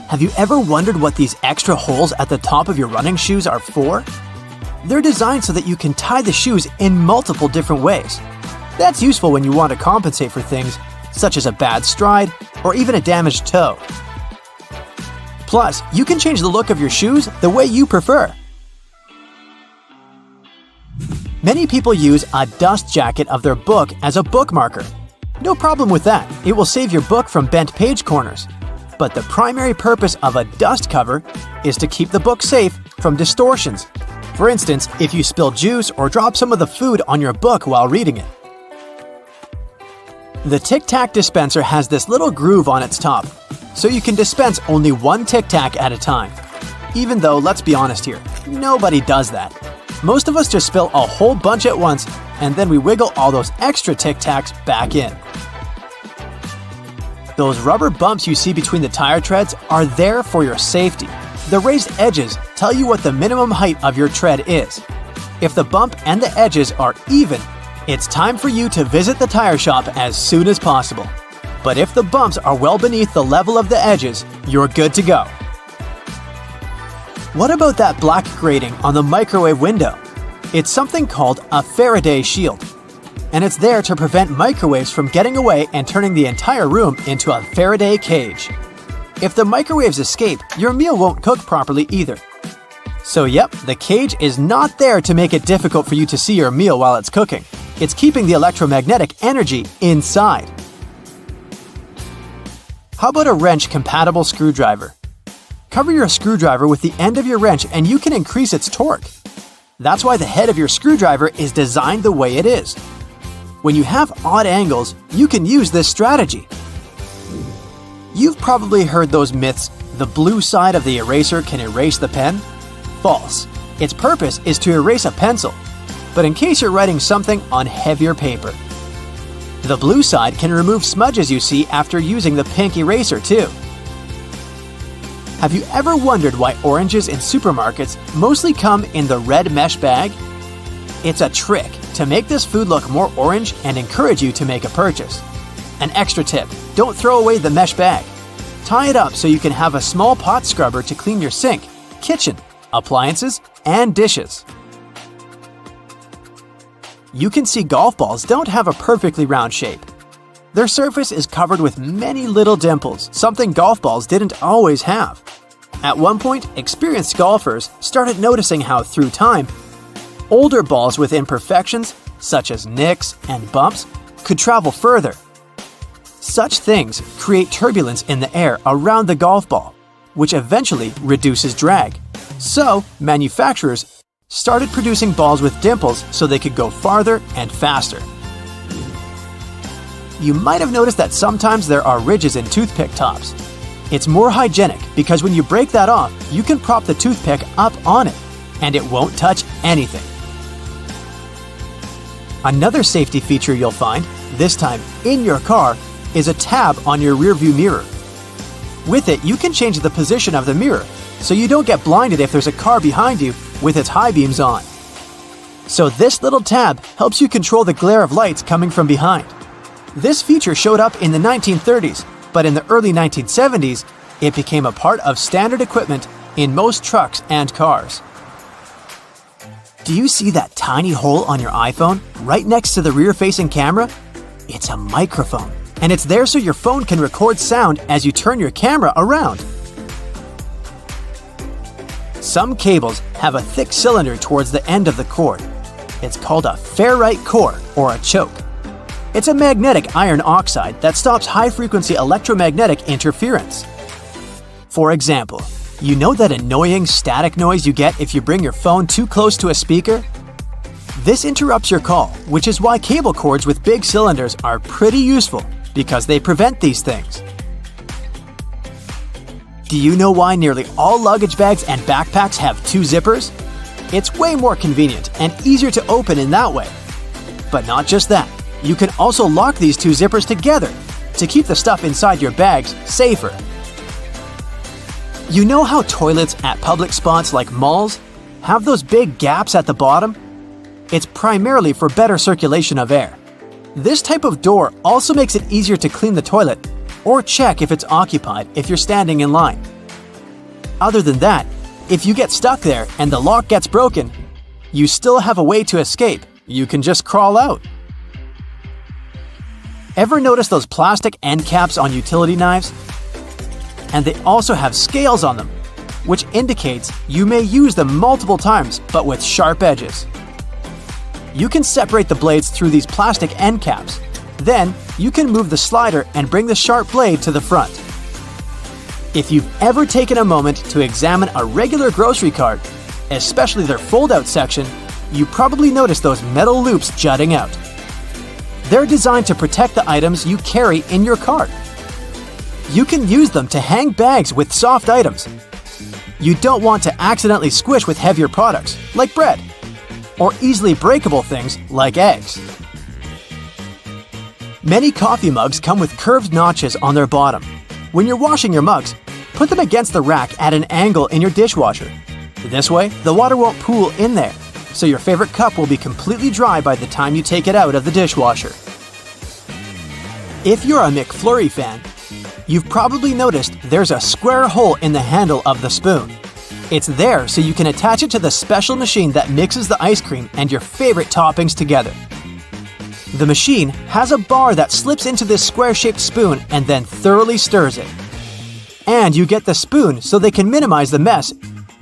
Have you ever wondered what these extra holes at the top of your running shoes are for? They're designed so that you can tie the shoes in multiple different ways. That's useful when you want to compensate for things such as a bad stride or even a damaged toe. Plus, you can change the look of your shoes the way you prefer. Many people use a dust jacket of their book as a bookmarker. No problem with that, it will save your book from bent page corners. But the primary purpose of a dust cover is to keep the book safe from distortions. For instance, if you spill juice or drop some of the food on your book while reading it. The Tic Tac dispenser has this little groove on its top, so you can dispense only one Tic Tac at a time. Even though, let's be honest here, nobody does that. Most of us just spill a whole bunch at once, and then we wiggle all those extra Tic Tacs back in. Those rubber bumps you see between the tire treads are there for your safety. The raised edges tell you what the minimum height of your tread is. If the bump and the edges are even, it's time for you to visit the tire shop as soon as possible. But if the bumps are well beneath the level of the edges, you're good to go. What about that black grating on the microwave window? It's something called a Faraday shield. And it's there to prevent microwaves from getting away and turning the entire room into a Faraday cage. If the microwaves escape, your meal won't cook properly either. So yep, the cage is not there to make it difficult for you to see your meal while it's cooking. It's keeping the electromagnetic energy inside. How about a wrench-compatible screwdriver? Cover your screwdriver with the end of your wrench and you can increase its torque. That's why the head of your screwdriver is designed the way it is. When you have odd angles, you can use this strategy. You've probably heard those myths, the blue side of the eraser can erase the pen? False. Its purpose is to erase a pencil, but in case you're writing something on heavier paper. The blue side can remove smudges you see after using the pink eraser too. Have you ever wondered why oranges in supermarkets mostly come in the red mesh bag? It's a trick to make this food look more orange and encourage you to make a purchase. An extra tip, don't throw away the mesh bag. Tie it up so you can have a small pot scrubber to clean your sink, kitchen, appliances, and dishes. You can see golf balls don't have a perfectly round shape. Their surface is covered with many little dimples, something golf balls didn't always have. At one point, experienced golfers started noticing how, through time, older balls with imperfections, such as nicks and bumps, could travel further. Such things create turbulence in the air around the golf ball, which eventually reduces drag. So, manufacturers started producing balls with dimples so they could go farther and faster. You might have noticed that sometimes there are ridges in toothpick tops. It's more hygienic because when you break that off, you can prop the toothpick up on it, and it won't touch anything. Another safety feature you'll find, this time in your car, is a tab on your rearview mirror. With it, you can change the position of the mirror, so you don't get blinded if there's a car behind you with its high beams on. So this little tab helps you control the glare of lights coming from behind. This feature showed up in the 1930s, but in the early 1970s, it became a part of standard equipment in most trucks and cars. Do you see that tiny hole on your iPhone right next to the rear-facing camera? It's a microphone, and it's there so your phone can record sound as you turn your camera around. Some cables have a thick cylinder towards the end of the cord. It's called a ferrite core or a choke. It's a magnetic iron oxide that stops high-frequency electromagnetic interference. For example, you know that annoying static noise you get if you bring your phone too close to a speaker? This interrupts your call, which is why cable cords with big cylinders are pretty useful because they prevent these things. Do you know why nearly all luggage bags and backpacks have two zippers? It's way more convenient and easier to open in that way. But not just that, you can also lock these two zippers together to keep the stuff inside your bags safer. You know how toilets at public spots like malls have those big gaps at the bottom? It's primarily for better circulation of air. This type of door also makes it easier to clean the toilet or check if it's occupied if you're standing in line. Other than that, if you get stuck there and the lock gets broken, you still have a way to escape. You can just crawl out. Ever notice those plastic end caps on utility knives? And they also have scales on them, which indicates you may use them multiple times, but with sharp edges. You can separate the blades through these plastic end caps. Then, you can move the slider and bring the sharp blade to the front. If you've ever taken a moment to examine a regular grocery cart, especially their fold-out section, you probably noticed those metal loops jutting out. They're designed to protect the items you carry in your cart. You can use them to hang bags with soft items. You don't want to accidentally squish with heavier products, like bread, or easily breakable things like eggs. Many coffee mugs come with curved notches on their bottom. When you're washing your mugs, put them against the rack at an angle in your dishwasher. This way, the water won't pool in there, so your favorite cup will be completely dry by the time you take it out of the dishwasher. If you're a McFlurry fan, you've probably noticed there's a square hole in the handle of the spoon. It's there so you can attach it to the special machine that mixes the ice cream and your favorite toppings together. The machine has a bar that slips into this square-shaped spoon and then thoroughly stirs it. And you get the spoon so they can minimize the mess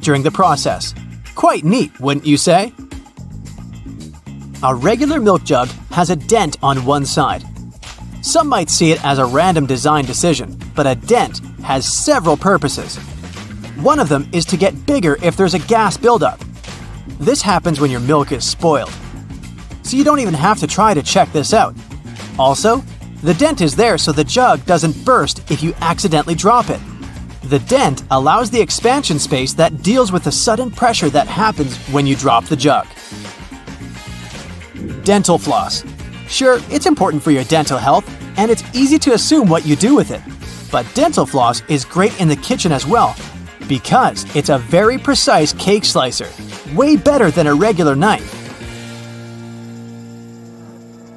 during the process. Quite neat, wouldn't you say? A regular milk jug has a dent on one side. Some might see it as a random design decision, but a dent has several purposes. One of them is to get bigger if there's a gas buildup. This happens when your milk is spoiled. So you don't even have to try to check this out. Also, the dent is there so the jug doesn't burst if you accidentally drop it. The dent allows the expansion space that deals with the sudden pressure that happens when you drop the jug. Dental floss. Sure, it's important for your dental health, and it's easy to assume what you do with it. But dental floss is great in the kitchen as well, because it's a very precise cake slicer, way better than a regular knife.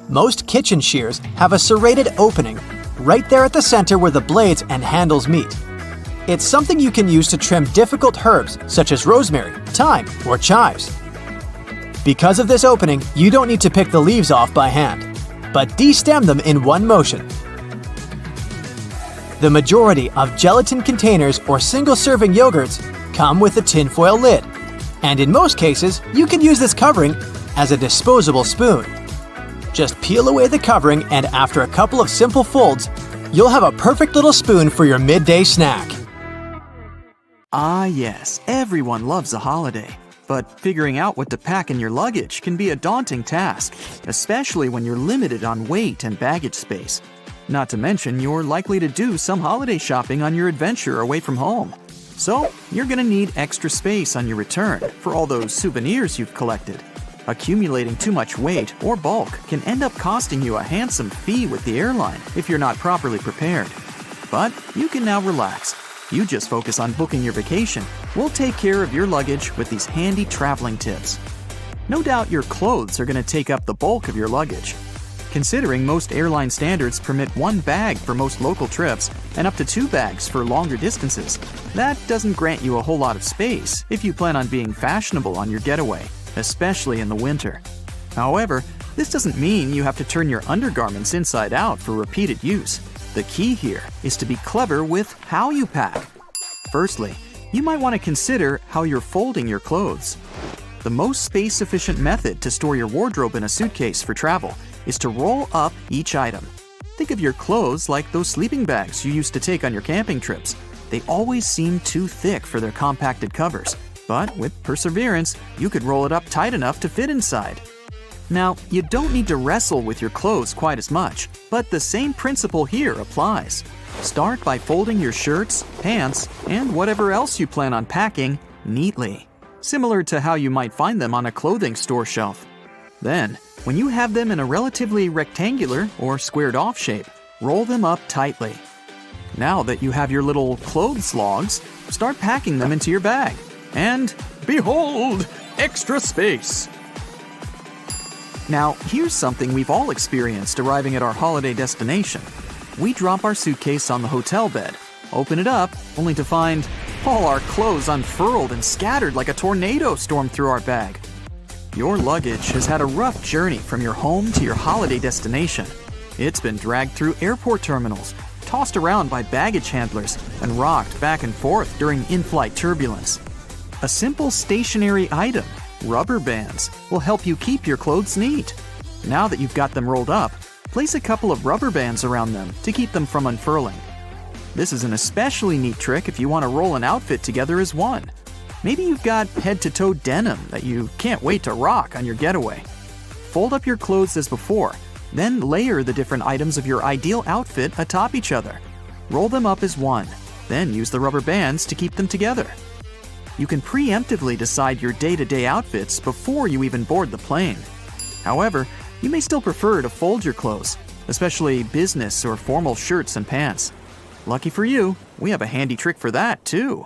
Most kitchen shears have a serrated opening right there at the center where the blades and handles meet. It's something you can use to trim difficult herbs such as rosemary, thyme, or chives. Because of this opening, you don't need to pick the leaves off by hand, but de-stem them in one motion. The majority of gelatin containers or single-serving yogurts come with a tinfoil lid, and in most cases, you can use this covering as a disposable spoon. Just peel away the covering, and after a couple of simple folds, you'll have a perfect little spoon for your midday snack. Ah yes, everyone loves a holiday. But figuring out what to pack in your luggage can be a daunting task, especially when you're limited on weight and baggage space. Not to mention, you're likely to do some holiday shopping on your adventure away from home. So, you're gonna need extra space on your return for all those souvenirs you've collected. Accumulating too much weight or bulk can end up costing you a handsome fee with the airline if you're not properly prepared. But you can now relax. You just focus on booking your vacation. We'll take care of your luggage with these handy traveling tips. No doubt your clothes are going to take up the bulk of your luggage. Considering most airline standards permit one bag for most local trips and up to 2 bags for longer distances, that doesn't grant you a whole lot of space if you plan on being fashionable on your getaway, especially in the winter. However, this doesn't mean you have to turn your undergarments inside out for repeated use. The key here is to be clever with how you pack. Firstly, you might want to consider how you're folding your clothes. The most space-efficient method to store your wardrobe in a suitcase for travel is to roll up each item. Think of your clothes like those sleeping bags you used to take on your camping trips. They always seem too thick for their compacted covers, but with perseverance, you could roll it up tight enough to fit inside. Now, you don't need to wrestle with your clothes quite as much, but the same principle here applies. Start by folding your shirts, pants, and whatever else you plan on packing neatly, similar to how you might find them on a clothing store shelf. Then, when you have them in a relatively rectangular or squared-off shape, roll them up tightly. Now that you have your little clothes logs, start packing them into your bag. And behold, extra space! Now, here's something we've all experienced arriving at our holiday destination. We drop our suitcase on the hotel bed, open it up, only to find, All our clothes unfurled and scattered like a tornado stormed through our bag. Your luggage has had a rough journey from your home to your holiday destination. It's been dragged through airport terminals, tossed around by baggage handlers, and rocked back and forth during in-flight turbulence. A simple stationary item, rubber bands, will help you keep your clothes neat. Now that you've got them rolled up, place a couple of rubber bands around them to keep them from unfurling. This is an especially neat trick if you want to roll an outfit together as one. Maybe you've got head-to-toe denim that you can't wait to rock on your getaway. Fold up your clothes as before, then layer the different items of your ideal outfit atop each other. Roll them up as one, then use the rubber bands to keep them together. You can preemptively decide your day-to-day outfits before you even board the plane. However, you may still prefer to fold your clothes, especially business or formal shirts and pants. Lucky for you, we have a handy trick for that too.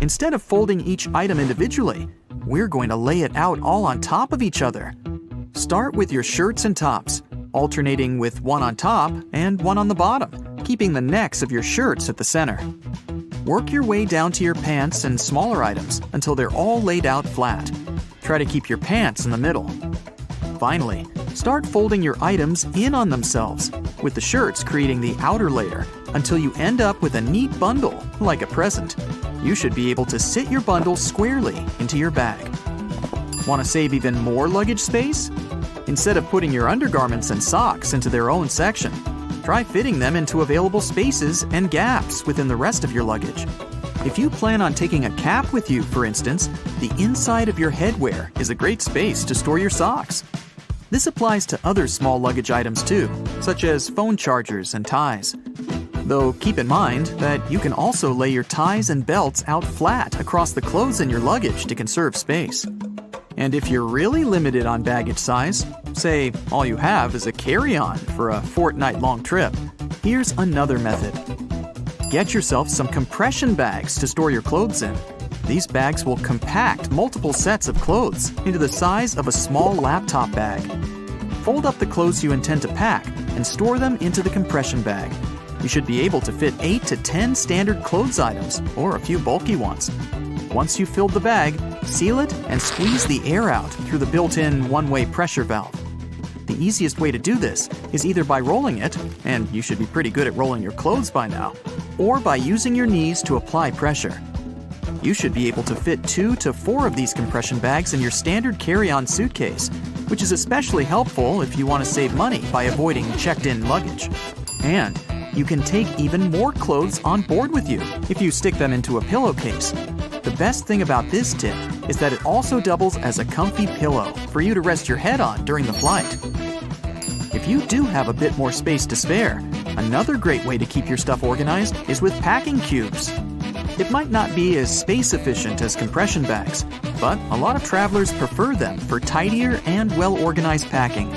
Instead of folding each item individually, we're going to lay it out all on top of each other. Start with your shirts and tops, alternating with one on top and one on the bottom, keeping the necks of your shirts at the center. Work your way down to your pants and smaller items until they're all laid out flat. Try to keep your pants in the middle. Finally, start folding your items in on themselves, with the shirts creating the outer layer, until you end up with a neat bundle, like a present. You should be able to sit your bundle squarely into your bag. Want to save even more luggage space? Instead of putting your undergarments and socks into their own section, try fitting them into available spaces and gaps within the rest of your luggage. If you plan on taking a cap with you, for instance, the inside of your headwear is a great space to store your socks. This applies to other small luggage items too, such as phone chargers and ties. Though keep in mind that you can also lay your ties and belts out flat across the clothes in your luggage to conserve space. And if you're really limited on baggage size, say all you have is a carry-on for a fortnight-long trip, here's another method. Get yourself some compression bags to store your clothes in. These bags will compact multiple sets of clothes into the size of a small laptop bag. Fold up the clothes you intend to pack and store them into the compression bag. You should be able to fit 8 to 10 standard clothes items or a few bulky ones. Once you've filled the bag, seal it and squeeze the air out through the built-in one-way pressure valve. The easiest way to do this is either by rolling it, and you should be pretty good at rolling your clothes by now, or by using your knees to apply pressure. You should be able to fit 2 to 4 of these compression bags in your standard carry-on suitcase, which is especially helpful if you want to save money by avoiding checked-in luggage. And you can take even more clothes on board with you if you stick them into a pillowcase. The best thing about this tip is that it also doubles as a comfy pillow for you to rest your head on during the flight. If you do have a bit more space to spare, another great way to keep your stuff organized is with packing cubes. It might not be as space efficient as compression bags, but a lot of travelers prefer them for tidier and well-organized packing.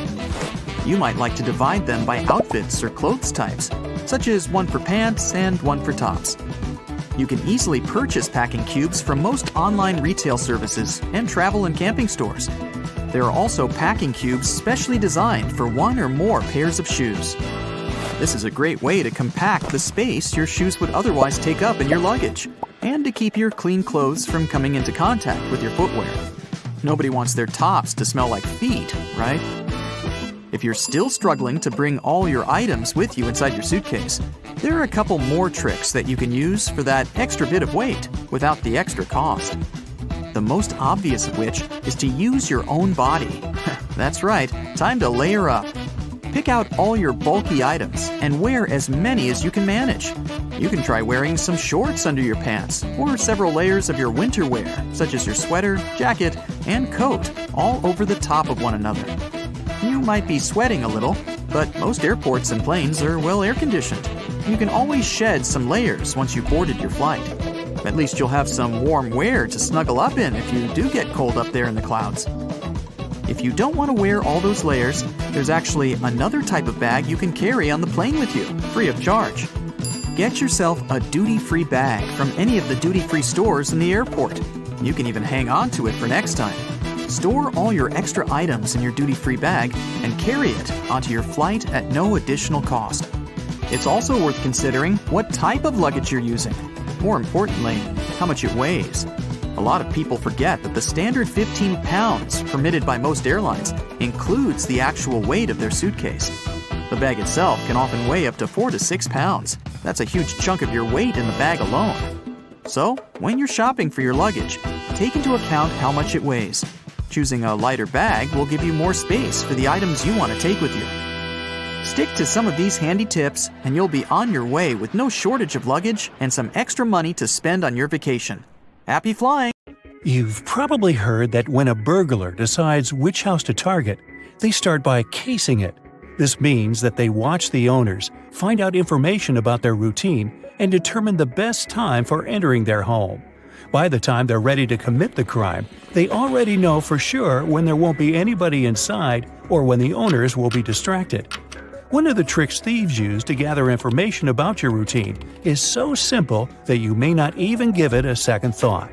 You might like to divide them by outfits or clothes types, such as one for pants and one for tops. You can easily purchase packing cubes from most online retail services and travel and camping stores. There are also packing cubes specially designed for one or more pairs of shoes. This is a great way to compact the space your shoes would otherwise take up in your luggage, and to keep your clean clothes from coming into contact with your footwear. Nobody wants their tops to smell like feet, right? If you're still struggling to bring all your items with you inside your suitcase, there are a couple more tricks that you can use for that extra bit of weight without the extra cost. The most obvious of which is to use your own body. That's right, time to layer up. Pick out all your bulky items and wear as many as you can manage. You can try wearing some shorts under your pants or several layers of your winter wear, such as your sweater, jacket, and coat, all over the top of one another. You might be sweating a little, but most airports and planes are well air-conditioned. You can always shed some layers once you've boarded your flight. At least you'll have some warm wear to snuggle up in if you do get cold up there in the clouds. If you don't want to wear all those layers, there's actually another type of bag you can carry on the plane with you, free of charge. Get yourself a duty-free bag from any of the duty-free stores in the airport. You can even hang on to it for next time. Store all your extra items in your duty-free bag and carry it onto your flight at no additional cost. It's also worth considering what type of luggage you're using. More importantly, how much it weighs. A lot of people forget that the standard 15 pounds permitted by most airlines includes the actual weight of their suitcase. The bag itself can often weigh up to 4 to 6 pounds. That's a huge chunk of your weight in the bag alone. So, when you're shopping for your luggage, take into account how much it weighs. Choosing a lighter bag will give you more space for the items you want to take with you. Stick to some of these handy tips and you'll be on your way with no shortage of luggage and some extra money to spend on your vacation. Happy flying! You've probably heard that when a burglar decides which house to target, they start by casing it. This means that they watch the owners, find out information about their routine, and determine the best time for entering their home. By the time they're ready to commit the crime, they already know for sure when there won't be anybody inside or when the owners will be distracted. One of the tricks thieves use to gather information about your routine is so simple that you may not even give it a second thought.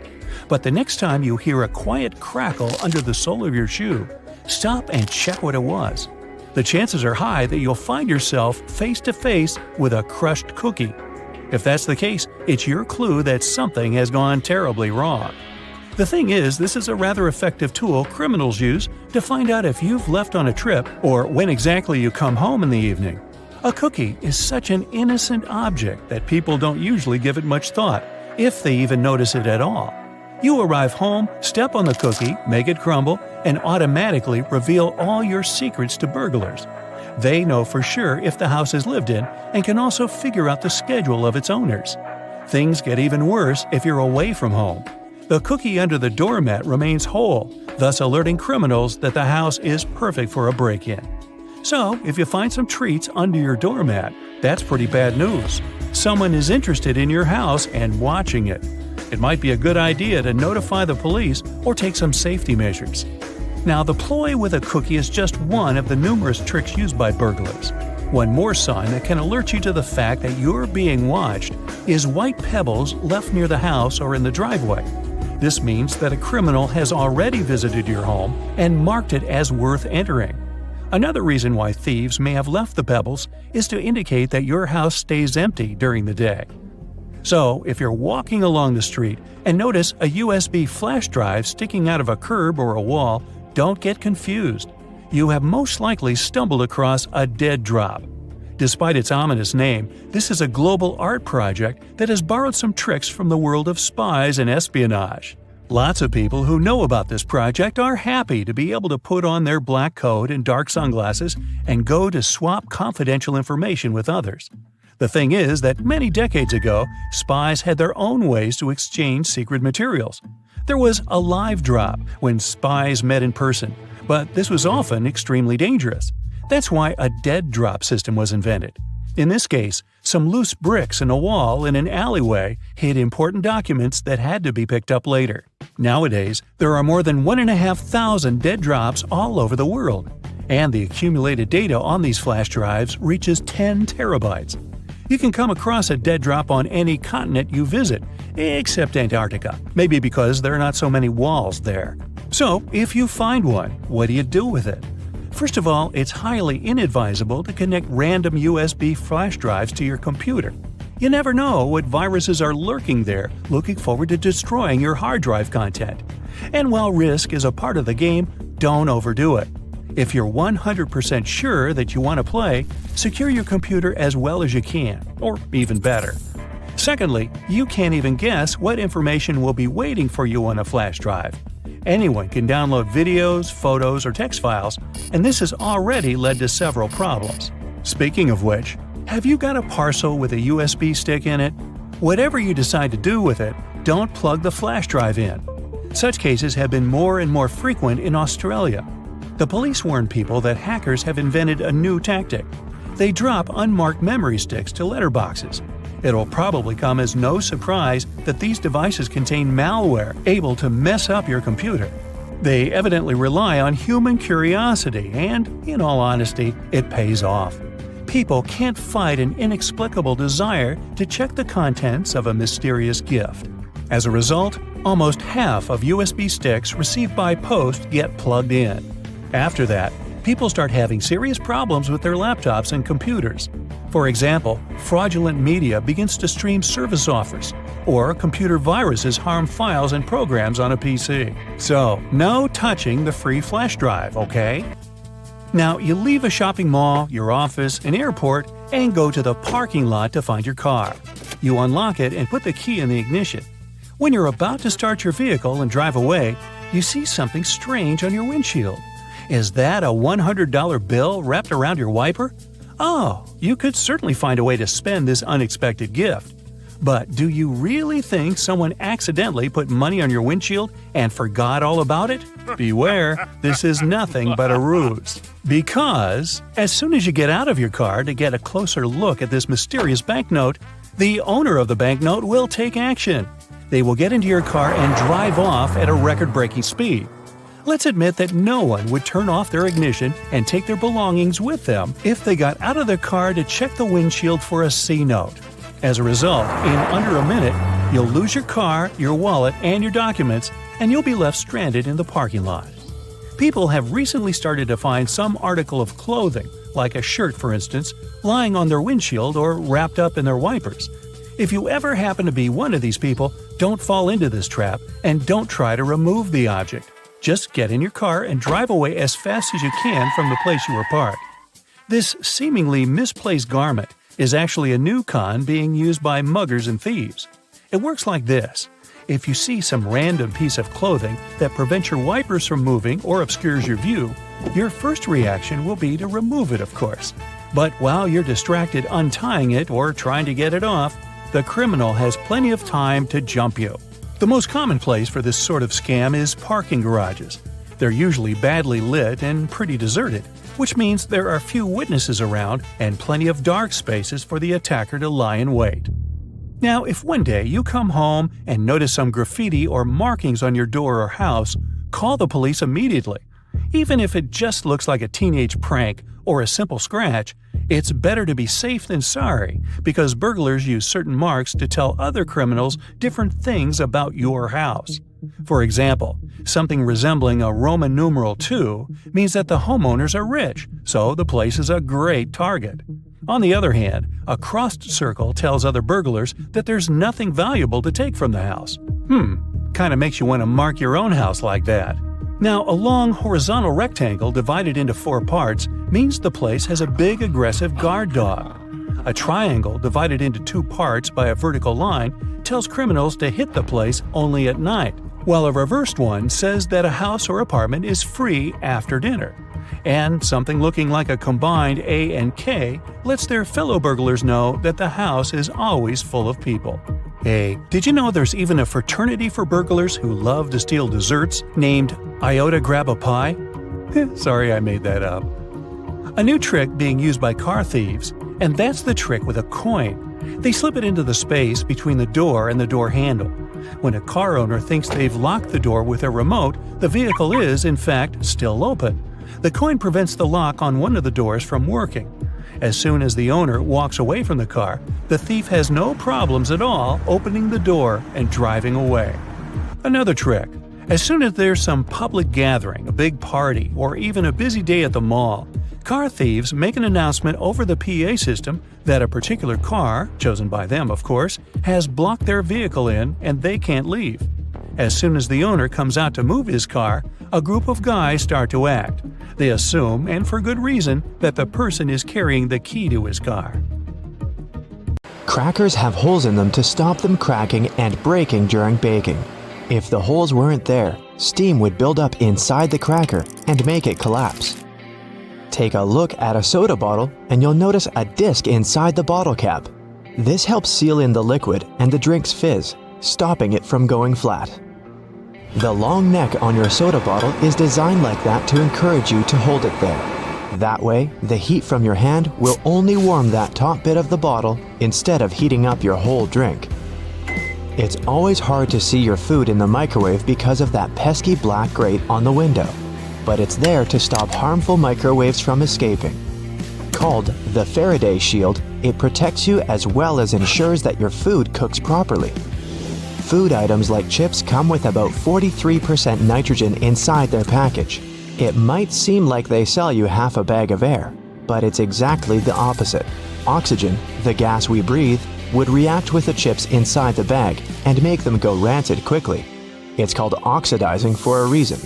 But the next time you hear a quiet crackle under the sole of your shoe, stop and check what it was. The chances are high that you'll find yourself face to face with a crushed cookie. If that's the case, it's your clue that something has gone terribly wrong. The thing is, this is a rather effective tool criminals use to find out if you've left on a trip or when exactly you come home in the evening. A cookie is such an innocent object that people don't usually give it much thought, if they even notice it at all. You arrive home, step on the cookie, make it crumble, and automatically reveal all your secrets to burglars. They know for sure if the house is lived in and can also figure out the schedule of its owners. Things get even worse if you're away from home. The cookie under the doormat remains whole, thus alerting criminals that the house is perfect for a break-in. So, if you find some treats under your doormat, that's pretty bad news. Someone is interested in your house and watching it. It might be a good idea to notify the police or take some safety measures. Now, the ploy with a cookie is just one of the numerous tricks used by burglars. One more sign that can alert you to the fact that you're being watched is white pebbles left near the house or in the driveway. This means that a criminal has already visited your home and marked it as worth entering. Another reason why thieves may have left the pebbles is to indicate that your house stays empty during the day. So, if you're walking along the street and notice a USB flash drive sticking out of a curb or a wall, don't get confused. You have most likely stumbled across a dead drop. Despite its ominous name, this is a global art project that has borrowed some tricks from the world of spies and espionage. Lots of people who know about this project are happy to be able to put on their black coat and dark sunglasses and go to swap confidential information with others. The thing is that many decades ago, spies had their own ways to exchange secret materials. There was a live drop when spies met in person, but this was often extremely dangerous. That's why a dead drop system was invented. In this case, some loose bricks in a wall in an alleyway hid important documents that had to be picked up later. Nowadays, there are more than 1,500 dead drops all over the world, and the accumulated data on these flash drives reaches 10 terabytes. You can come across a dead drop on any continent you visit, except Antarctica, maybe because there are not so many walls there. So, if you find one, what do you do with it? First of all, it's highly inadvisable to connect random USB flash drives to your computer. You never know what viruses are lurking there, looking forward to destroying your hard drive content. And while risk is a part of the game, don't overdo it. If you're 100% sure that you want to play, secure your computer as well as you can, or even better. Secondly, you can't even guess what information will be waiting for you on a flash drive. Anyone can download videos, photos, or text files, and this has already led to several problems. Speaking of which, have you got a parcel with a USB stick in it? Whatever you decide to do with it, don't plug the flash drive in. Such cases have been more and more frequent in Australia. The police warn people that hackers have invented a new tactic. They drop unmarked memory sticks to letterboxes. It'll probably come as no surprise that these devices contain malware able to mess up your computer. They evidently rely on human curiosity and, in all honesty, it pays off. People can't fight an inexplicable desire to check the contents of a mysterious gift. As a result, almost half of USB sticks received by post get plugged in. After that, people start having serious problems with their laptops and computers. For example, fraudulent media begins to stream service offers, or computer viruses harm files and programs on a PC. So, no touching the free flash drive, okay? Now, you leave a shopping mall, your office, an airport, and go to the parking lot to find your car. You unlock it and put the key in the ignition. When you're about to start your vehicle and drive away, you see something strange on your windshield. Is that a $100 bill wrapped around your wiper? Oh, you could certainly find a way to spend this unexpected gift. But do you really think someone accidentally put money on your windshield and forgot all about it? Beware, this is nothing but a ruse. Because as soon as you get out of your car to get a closer look at this mysterious banknote, the owner of the banknote will take action. They will get into your car and drive off at a record-breaking speed. Let's admit that no one would turn off their ignition and take their belongings with them if they got out of their car to check the windshield for a C-note. As a result, in under a minute, you'll lose your car, your wallet, and your documents, and you'll be left stranded in the parking lot. People have recently started to find some article of clothing, like a shirt for instance, lying on their windshield or wrapped up in their wipers. If you ever happen to be one of these people, don't fall into this trap and don't try to remove the object. Just get in your car and drive away as fast as you can from the place you were parked. This seemingly misplaced garment is actually a new con being used by muggers and thieves. It works like this. If you see some random piece of clothing that prevents your wipers from moving or obscures your view, your first reaction will be to remove it, of course. But while you're distracted untying it or trying to get it off, the criminal has plenty of time to jump you. The most common place for this sort of scam is parking garages. They're usually badly lit and pretty deserted, which means there are few witnesses around and plenty of dark spaces for the attacker to lie in wait. Now, if one day you come home and notice some graffiti or markings on your door or house, call the police immediately. Even if it just looks like a teenage prank or a simple scratch, it's better to be safe than sorry, because burglars use certain marks to tell other criminals different things about your house. For example, something resembling a Roman numeral 2 means that the homeowners are rich, so the place is a great target. On the other hand, a crossed circle tells other burglars that there's nothing valuable to take from the house. Kinda makes you want to mark your own house like that. Now, a long horizontal rectangle divided into 4 parts means the place has a big aggressive guard dog. A triangle divided into 2 parts by a vertical line tells criminals to hit the place only at night, while a reversed one says that a house or apartment is free after dinner. And something looking like a combined A and K lets their fellow burglars know that the house is always full of people. Hey, did you know there's even a fraternity for burglars who love to steal desserts named Iota Grab a Pie? Sorry, I made that up. A new trick being used by car thieves, and that's the trick with a coin. They slip it into the space between the door and the door handle. When a car owner thinks they've locked the door with a remote, the vehicle is, in fact, still open. The coin prevents the lock on one of the doors from working. As soon as the owner walks away from the car, the thief has no problems at all opening the door and driving away. Another trick. As soon as there's some public gathering, a big party, or even a busy day at the mall, car thieves make an announcement over the PA system that a particular car, chosen by them of course, has blocked their vehicle in and they can't leave. As soon as the owner comes out to move his car, a group of guys start to act. They assume, and for good reason, that the person is carrying the key to his car. Crackers have holes in them to stop them cracking and breaking during baking. If the holes weren't there, steam would build up inside the cracker and make it collapse. Take a look at a soda bottle and you'll notice a disc inside the bottle cap. This helps seal in the liquid and the drink's fizz, stopping it from going flat. The long neck on your soda bottle is designed like that to encourage you to hold it there. That way, the heat from your hand will only warm that top bit of the bottle instead of heating up your whole drink. It's always hard to see your food in the microwave because of that pesky black grate on the window, but it's there to stop harmful microwaves from escaping. Called the Faraday Shield, it protects you as well as ensures that your food cooks properly. Food items like chips come with about 43% nitrogen inside their package. It might seem like they sell you half a bag of air, but it's exactly the opposite. Oxygen, the gas we breathe, would react with the chips inside the bag and make them go rancid quickly. It's called oxidizing for a reason.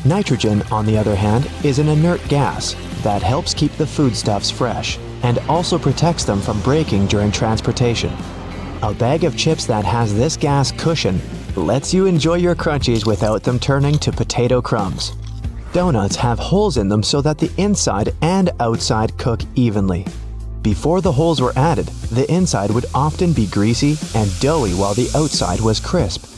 Nitrogen, on the other hand, is an inert gas that helps keep the foodstuffs fresh and also protects them from breaking during transportation. A bag of chips that has this gas cushion lets you enjoy your crunchies without them turning to potato crumbs. Donuts have holes in them so that the inside and outside cook evenly. Before the holes were added, the inside would often be greasy and doughy while the outside was crisp.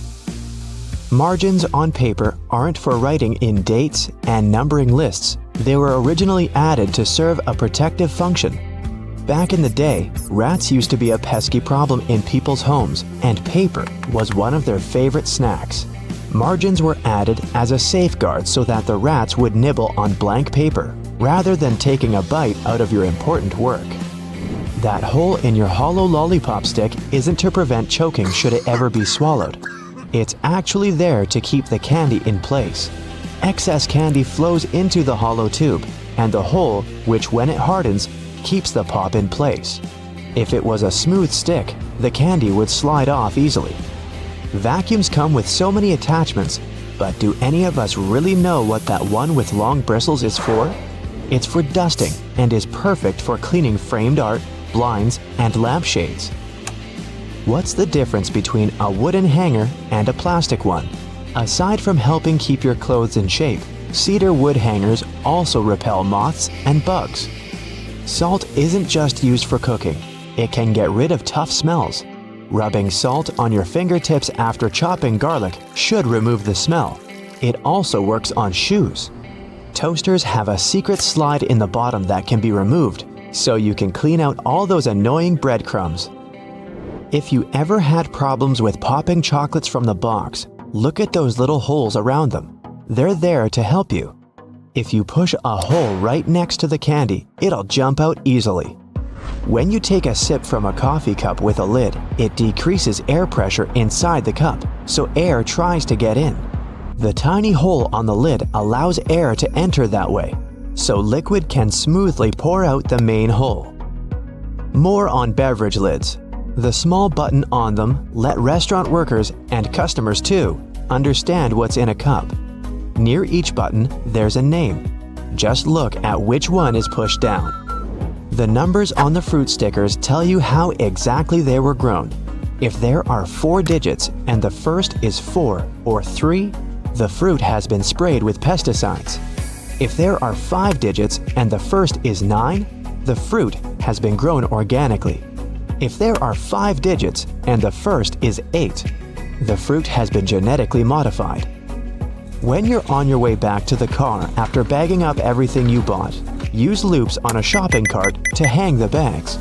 Margins on paper aren't for writing in dates and numbering lists. They were originally added to serve a protective function. Back in the day, rats used to be a pesky problem in people's homes, and paper was one of their favorite snacks. Margins were added as a safeguard so that the rats would nibble on blank paper, rather than taking a bite out of your important work. That hole in your hollow lollipop stick isn't to prevent choking should it ever be swallowed. It's actually there to keep the candy in place. Excess candy flows into the hollow tube, and the hole, which when it hardens, keeps the pop in place. If it was a smooth stick, the candy would slide off easily. Vacuums come with so many attachments, but do any of us really know what that one with long bristles is for? It's for dusting and is perfect for cleaning framed art, blinds, and lampshades. What's the difference between a wooden hanger and a plastic one? Aside from helping keep your clothes in shape, cedar wood hangers also repel moths and bugs. Salt isn't just used for cooking. It can get rid of tough smells. Rubbing salt on your fingertips after chopping garlic should remove the smell. It also works on shoes. Toasters have a secret slide in the bottom that can be removed, so you can clean out all those annoying breadcrumbs. If you ever had problems with popping chocolates from the box, look at those little holes around them. They're there to help you. If you push a hole right next to the candy, it'll jump out easily. When you take a sip from a coffee cup with a lid, it decreases air pressure inside the cup, so air tries to get in. The tiny hole on the lid allows air to enter that way, so liquid can smoothly pour out the main hole. More on beverage lids. The small button on them let restaurant workers, and customers too, understand what's in a cup. Near each button, there's a name. Just look at which one is pushed down. The numbers on the fruit stickers tell you how exactly they were grown. If there are 4 digits and the first is 4 or 3, the fruit has been sprayed with pesticides. If there are 5 digits and the first is 9, the fruit has been grown organically. If there are 5 digits and the first is 8, the fruit has been genetically modified. When you're on your way back to the car after bagging up everything you bought, use loops on a shopping cart to hang the bags.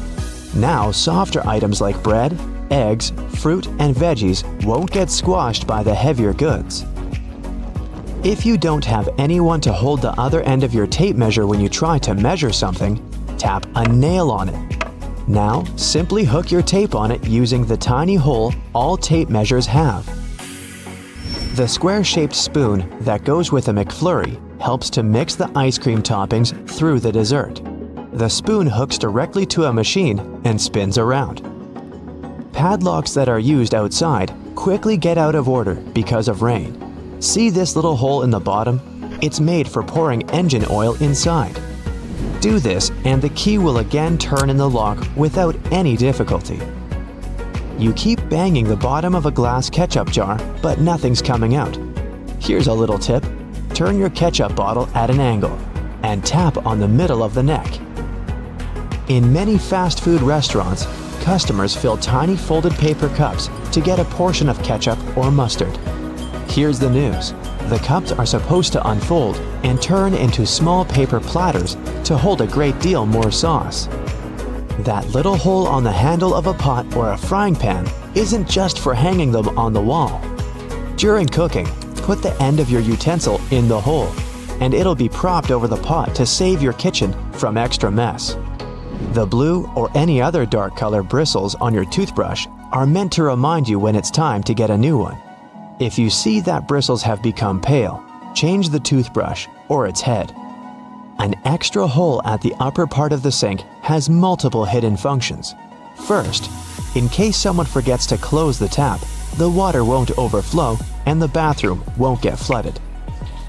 Now, softer items like bread, eggs, fruit, and veggies won't get squashed by the heavier goods. If you don't have anyone to hold the other end of your tape measure when you try to measure something, tap a nail on it. Now, simply hook your tape on it using the tiny hole all tape measures have. The square-shaped spoon that goes with a McFlurry helps to mix the ice cream toppings through the dessert. The spoon hooks directly to a machine and spins around. Padlocks that are used outside quickly get out of order because of rain. See this little hole in the bottom? It's made for pouring engine oil inside. Do this and the key will again turn in the lock without any difficulty. You keep banging the bottom of a glass ketchup jar, but nothing's coming out. Here's a little tip. Turn your ketchup bottle at an angle and tap on the middle of the neck. In many fast food restaurants, customers fill tiny folded paper cups to get a portion of ketchup or mustard. Here's the news. The cups are supposed to unfold and turn into small paper platters to hold a great deal more sauce. That little hole on the handle of a pot or a frying pan isn't just for hanging them on the wall. During cooking, put the end of your utensil in the hole, and it'll be propped over the pot to save your kitchen from extra mess. The blue or any other dark color bristles on your toothbrush are meant to remind you when it's time to get a new one. If you see that bristles have become pale, change the toothbrush or its head. An extra hole at the upper part of the sink has multiple hidden functions. First, In case someone forgets to close the tap, the water won't overflow and the bathroom won't get flooded.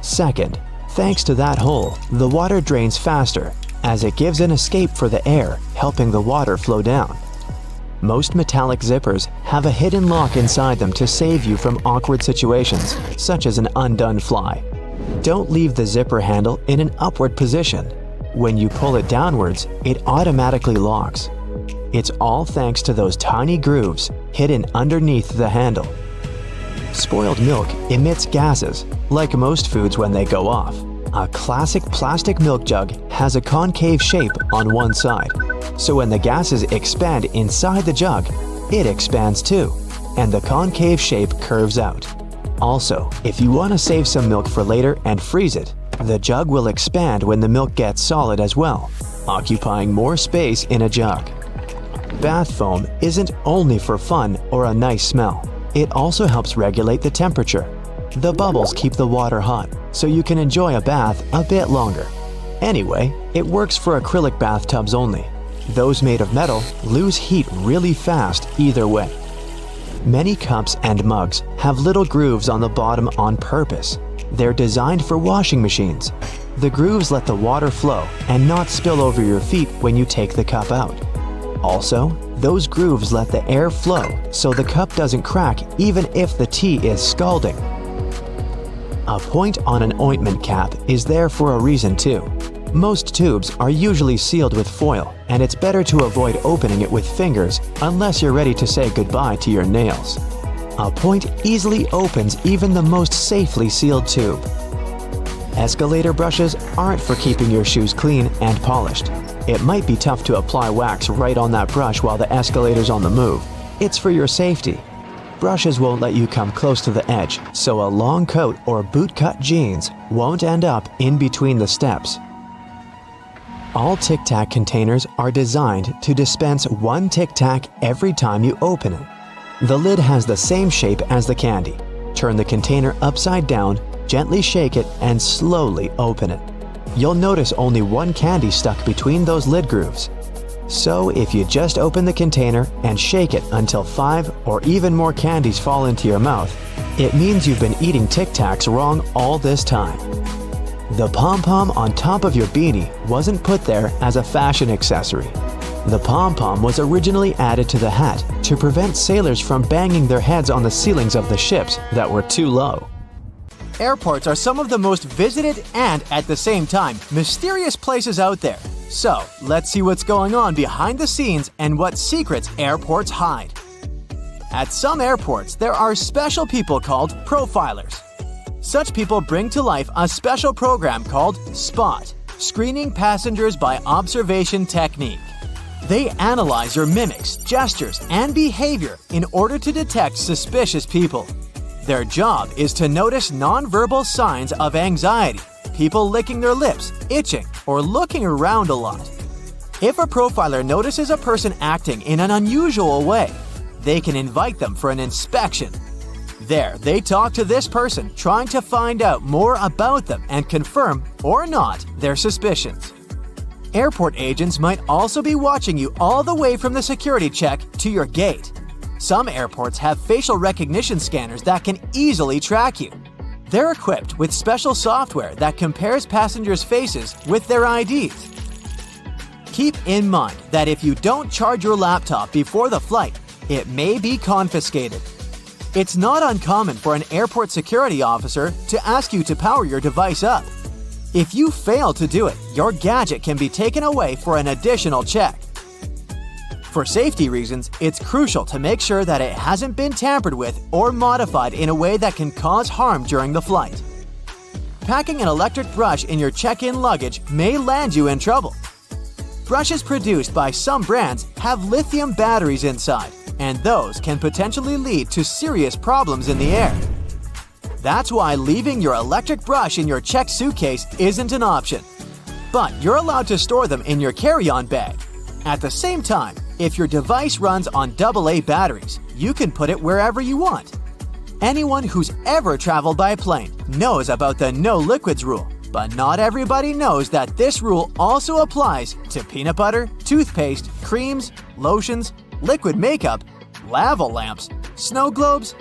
Second, thanks to that hole, the water drains faster as it gives an escape for the air, helping the water flow down. Most metallic zippers have a hidden lock inside them to save you from awkward situations, such as an undone fly. Don't leave the zipper handle in an upward position. When you pull it downwards, it automatically locks. It's all thanks to those tiny grooves hidden underneath the handle. Spoiled milk emits gases, like most foods when they go off. A classic plastic milk jug has a concave shape on one side, so when the gases expand inside the jug, it expands too, and the concave shape curves out. Also, if you want to save some milk for later and freeze it, the jug will expand when the milk gets solid as well, occupying more space in a jug. Bath foam isn't only for fun or a nice smell. It also helps regulate the temperature. The bubbles keep the water hot, so you can enjoy a bath a bit longer. Anyway, it works for acrylic bathtubs only. Those made of metal lose heat really fast either way. Many cups and mugs have little grooves on the bottom on purpose. They're designed for washing machines. The grooves let the water flow and not spill over your feet when you take the cup out. Also, those grooves let the air flow so the cup doesn't crack even if the tea is scalding. A point on an ointment cap is there for a reason too. Most tubes are usually sealed with foil, and it's better to avoid opening it with fingers unless you're ready to say goodbye to your nails. A point easily opens even the most safely sealed tube. Escalator brushes aren't for keeping your shoes clean and polished. It might be tough to apply wax right on that brush while the escalator's on the move. It's for your safety. Brushes won't let you come close to the edge, so a long coat or bootcut jeans won't end up in between the steps. All Tic Tac containers are designed to dispense one Tic Tac every time you open it. The lid has the same shape as the candy. Turn the container upside down, gently shake it, and slowly open it. You'll notice only one candy stuck between those lid grooves. So if you just open the container and shake it until 5 or even more candies fall into your mouth, it means you've been eating Tic Tacs wrong all this time. The pom-pom on top of your beanie wasn't put there as a fashion accessory. The pom-pom was originally added to the hat to prevent sailors from banging their heads on the ceilings of the ships that were too low. Airports are some of the most visited and, at the same time, mysterious places out there. So, let's see what's going on behind the scenes and what secrets airports hide. At some airports, there are special people called profilers. Such people bring to life a special program called SPOT, Screening Passengers by Observation Technique. They analyze your mimics, gestures, and behavior in order to detect suspicious people. Their job is to notice nonverbal signs of anxiety, people licking their lips, itching, or looking around a lot. If a profiler notices a person acting in an unusual way, they can invite them for an inspection. There, they talk to this person, trying to find out more about them and confirm, or not, their suspicions. Airport agents might also be watching you all the way from the security check to your gate. Some airports have facial recognition scanners that can easily track you. They're equipped with special software that compares passengers' faces with their IDs. Keep in mind that if you don't charge your laptop before the flight, it may be confiscated. It's not uncommon for an airport security officer to ask you to power your device up. If you fail to do it, your gadget can be taken away for an additional check. For safety reasons, it's crucial to make sure that it hasn't been tampered with or modified in a way that can cause harm during the flight. Packing an electric brush in your check-in luggage may land you in trouble. Brushes produced by some brands have lithium batteries inside, and those can potentially lead to serious problems in the air. That's why leaving your electric brush in your checked suitcase isn't an option. But you're allowed to store them in your carry-on bag. At the same time, if your device runs on AA batteries, you can put it wherever you want. Anyone who's ever traveled by plane knows about the no liquids rule, but not everybody knows that this rule also applies to peanut butter, toothpaste, creams, lotions, liquid makeup, lava lamps, snow globes,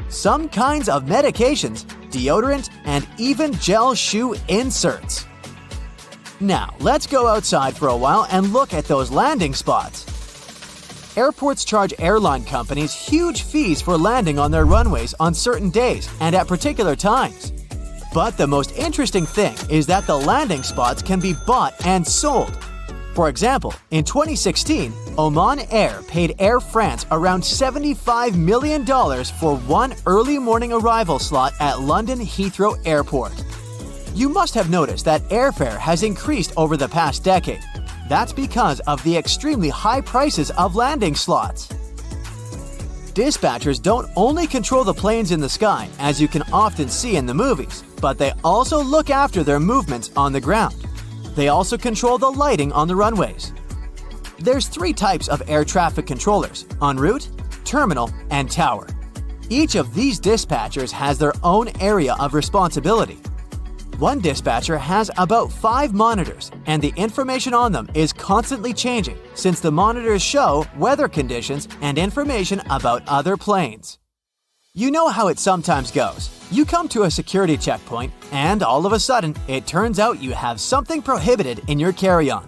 some kinds of medications, deodorant, and even gel shoe inserts. Now, let's go outside for a while and look at those landing spots. Airports charge airline companies huge fees for landing on their runways on certain days and at particular times. But the most interesting thing is that the landing spots can be bought and sold. For example, in 2016, Oman Air paid Air France around $75 million for one early morning arrival slot at London Heathrow Airport. You must have noticed that airfare has increased over the past decade. That's because of the extremely high prices of landing slots. Dispatchers don't only control the planes in the sky, as you can often see in the movies, but they also look after their movements on the ground. They also control the lighting on the runways. There's 3 types of air traffic controllers: en route, terminal, and tower. Each of these dispatchers has their own area of responsibility. One dispatcher has about 5 monitors, and the information on them is constantly changing since the monitors show weather conditions and information about other planes. You know how it sometimes goes. You come to a security checkpoint, and all of a sudden, it turns out you have something prohibited in your carry-on.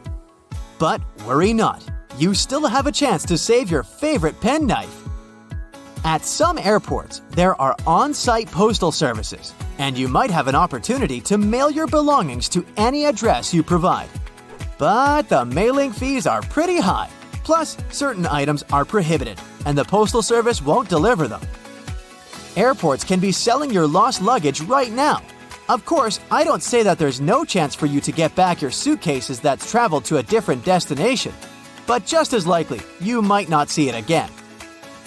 But worry not, you still have a chance to save your favorite penknife. At some airports, there are on-site postal services, and you might have an opportunity to mail your belongings to any address you provide. But the mailing fees are pretty high, plus certain items are prohibited, and the postal service won't deliver them. Airports can be selling your lost luggage right now. Of course, I don't say that there's no chance for you to get back your suitcases that's traveled to a different destination, but just as likely, you might not see it again.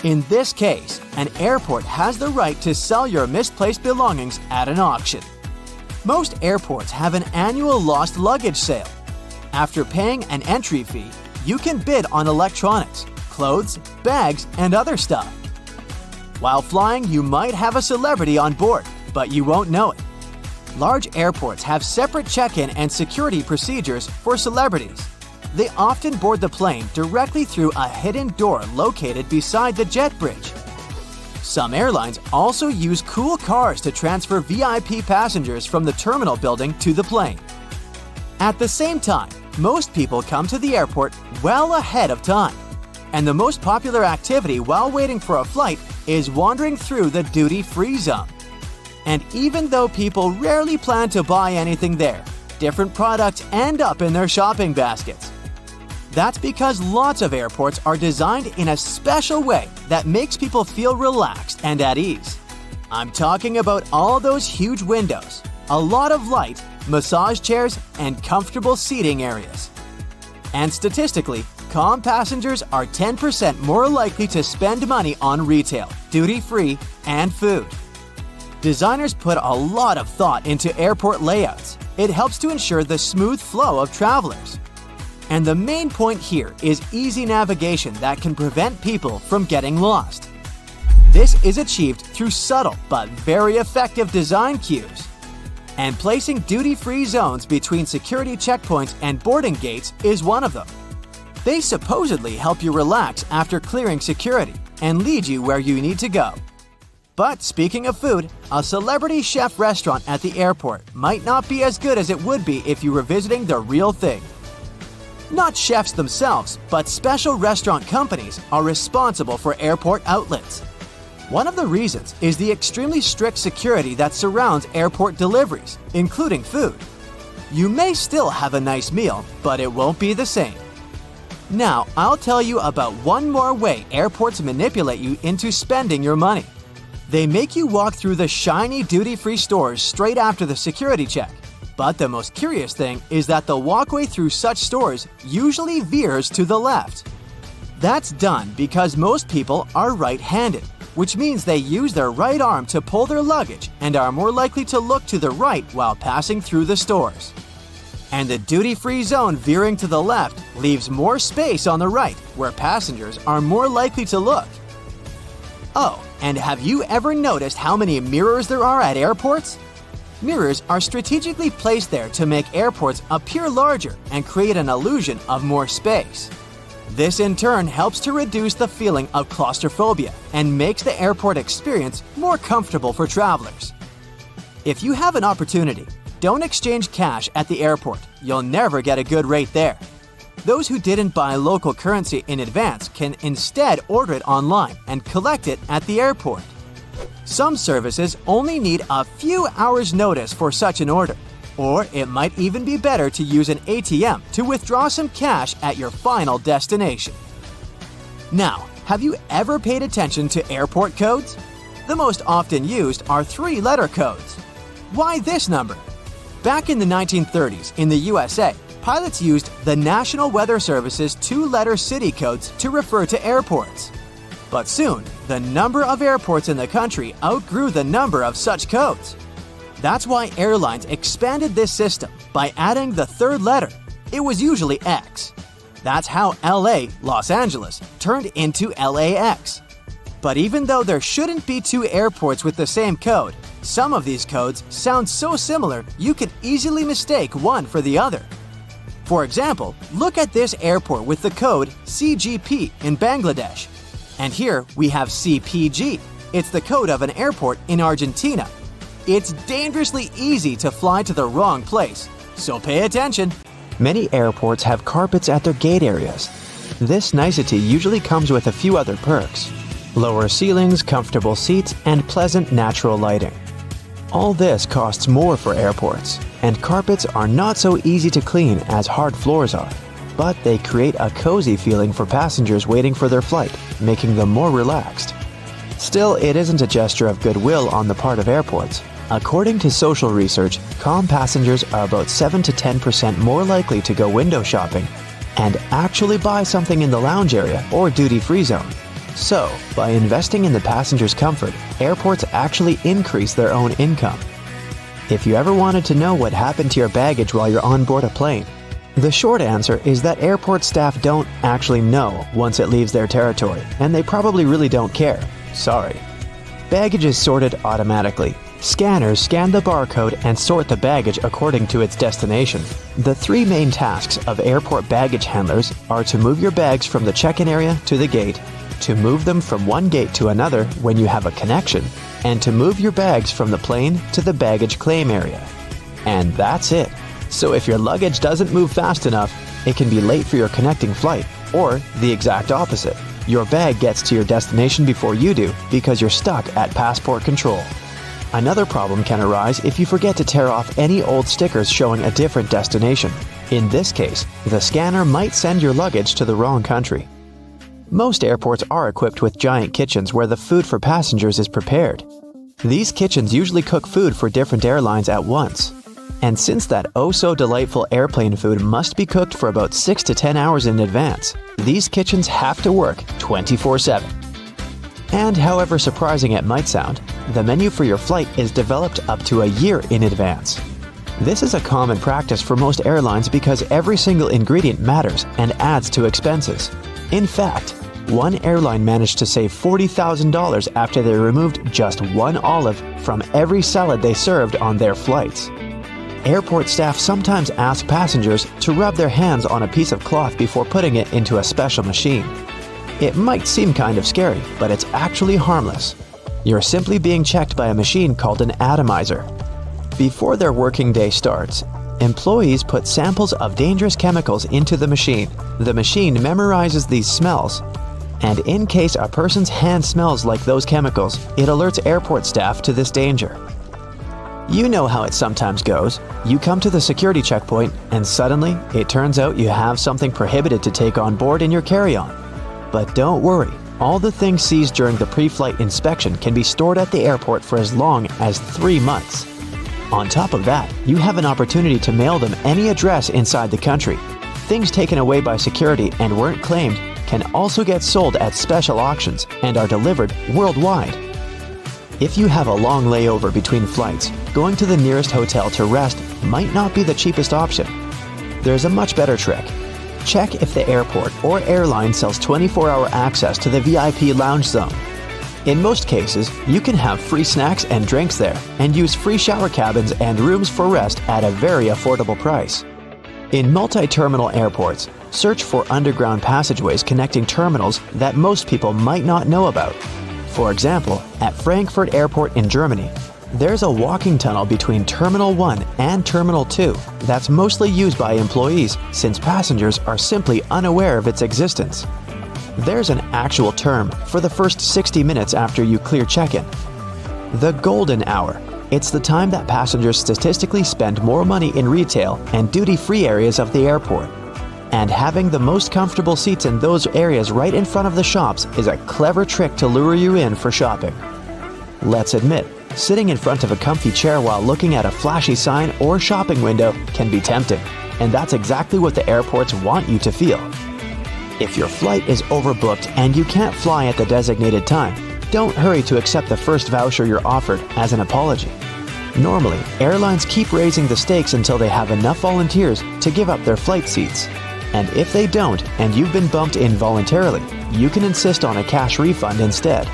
In this case, an airport has the right to sell your misplaced belongings at an auction. Most airports have an annual lost luggage sale. After paying an entry fee, you can bid on electronics, clothes, bags, and other stuff. While flying, you might have a celebrity on board, but you won't know it. Large airports have separate check-in and security procedures for celebrities. They often board the plane directly through a hidden door located beside the jet bridge. Some airlines also use cool cars to transfer VIP passengers from the terminal building to the plane. At the same time, most people come to the airport well ahead of time. And the most popular activity while waiting for a flight is wandering through the duty-free zone. And even though people rarely plan to buy anything there, different products end up in their shopping baskets. That's because lots of airports are designed in a special way that makes people feel relaxed and at ease. I'm talking about all those huge windows, a lot of light, massage chairs, and comfortable seating areas. And statistically, calm passengers are 10% more likely to spend money on retail, duty-free, and food. Designers put a lot of thought into airport layouts. It helps to ensure the smooth flow of travelers. And the main point here is easy navigation that can prevent people from getting lost. This is achieved through subtle but very effective design cues. And placing duty-free zones between security checkpoints and boarding gates is one of them. They supposedly help you relax after clearing security and lead you where you need to go. But speaking of food, a celebrity chef restaurant at the airport might not be as good as it would be if you were visiting the real thing. Not chefs themselves, but special restaurant companies are responsible for airport outlets. One of the reasons is the extremely strict security that surrounds airport deliveries, including food. You may still have a nice meal, but it won't be the same. Now, I'll tell you about one more way airports manipulate you into spending your money. They make you walk through the shiny duty-free stores straight after the security check. But the most curious thing is that the walkway through such stores usually veers to the left. That's done because most people are right-handed, which means they use their right arm to pull their luggage and are more likely to look to the right while passing through the stores. And the duty-free zone veering to the left leaves more space on the right, where passengers are more likely to look. Oh, and have you ever noticed how many mirrors there are at airports? Mirrors are strategically placed there to make airports appear larger and create an illusion of more space. This in turn helps to reduce the feeling of claustrophobia and makes the airport experience more comfortable for travelers. If you have an opportunity, don't exchange cash at the airport. You'll never get a good rate there. Those who didn't buy local currency in advance can instead order it online and collect it at the airport. Some services only need a few hours' notice for such an order, or it might even be better to use an ATM to withdraw some cash at your final destination. Now, have you ever paid attention to airport codes? The most often used are 3-letter codes. Why this number? Back in the 1930s in the USA, pilots used the National Weather Service's 2-letter city codes to refer to airports. But soon, the number of airports in the country outgrew the number of such codes. That's why airlines expanded this system by adding the 3rd letter. It was usually X. That's how LA, Los Angeles, turned into LAX. But even though there shouldn't be 2 airports with the same code, some of these codes sound so similar you could easily mistake one for the other. For example, look at this airport with the code CGP in Bangladesh. And here we have CPG. It's the code of an airport in Argentina. It's dangerously easy to fly to the wrong place, so pay attention. Many airports have carpets at their gate areas. This nicety usually comes with a few other perks: lower ceilings, comfortable seats, and pleasant natural lighting. All this costs more for airports, and carpets are not so easy to clean as hard floors are, but they create a cozy feeling for passengers waiting for their flight, making them more relaxed. Still, it isn't a gesture of goodwill on the part of airports. According to social research, calm passengers are about 7 to 10% more likely to go window shopping and actually buy something in the lounge area or duty-free zone. So, by investing in the passengers' comfort, airports actually increase their own income. If you ever wanted to know what happened to your baggage while you're on board a plane, the short answer is that airport staff don't actually know once it leaves their territory, and they probably really don't care. Sorry. Baggage is sorted automatically. Scanners scan the barcode and sort the baggage according to its destination. The 3 main tasks of airport baggage handlers are to move your bags from the check-in area to the gate, to move them from one gate to another when you have a connection, and to move your bags from the plane to the baggage claim area. And that's it. So if your luggage doesn't move fast enough, it can be late for your connecting flight, or the exact opposite. Your bag gets to your destination before you do because you're stuck at passport control. Another problem can arise if you forget to tear off any old stickers showing a different destination. In this case, the scanner might send your luggage to the wrong country. Most airports are equipped with giant kitchens where the food for passengers is prepared. These kitchens usually cook food for different airlines at once. And since that oh-so-delightful airplane food must be cooked for about 6 to 10 hours in advance, these kitchens have to work 24/7. And however surprising it might sound, the menu for your flight is developed up to a year in advance. This is a common practice for most airlines because every single ingredient matters and adds to expenses. In fact, one airline managed to save $40,000 after they removed just one olive from every salad they served on their flights. Airport staff sometimes ask passengers to rub their hands on a piece of cloth before putting it into a special machine. It might seem kind of scary, but it's actually harmless. You're simply being checked by a machine called an atomizer. Before their working day starts, employees put samples of dangerous chemicals into the machine. The machine memorizes these smells, and in case a person's hand smells like those chemicals, it alerts airport staff to this danger. You know how it sometimes goes. You come to the security checkpoint, and suddenly, it turns out you have something prohibited to take on board in your carry-on. But don't worry, all the things seized during the pre-flight inspection can be stored at the airport for as long as 3 months. On top of that, you have an opportunity to mail them any address inside the country. Things taken away by security and weren't claimed can also get sold at special auctions and are delivered worldwide. If you have a long layover between flights, going to the nearest hotel to rest might not be the cheapest option. There's a much better trick. Check if the airport or airline sells 24-hour access to the VIP lounge zone. In most cases, you can have free snacks and drinks there and use free shower cabins and rooms for rest at a very affordable price. In multi-terminal airports, search for underground passageways connecting terminals that most people might not know about. For example, at Frankfurt Airport in Germany, there's a walking tunnel between Terminal 1 and Terminal 2 that's mostly used by employees since passengers are simply unaware of its existence. There's an actual term for the first 60 minutes after you clear check-in. The golden hour. It's the time that passengers statistically spend more money in retail and duty-free areas of the airport. And having the most comfortable seats in those areas right in front of the shops is a clever trick to lure you in for shopping. Let's admit, sitting in front of a comfy chair while looking at a flashy sign or shopping window can be tempting, and that's exactly what the airports want you to feel. If your flight is overbooked and you can't fly at the designated time, don't hurry to accept the first voucher you're offered as an apology. Normally, airlines keep raising the stakes until they have enough volunteers to give up their flight seats. And if they don't, and you've been bumped in voluntarily, you can insist on a cash refund instead.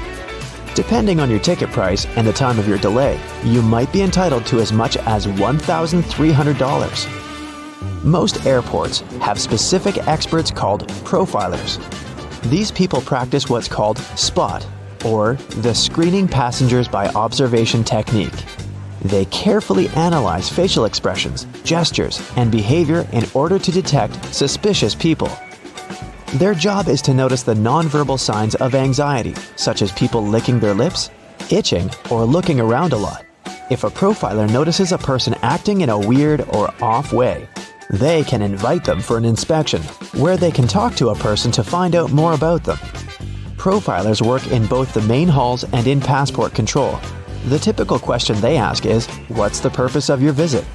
Depending on your ticket price and the time of your delay, you might be entitled to as much as $1,300. Most airports have specific experts called profilers. These people practice what's called SPOT, or the Screening Passengers by Observation technique. They carefully analyze facial expressions, gestures, and behavior in order to detect suspicious people. Their job is to notice the nonverbal signs of anxiety, such as people licking their lips, itching, or looking around a lot. If a profiler notices a person acting in a weird or off way, they can invite them for an inspection, where they can talk to a person to find out more about them. Profilers work in both the main halls and in passport control. The typical question they ask is, "What's the purpose of your visit?"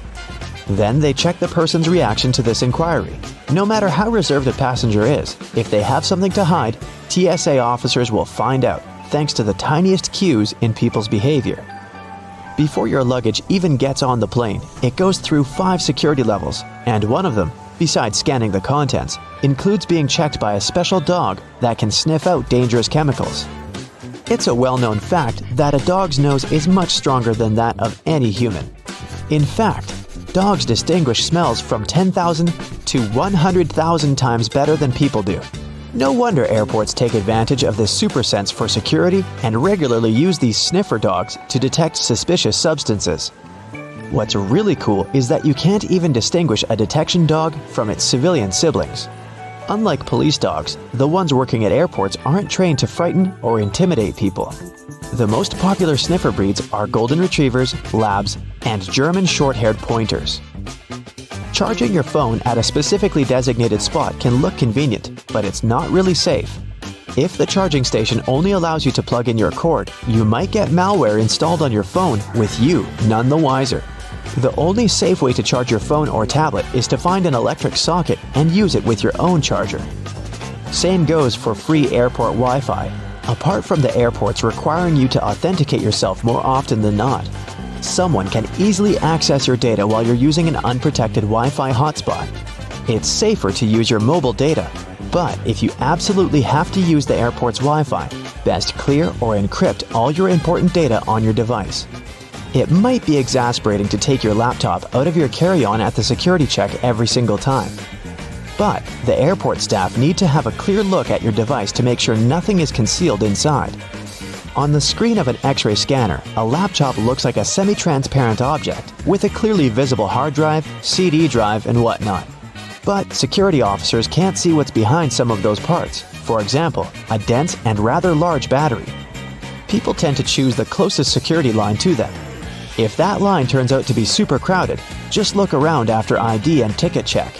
Then they check the person's reaction to this inquiry. No matter how reserved a passenger is, if they have something to hide, TSA officers will find out, thanks to the tiniest cues in people's behavior. Before your luggage even gets on the plane, it goes through 5 security levels, and one of them, besides scanning the contents, includes being checked by a special dog that can sniff out dangerous chemicals. It's a well-known fact that a dog's nose is much stronger than that of any human. In fact, dogs distinguish smells from 10,000 to 100,000 times better than people do. No wonder airports take advantage of this super sense for security and regularly use these sniffer dogs to detect suspicious substances. What's really cool is that you can't even distinguish a detection dog from its civilian siblings. Unlike police dogs, the ones working at airports aren't trained to frighten or intimidate people. The most popular sniffer breeds are Golden Retrievers, Labs, and German short-haired pointers. Charging your phone at a specifically designated spot can look convenient, but it's not really safe. If the charging station only allows you to plug in your cord, you might get malware installed on your phone with you none the wiser. The only safe way to charge your phone or tablet is to find an electric socket and use it with your own charger. Same goes for free airport Wi-Fi, apart from the airports requiring you to authenticate yourself more often than not. Someone can easily access your data while you're using an unprotected Wi-Fi hotspot. It's safer to use your mobile data, but if you absolutely have to use the airport's Wi-Fi, best clear or encrypt all your important data on your device. It might be exasperating to take your laptop out of your carry-on at the security check every single time. But the airport staff need to have a clear look at your device to make sure nothing is concealed inside. On the screen of an X-ray scanner, a laptop looks like a semi-transparent object with a clearly visible hard drive, CD drive, and whatnot. But security officers can't see what's behind some of those parts. For example, a dense and rather large battery. People tend to choose the closest security line to them. If that line turns out to be super crowded, just look around after ID and ticket check.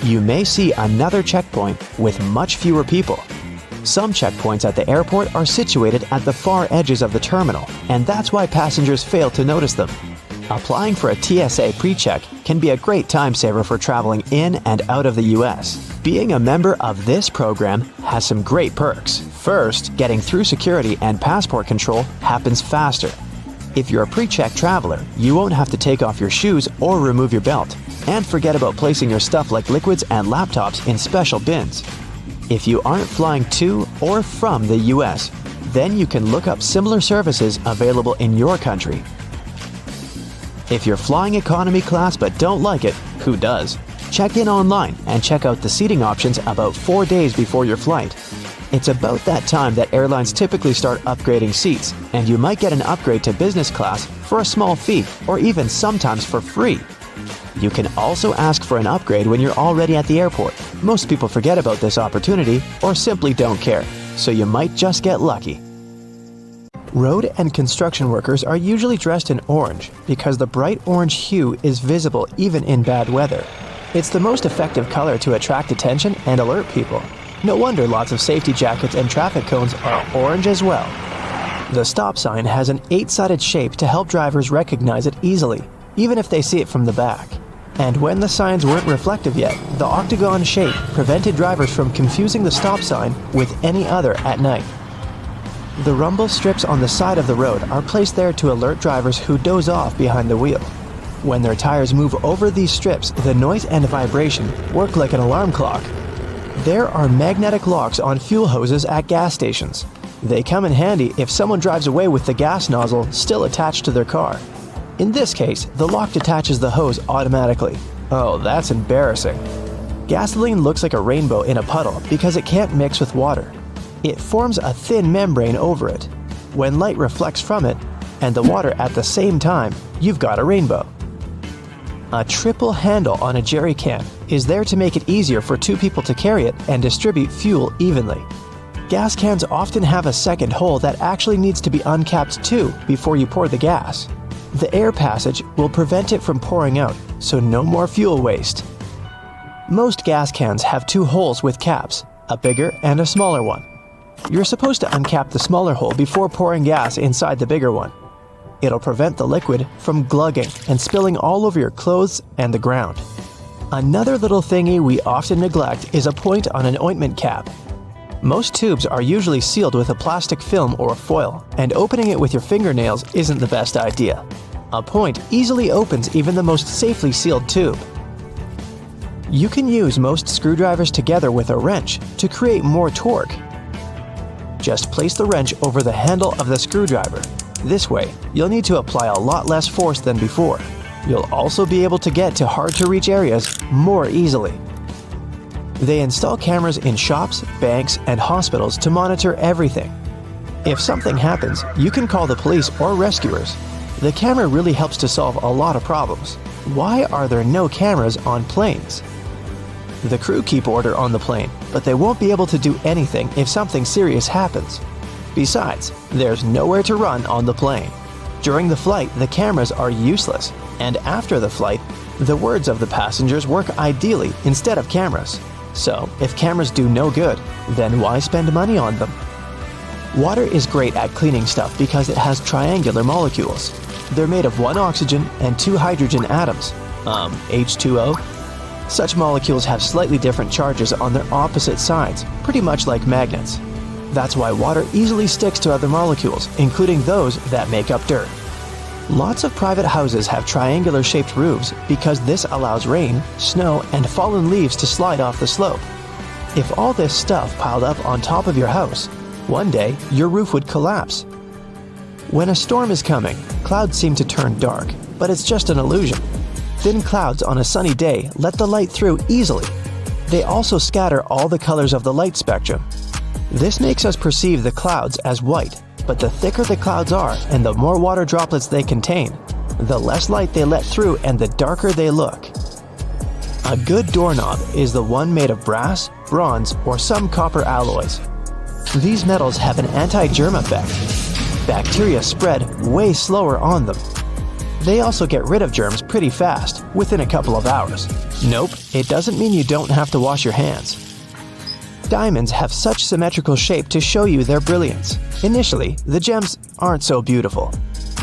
You may see another checkpoint with much fewer people. Some checkpoints at the airport are situated at the far edges of the terminal, and that's why passengers fail to notice them. Applying for a TSA pre-check can be a great time saver for traveling in and out of the US. Being a member of this program has some great perks. First, getting through security and passport control happens faster. If you're a pre-check traveler, you won't have to take off your shoes or remove your belt, and forget about placing your stuff like liquids and laptops in special bins. If you aren't flying to or from the US, then you can look up similar services available in your country. If you're flying economy class but don't like it, who does? check in online and check out the seating options about 4 days before your flight. It's about that time that airlines typically start upgrading seats, and you might get an upgrade to business class for a small fee or even sometimes for free. You can also ask for an upgrade when you're already at the airport. Most people forget about this opportunity or simply don't care, so you might just get lucky. Road and construction workers are usually dressed in orange because the bright orange hue is visible even in bad weather. It's the most effective color to attract attention and alert people. No wonder lots of safety jackets and traffic cones are orange as well. The stop sign has an 8-sided shape to help drivers recognize it easily, even if they see it from the back. And when the signs weren't reflective yet, the octagon shape prevented drivers from confusing the stop sign with any other at night. The rumble strips on the side of the road are placed there to alert drivers who doze off behind the wheel. When their tires move over these strips, the noise and vibration work like an alarm clock. There are magnetic locks on fuel hoses at gas stations. They come in handy if someone drives away with the gas nozzle still attached to their car. In this case, the lock detaches the hose automatically. Oh, that's embarrassing. Gasoline looks like a rainbow in a puddle because it can't mix with water. It forms a thin membrane over it. When light reflects from it, and the water at the same time, you've got a rainbow. A triple handle on a jerry can is there to make it easier for 2 people to carry it and distribute fuel evenly. Gas cans often have a second hole that actually needs to be uncapped too before you pour the gas. The air passage will prevent it from pouring out, so no more fuel waste. Most gas cans have 2 holes with caps, a bigger and a smaller one. You're supposed to uncap the smaller hole before pouring gas inside the bigger one. It'll prevent the liquid from glugging and spilling all over your clothes and the ground. Another little thingy we often neglect is a point on an ointment cap. Most tubes are usually sealed with a plastic film or foil, and opening it with your fingernails isn't the best idea. A point easily opens even the most safely sealed tube. You can use most screwdrivers together with a wrench to create more torque. Just place the wrench over the handle of the screwdriver. This way, you'll need to apply a lot less force than before. You'll also be able to get to hard-to-reach areas more easily. They install cameras in shops, banks, and hospitals to monitor everything. If something happens, you can call the police or rescuers. The camera really helps to solve a lot of problems. Why are there no cameras on planes? The crew keep order on the plane, but they won't be able to do anything if something serious happens. Besides, there's nowhere to run on the plane. During the flight, the cameras are useless, and after the flight, the words of the passengers work ideally instead of cameras. So, if cameras do no good, then why spend money on them? Water is great at cleaning stuff because it has triangular molecules. They're made of 1 oxygen and 2 hydrogen atoms, H2O. Such molecules have slightly different charges on their opposite sides, pretty much like magnets. That's why water easily sticks to other molecules, including those that make up dirt. Lots of private houses have triangular-shaped roofs because this allows rain, snow, and fallen leaves to slide off the slope. If all this stuff piled up on top of your house, one day your roof would collapse. When a storm is coming, clouds seem to turn dark, but it's just an illusion. Thin clouds on a sunny day let the light through easily. They also scatter all the colors of the light spectrum. This makes us perceive the clouds as white, but the thicker the clouds are and the more water droplets they contain, the less light they let through and the darker they look. A good doorknob is the one made of brass, bronze, or some copper alloys. These metals have an anti-germ effect. Bacteria spread way slower on them. They also get rid of germs pretty fast, within a couple of hours. Nope, it doesn't mean you don't have to wash your hands. Diamonds have such symmetrical shape to show you their brilliance. Initially, the gems aren't so beautiful.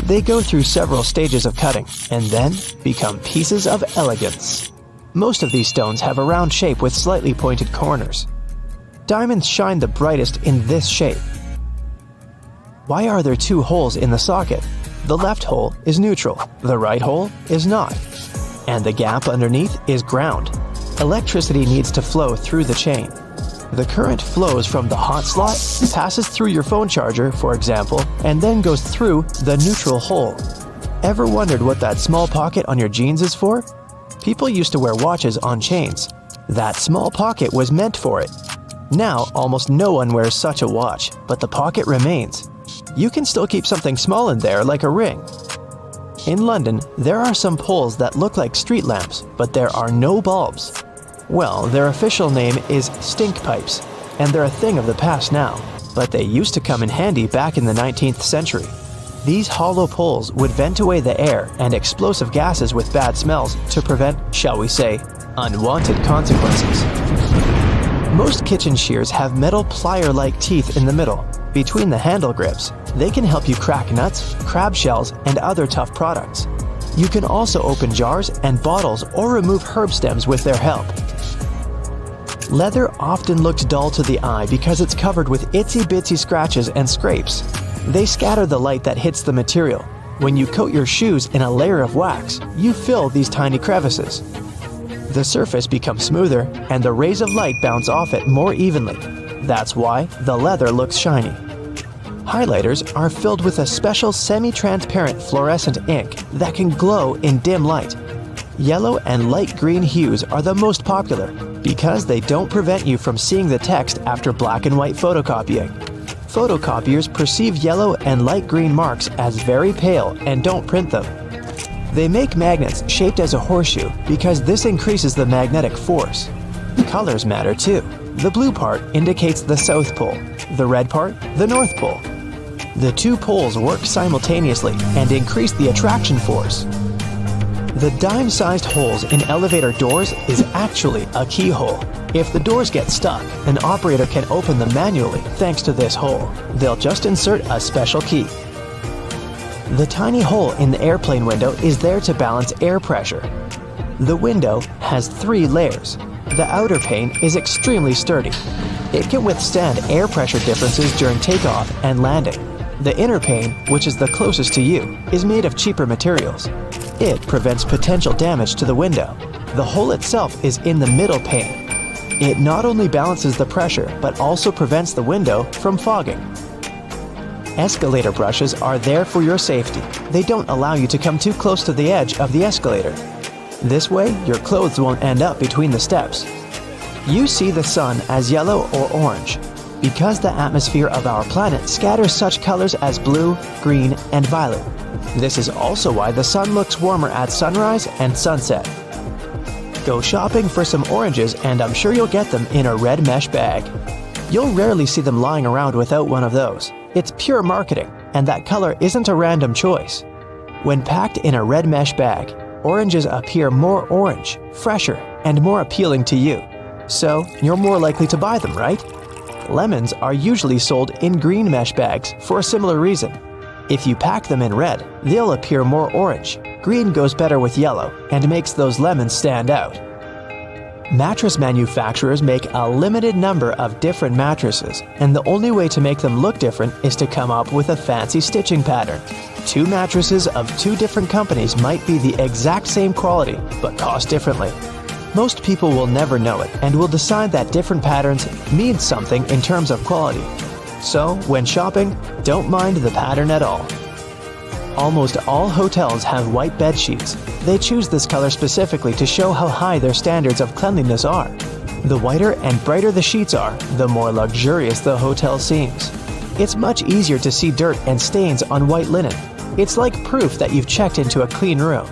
They go through several stages of cutting, and then become pieces of elegance. Most of these stones have a round shape with slightly pointed corners. Diamonds shine the brightest in this shape. Why are there 2 holes in the socket? The left hole is neutral, the right hole is not. And the gap underneath is ground. Electricity needs to flow through the chain. The current flows from the hot slot, passes through your phone charger, for example, and then goes through the neutral hole. Ever wondered what that small pocket on your jeans is for? People used to wear watches on chains. That small pocket was meant for it. Now, almost no one wears such a watch, but the pocket remains. You can still keep something small in there, like a ring. In London, there are some poles that look like street lamps, but there are no bulbs. Well, their official name is stink pipes, and they're a thing of the past now, but they used to come in handy back in the 19th century. These hollow poles would vent away the air and explosive gases with bad smells to prevent, shall we say, unwanted consequences. Most kitchen shears have metal plier-like teeth in the middle, between the handle grips. They can help you crack nuts, crab shells, and other tough products. You can also open jars and bottles or remove herb stems with their help. Leather often looks dull to the eye because it's covered with itsy-bitsy scratches and scrapes. They scatter the light that hits the material. When you coat your shoes in a layer of wax, you fill these tiny crevices. The surface becomes smoother and the rays of light bounce off it more evenly. That's why the leather looks shiny. Highlighters are filled with a special semi-transparent fluorescent ink that can glow in dim light. Yellow and light green hues are the most popular because they don't prevent you from seeing the text after black and white photocopying. Photocopiers perceive yellow and light green marks as very pale and don't print them. They make magnets shaped as a horseshoe because this increases the magnetic force. Colors matter too. The blue part indicates the South Pole, the red part, the North Pole. The two poles work simultaneously and increase the attraction force. The dime-sized holes in elevator doors is actually a keyhole. If the doors get stuck, an operator can open them manually thanks to this hole. They'll just insert a special key. The tiny hole in the airplane window is there to balance air pressure. The window has 3 layers. The outer pane is extremely sturdy. It can withstand air pressure differences during takeoff and landing. The inner pane, which is the closest to you, is made of cheaper materials. It prevents potential damage to the window. The hole itself is in the middle pane. It not only balances the pressure, but also prevents the window from fogging. Escalator brushes are there for your safety. They don't allow you to come too close to the edge of the escalator. This way, your clothes won't end up between the steps. You see the sun as yellow or orange because the atmosphere of our planet scatters such colors as blue, green, and violet. This is also why the sun looks warmer at sunrise and sunset. Go shopping for some oranges and I'm sure you'll get them in a red mesh bag. You'll rarely see them lying around without one of those. It's pure marketing, and that color isn't a random choice. When packed in a red mesh bag, oranges appear more orange, fresher, and more appealing to you. So, you're more likely to buy them, right? Lemons are usually sold in green mesh bags for a similar reason. If you pack them in red, they'll appear more orange. Green goes better with yellow and makes those lemons stand out. Mattress manufacturers make a limited number of different mattresses, and the only way to make them look different is to come up with a fancy stitching pattern. 2 mattresses of 2 different companies might be the exact same quality, but cost differently. Most people will never know it and will decide that different patterns mean something in terms of quality. So, when shopping, don't mind the pattern at all. Almost all hotels have white bed sheets. They choose this color specifically to show how high their standards of cleanliness are. The whiter and brighter the sheets are, the more luxurious the hotel seems. It's much easier to see dirt and stains on white linen. It's like proof that you've checked into a clean room.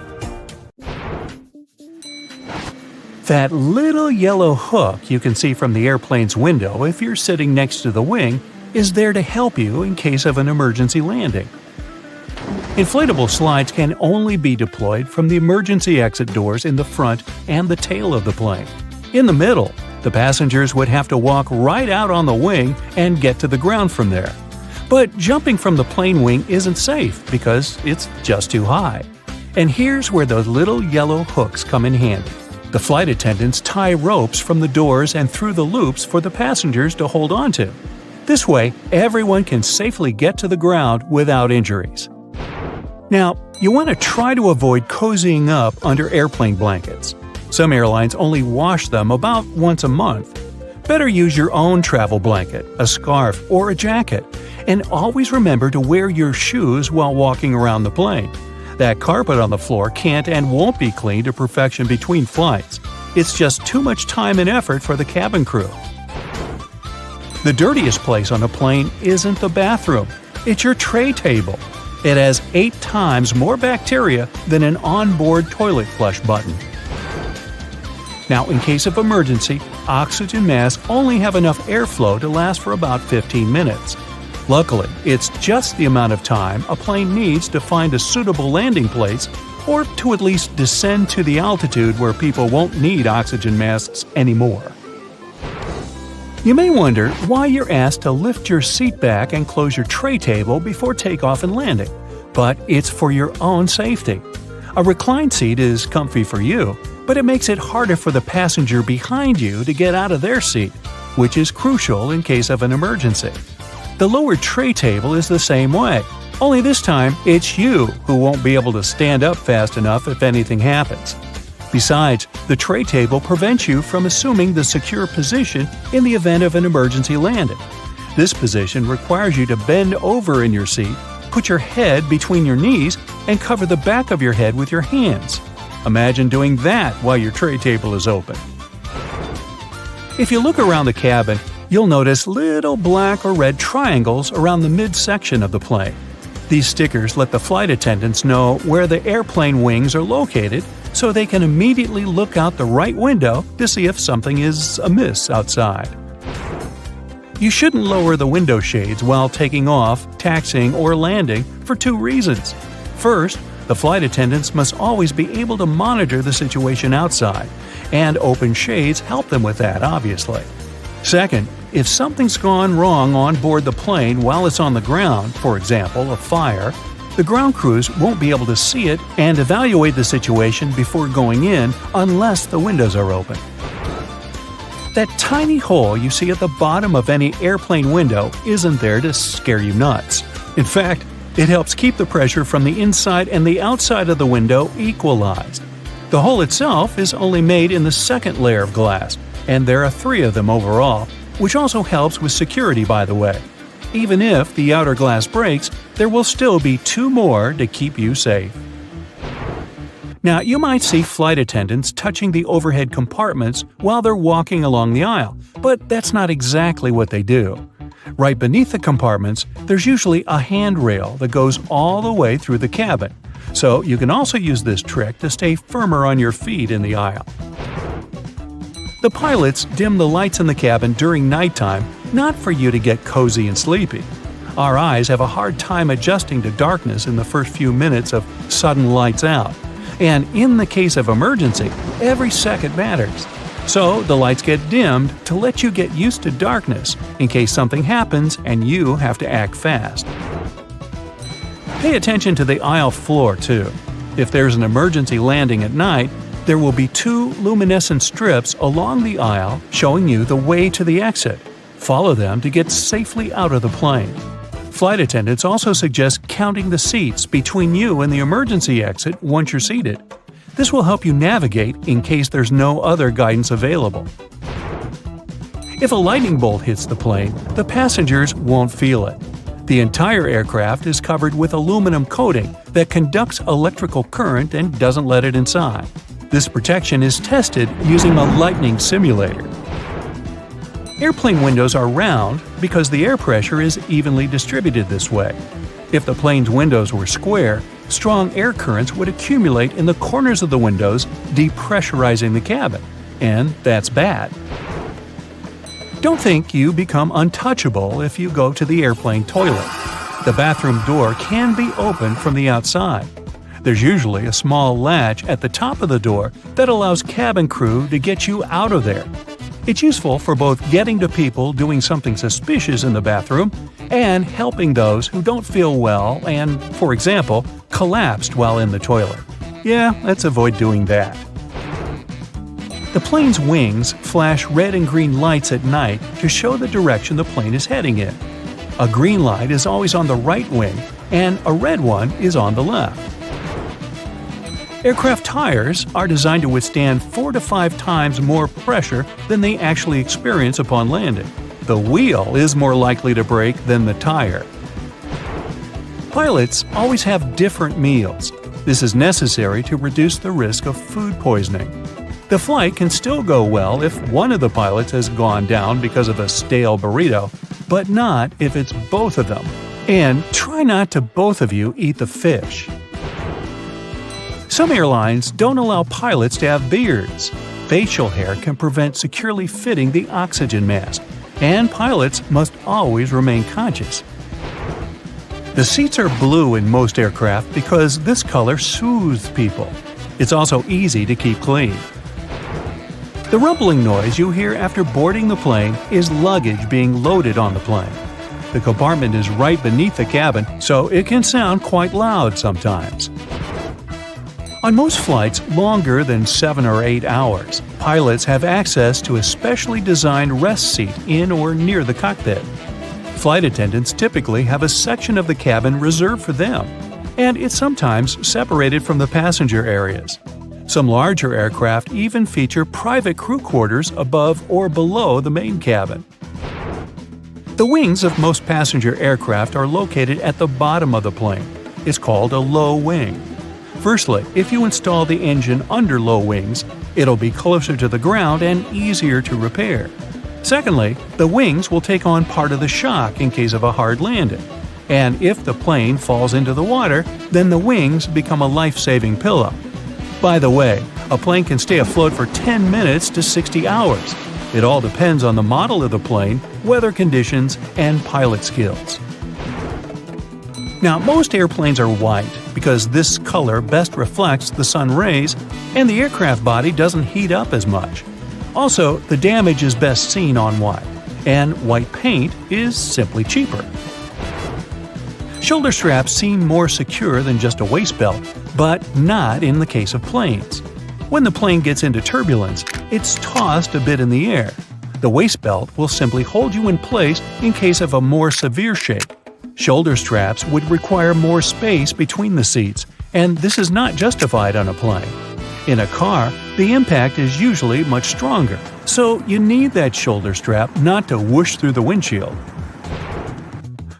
That little yellow hook you can see from the airplane's window if you're sitting next to the wing is there to help you in case of an emergency landing. Inflatable slides can only be deployed from the emergency exit doors in the front and the tail of the plane. In the middle, the passengers would have to walk right out on the wing and get to the ground from there. But jumping from the plane wing isn't safe because it's just too high. And here's where those little yellow hooks come in handy. The flight attendants tie ropes from the doors and through the loops for the passengers to hold onto. This way, everyone can safely get to the ground without injuries. Now, you want to try to avoid cozying up under airplane blankets. Some airlines only wash them about once a month. Better use your own travel blanket, a scarf, or a jacket. And always remember to wear your shoes while walking around the plane. That carpet on the floor can't and won't be cleaned to perfection between flights. It's just too much time and effort for the cabin crew. The dirtiest place on a plane isn't the bathroom. It's your tray table. It has 8 times more bacteria than an onboard toilet flush button. Now, in case of emergency, oxygen masks only have enough airflow to last for about 15 minutes. Luckily, it's just the amount of time a plane needs to find a suitable landing place or to at least descend to the altitude where people won't need oxygen masks anymore. You may wonder why you're asked to lift your seat back and close your tray table before takeoff and landing, but it's for your own safety. A reclined seat is comfy for you, but it makes it harder for the passenger behind you to get out of their seat, which is crucial in case of an emergency. The lower tray table is the same way, only this time it's you who won't be able to stand up fast enough if anything happens. Besides, the tray table prevents you from assuming the secure position in the event of an emergency landing. This position requires you to bend over in your seat, put your head between your knees, and cover the back of your head with your hands. Imagine doing that while your tray table is open. If you look around the cabin, you'll notice little black or red triangles around the midsection of the plane. These stickers let the flight attendants know where the airplane wings are located, so they can immediately look out the right window to see if something is amiss outside. You shouldn't lower the window shades while taking off, taxiing, or landing for 2 reasons. First, the flight attendants must always be able to monitor the situation outside, and open shades help them with that, obviously. Second, if something's gone wrong on board the plane while it's on the ground, for example, a fire, the ground crews won't be able to see it and evaluate the situation before going in unless the windows are open. That tiny hole you see at the bottom of any airplane window isn't there to scare you nuts. In fact, it helps keep the pressure from the inside and the outside of the window equalized. The hole itself is only made in the second layer of glass, and there are 3 of them overall, which also helps with security, by the way. Even if the outer glass breaks, there will still be 2 more to keep you safe. Now, you might see flight attendants touching the overhead compartments while they're walking along the aisle, but that's not exactly what they do. Right beneath the compartments, there's usually a handrail that goes all the way through the cabin, so you can also use this trick to stay firmer on your feet in the aisle. The pilots dim the lights in the cabin during nighttime, not for you to get cozy and sleepy. Our eyes have a hard time adjusting to darkness in the first few minutes of sudden lights out. And in the case of emergency, every second matters. So the lights get dimmed to let you get used to darkness in case something happens and you have to act fast. Pay attention to the aisle floor too. If there's an emergency landing at night, there will be 2 luminescent strips along the aisle showing you the way to the exit. Follow them to get safely out of the plane. Flight attendants also suggest counting the seats between you and the emergency exit once you're seated. This will help you navigate in case there's no other guidance available. If a lightning bolt hits the plane, the passengers won't feel it. The entire aircraft is covered with aluminum coating that conducts electrical current and doesn't let it inside. This protection is tested using a lightning simulator. Airplane windows are round because the air pressure is evenly distributed this way. If the plane's windows were square, strong air currents would accumulate in the corners of the windows, depressurizing the cabin, and that's bad. Don't think you become untouchable if you go to the airplane toilet. The bathroom door can be opened from the outside. There's usually a small latch at the top of the door that allows cabin crew to get you out of there. It's useful for both getting to people doing something suspicious in the bathroom and helping those who don't feel well and, for example, collapsed while in the toilet. Yeah, let's avoid doing that. The plane's wings flash red and green lights at night to show the direction the plane is heading in. A green light is always on the right wing, and a red one is on the left. Aircraft tires are designed to withstand 4 to 5 times more pressure than they actually experience upon landing. The wheel is more likely to break than the tire. Pilots always have different meals. This is necessary to reduce the risk of food poisoning. The flight can still go well if one of the pilots has gone down because of a stale burrito, but not if it's both of them. And try not to both of you eat the fish. Some airlines don't allow pilots to have beards. Facial hair can prevent securely fitting the oxygen mask, and pilots must always remain conscious. The seats are blue in most aircraft because this color soothes people. It's also easy to keep clean. The rumbling noise you hear after boarding the plane is luggage being loaded on the plane. The compartment is right beneath the cabin, so it can sound quite loud sometimes. On most flights longer than 7 or 8 hours, pilots have access to a specially designed rest seat in or near the cockpit. Flight attendants typically have a section of the cabin reserved for them, and it's sometimes separated from the passenger areas. Some larger aircraft even feature private crew quarters above or below the main cabin. The wings of most passenger aircraft are located at the bottom of the plane. It's called a low wing. Firstly, if you install the engine under low wings, it'll be closer to the ground and easier to repair. Secondly, the wings will take on part of the shock in case of a hard landing. And if the plane falls into the water, then the wings become a life-saving pillow. By the way, a plane can stay afloat for 10 minutes to 60 hours. It all depends on the model of the plane, weather conditions, and pilot skills. Now, most airplanes are white because this color best reflects the sun rays and the aircraft body doesn't heat up as much. Also, the damage is best seen on white, and white paint is simply cheaper. Shoulder straps seem more secure than just a waist belt, but not in the case of planes. When the plane gets into turbulence, it's tossed a bit in the air. The waist belt will simply hold you in place in case of a more severe shake. Shoulder straps would require more space between the seats, and this is not justified on a plane. In a car, the impact is usually much stronger, so you need that shoulder strap not to whoosh through the windshield.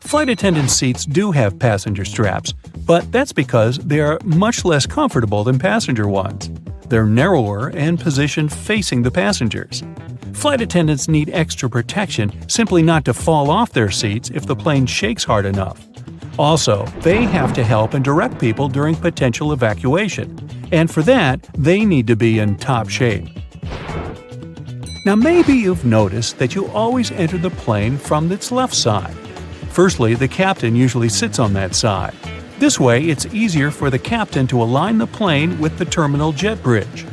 Flight attendant seats do have passenger straps, but that's because they are much less comfortable than passenger ones. They're narrower and positioned facing the passengers. Flight attendants need extra protection simply not to fall off their seats if the plane shakes hard enough. Also, they have to help and direct people during potential evacuation, and for that, they need to be in top shape. Now maybe you've noticed that you always enter the plane from its left side. Firstly, the captain usually sits on that side. This way, it's easier for the captain to align the plane with the terminal jet bridge.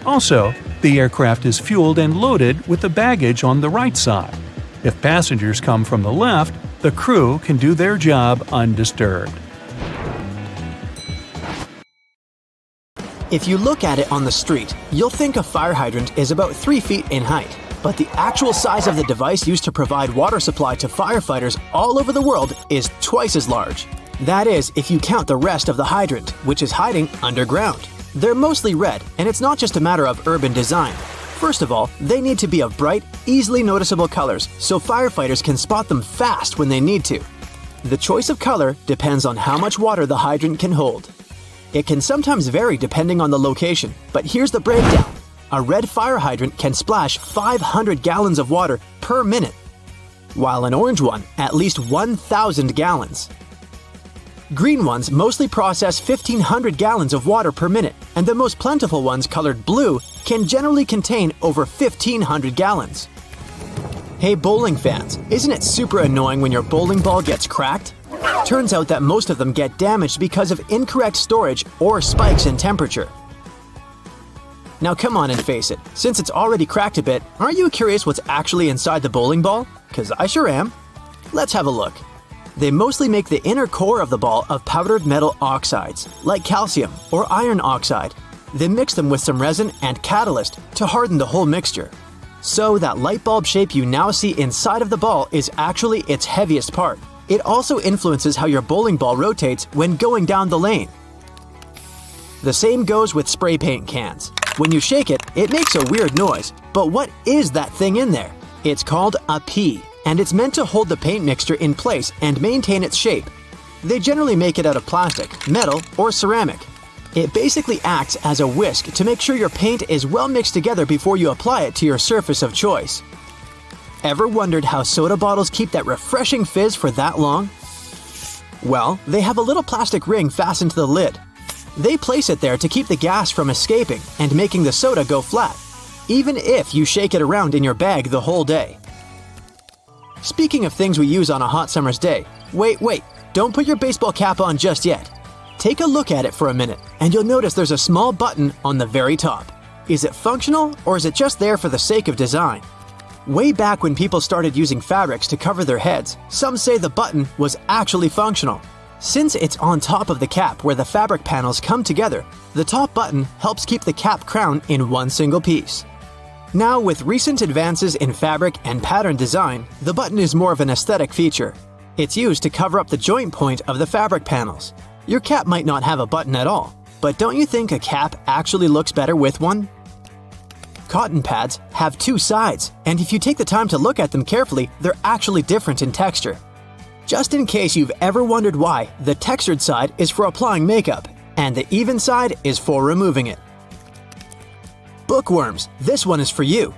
Also, the aircraft is fueled and loaded with the baggage on the right side. If passengers come from the left, the crew can do their job undisturbed. If you look at it on the street, you'll think a fire hydrant is about 3 feet in height. But the actual size of the device used to provide water supply to firefighters all over the world is twice as large. That is, if you count the rest of the hydrant, which is hiding underground. They're mostly red, and it's not just a matter of urban design. First of all, they need to be of bright, easily noticeable colors so firefighters can spot them fast when they need to. The choice of color depends on how much water the hydrant can hold. It can sometimes vary depending on the location, but here's the breakdown. A red fire hydrant can splash 500 gallons of water per minute, while an orange one at least 1,000 gallons. Green ones mostly process 1,500 gallons of water per minute, and the most plentiful ones colored blue can generally contain over 1,500 gallons. Hey bowling fans, isn't it super annoying when your bowling ball gets cracked? Turns out that most of them get damaged because of incorrect storage or spikes in temperature. Now come on and face it, since it's already cracked a bit, aren't you curious what's actually inside the bowling ball? 'Cause I sure am. Let's have a look. They mostly make the inner core of the ball of powdered metal oxides, like calcium or iron oxide. They mix them with some resin and catalyst to harden the whole mixture. So that light bulb shape you now see inside of the ball is actually its heaviest part. It also influences how your bowling ball rotates when going down the lane. The same goes with spray paint cans. When you shake it, it makes a weird noise. But what is that thing in there? It's called a pea, and it's meant to hold the paint mixture in place and maintain its shape. They generally make it out of plastic, metal, or ceramic. It basically acts as a whisk to make sure your paint is well mixed together before you apply it to your surface of choice. Ever wondered how soda bottles keep that refreshing fizz for that long? Well, they have a little plastic ring fastened to the lid. They place it there to keep the gas from escaping and making the soda go flat, even if you shake it around in your bag the whole day. Speaking of things we use on a hot summer's day, wait, don't put your baseball cap on just yet. Take a look at it for a minute, and you'll notice there's a small button on the very top. Is it functional, or is it just there for the sake of design? Way back when people started using fabrics to cover their heads, some say the button was actually functional. Since it's on top of the cap where the fabric panels come together, the top button helps keep the cap crown in one single piece. Now, with recent advances in fabric and pattern design, the button is more of an aesthetic feature. It's used to cover up the joint point of the fabric panels. Your cap might not have a button at all, but don't you think a cap actually looks better with one? Cotton pads have two sides, and if you take the time to look at them carefully, they're actually different in texture. Just in case you've ever wondered why, the textured side is for applying makeup, and the even side is for removing it. Bookworms, this one is for you.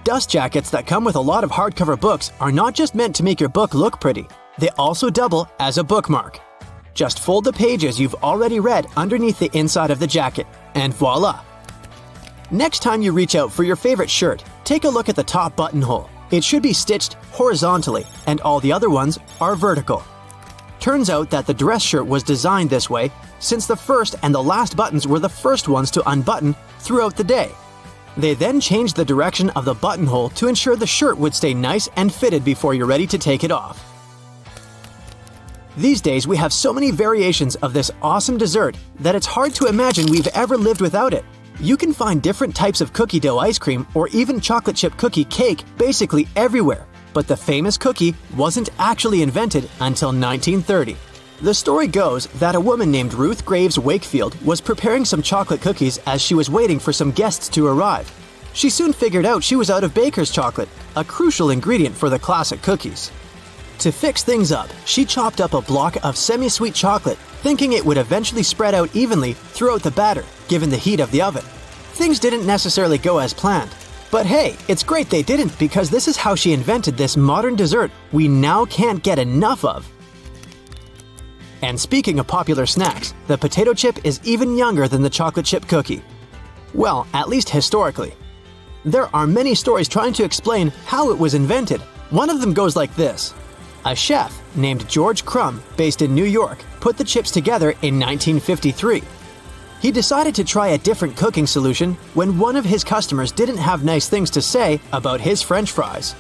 Dust jackets that come with a lot of hardcover books are not just meant to make your book look pretty, they also double as a bookmark. Just fold the pages you've already read underneath the inside of the jacket, and voila! Next time you reach out for your favorite shirt, take a look at the top buttonhole. It should be stitched horizontally, and all the other ones are vertical. Turns out that the dress shirt was designed this way since the first and the last buttons were the first ones to unbutton throughout the day. They then changed the direction of the buttonhole to ensure the shirt would stay nice and fitted before you're ready to take it off. These days, we have so many variations of this awesome dessert that it's hard to imagine we've ever lived without it. You can find different types of cookie dough ice cream or even chocolate chip cookie cake basically everywhere, but the famous cookie wasn't actually invented until 1930. The story goes that a woman named Ruth Graves Wakefield was preparing some chocolate cookies as she was waiting for some guests to arrive. She soon figured out she was out of baker's chocolate, a crucial ingredient for the classic cookies. To fix things up, she chopped up a block of semi-sweet chocolate, thinking it would eventually spread out evenly throughout the batter, given the heat of the oven. Things didn't necessarily go as planned. But hey, it's great they didn't, because this is how she invented this modern dessert we now can't get enough of. And speaking of popular snacks, the potato chip is even younger than the chocolate chip cookie. Well, at least historically. There are many stories trying to explain how it was invented. One of them goes like this. A chef named George Crumb, based in New York, put the chips together in 1953. He decided to try a different cooking solution when one of his customers didn't have nice things to say about his French fries.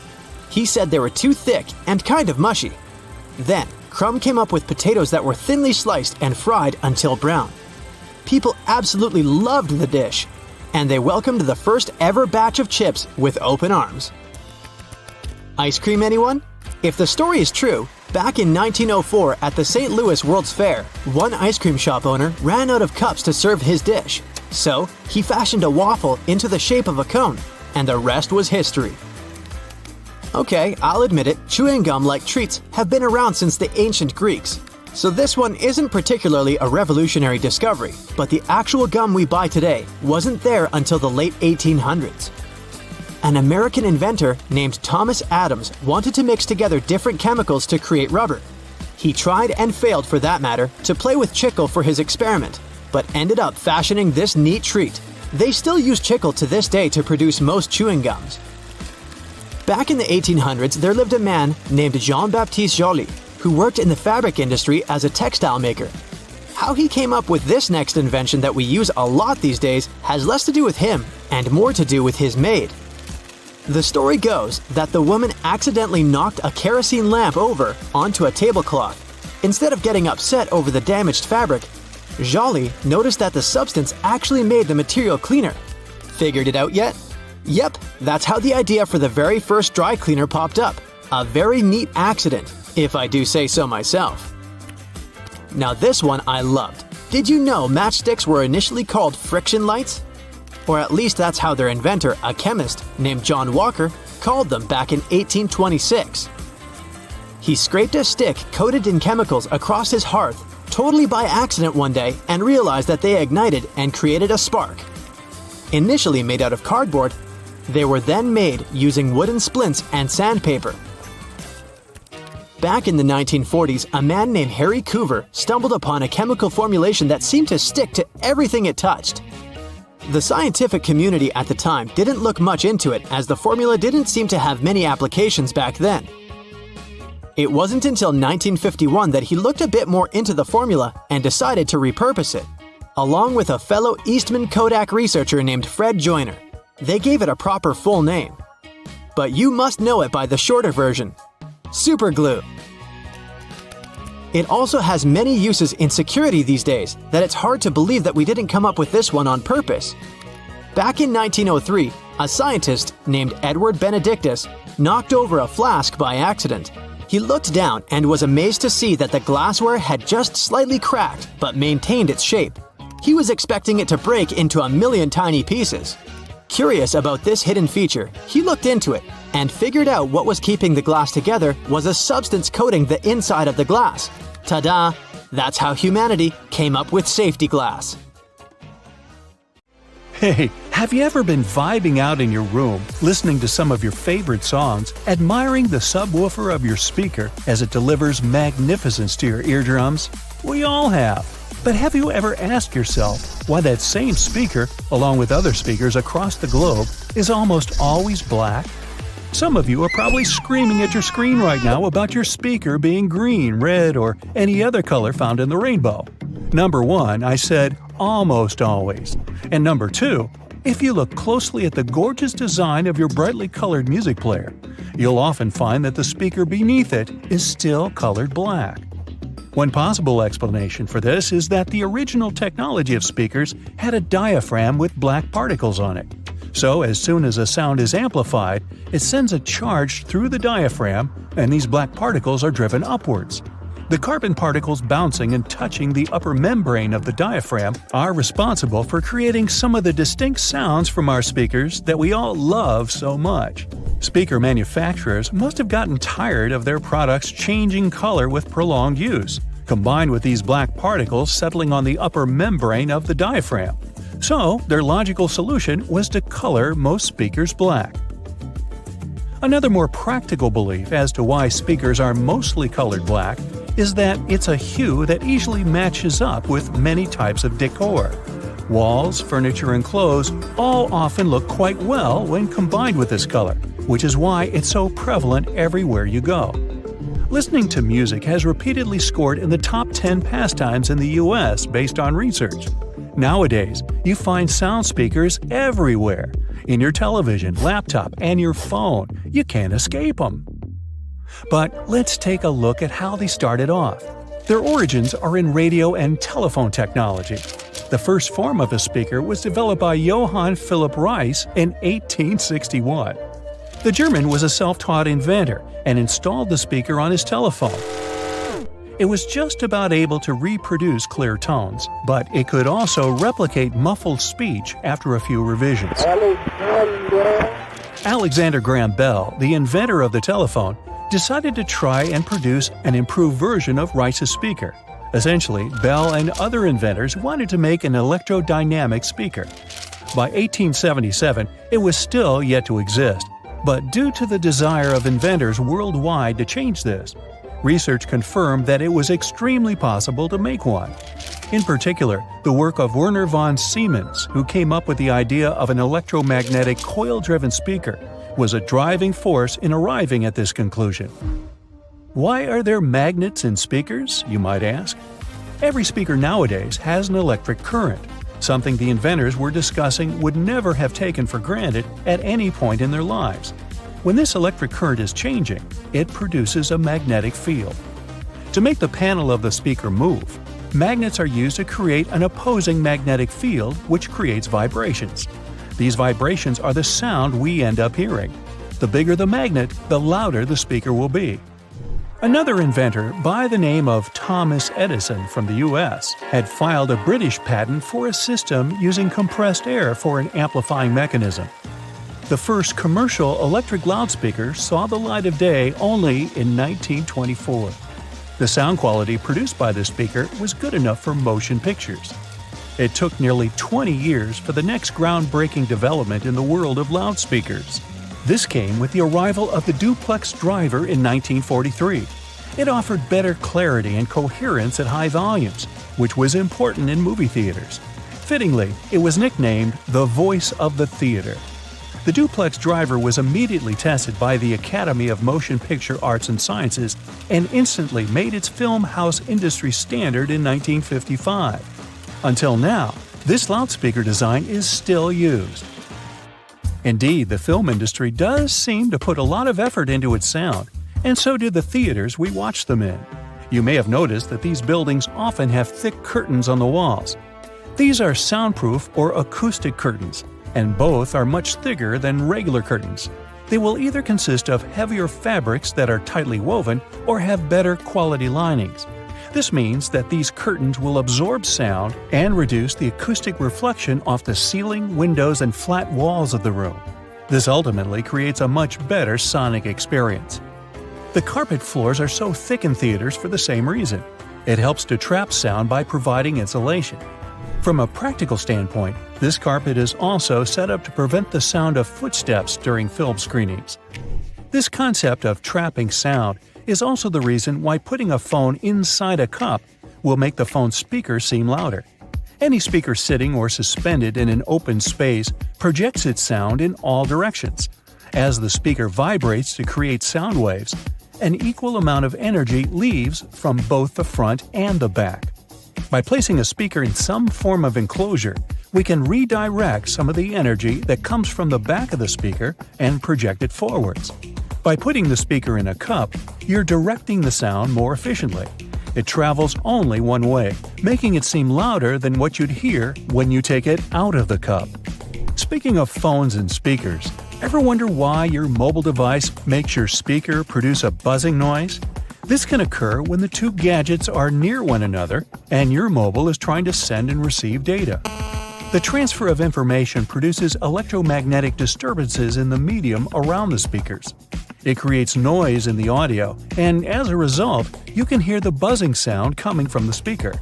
He said they were too thick and kind of mushy. Then, Crumb came up with potatoes that were thinly sliced and fried until brown. People absolutely loved the dish, and they welcomed the first ever batch of chips with open arms. Ice cream, anyone? If the story is true, back in 1904 at the St. Louis World's Fair, one ice cream shop owner ran out of cups to serve his dish. So, he fashioned a waffle into the shape of a cone, and the rest was history. Okay, I'll admit it, chewing gum-like treats have been around since the ancient Greeks. So this one isn't particularly a revolutionary discovery, but the actual gum we buy today wasn't there until the late 1800s. An American inventor named Thomas Adams wanted to mix together different chemicals to create rubber. He tried and failed, for that matter, to play with chicle for his experiment, but ended up fashioning this neat treat. They still use chicle to this day to produce most chewing gums. Back in the 1800s, there lived a man named Jean-Baptiste Joly, who worked in the fabric industry as a textile maker. How he came up with this next invention that we use a lot these days has less to do with him and more to do with his maid. The story goes that the woman accidentally knocked a kerosene lamp over onto a tablecloth. Instead of getting upset over the damaged fabric, Joly noticed that the substance actually made the material cleaner. Figured it out yet? Yep, that's how the idea for the very first dry cleaner popped up. A very neat accident, if I do say so myself. Now this one I loved. Did you know matchsticks were initially called friction lights? Or at least that's how their inventor, a chemist named John Walker, called them back in 1826. He scraped a stick coated in chemicals across his hearth, totally by accident one day and realized that they ignited and created a spark. Initially made out of cardboard, they were then made using wooden splints and sandpaper. Back in the 1940s, a man named Harry Coover stumbled upon a chemical formulation that seemed to stick to everything it touched. The scientific community at the time didn't look much into it, as the formula didn't seem to have many applications back then. It wasn't until 1951 that he looked a bit more into the formula and decided to repurpose it, along with a fellow Eastman Kodak researcher named Fred Joyner. They gave it a proper full name, but you must know it by the shorter version: super glue. It also has many uses in security these days that it's hard to believe that we didn't come up with this one on purpose. Back in 1903, a scientist named Edward Benedictus knocked over a flask by accident. He looked down and was amazed to see that the glassware had just slightly cracked but maintained its shape. He was expecting it to break into a million tiny pieces. Curious about this hidden feature, he looked into it and figured out what was keeping the glass together was a substance coating the inside of the glass. Ta-da! That's how humanity came up with safety glass. Hey, have you ever been vibing out in your room, listening to some of your favorite songs, admiring the subwoofer of your speaker as it delivers magnificence to your eardrums? We all have. But have you ever asked yourself why that same speaker, along with other speakers across the globe, is almost always black? Some of you are probably screaming at your screen right now about your speaker being green, red, or any other color found in the rainbow. Number 1, I said almost always. And number 2, if you look closely at the gorgeous design of your brightly colored music player, you'll often find that the speaker beneath it is still colored black. One possible explanation for this is that the original technology of speakers had a diaphragm with black particles on it. So as soon as a sound is amplified, it sends a charge through the diaphragm, and these black particles are driven upwards. The carbon particles bouncing and touching the upper membrane of the diaphragm are responsible for creating some of the distinct sounds from our speakers that we all love so much. Speaker manufacturers must have gotten tired of their products changing color with prolonged use, combined with these black particles settling on the upper membrane of the diaphragm. So, their logical solution was to color most speakers black. Another more practical belief as to why speakers are mostly colored black is that it's a hue that easily matches up with many types of decor. Walls, furniture, and clothes all often look quite well when combined with this color, which is why it's so prevalent everywhere you go. Listening to music has repeatedly scored in the top 10 pastimes in the US based on research. Nowadays, you find sound speakers everywhere. In your television, laptop, and your phone. You can't escape them. But let's take a look at how they started off. Their origins are in radio and telephone technology. The first form of a speaker was developed by Johann Philipp Reis in 1861. The German was a self-taught inventor and installed the speaker on his telephone. It was just about able to reproduce clear tones, but it could also replicate muffled speech after a few revisions. Alexander Graham Bell, the inventor of the telephone, decided to try and produce an improved version of Reis's speaker. Essentially, Bell and other inventors wanted to make an electrodynamic speaker. By 1877, it was still yet to exist, but due to the desire of inventors worldwide to change this, research confirmed that it was extremely possible to make one. In particular, the work of Werner von Siemens, who came up with the idea of an electromagnetic coil-driven speaker, was a driving force in arriving at this conclusion. Why are there magnets in speakers, you might ask? Every speaker nowadays has an electric current, something the inventors were discussing would never have taken for granted at any point in their lives. When this electric current is changing, it produces a magnetic field. To make the panel of the speaker move, magnets are used to create an opposing magnetic field which creates vibrations. These vibrations are the sound we end up hearing. The bigger the magnet, the louder the speaker will be. Another inventor by the name of Thomas Edison from the US had filed a British patent for a system using compressed air for an amplifying mechanism. The first commercial electric loudspeaker saw the light of day only in 1924. The sound quality produced by the speaker was good enough for motion pictures. It took nearly 20 years for the next groundbreaking development in the world of loudspeakers. This came with the arrival of the duplex driver in 1943. It offered better clarity and coherence at high volumes, which was important in movie theaters. Fittingly, it was nicknamed the voice of the theater. The duplex driver was immediately tested by the Academy of Motion Picture Arts and Sciences and instantly made its film house industry standard in 1955. Until now, this loudspeaker design is still used. Indeed, the film industry does seem to put a lot of effort into its sound, and so do the theaters we watch them in. You may have noticed that these buildings often have thick curtains on the walls. These are soundproof or acoustic curtains, and both are much thicker than regular curtains. They will either consist of heavier fabrics that are tightly woven or have better quality linings. This means that these curtains will absorb sound and reduce the acoustic reflection off the ceiling, windows, and flat walls of the room. This ultimately creates a much better sonic experience. The carpet floors are so thick in theaters for the same reason. It helps to trap sound by providing insulation. From a practical standpoint, this carpet is also set up to prevent the sound of footsteps during film screenings. This concept of trapping sound is also the reason why putting a phone inside a cup will make the phone's speaker seem louder. Any speaker sitting or suspended in an open space projects its sound in all directions. As the speaker vibrates to create sound waves, an equal amount of energy leaves from both the front and the back. By placing a speaker in some form of enclosure, we can redirect some of the energy that comes from the back of the speaker and project it forwards. By putting the speaker in a cup, you're directing the sound more efficiently. It travels only one way, making it seem louder than what you'd hear when you take it out of the cup. Speaking of phones and speakers, ever wonder why your mobile device makes your speaker produce a buzzing noise? This can occur when the two gadgets are near one another and your mobile is trying to send and receive data. The transfer of information produces electromagnetic disturbances in the medium around the speakers. It creates noise in the audio, and as a result, you can hear the buzzing sound coming from the speaker.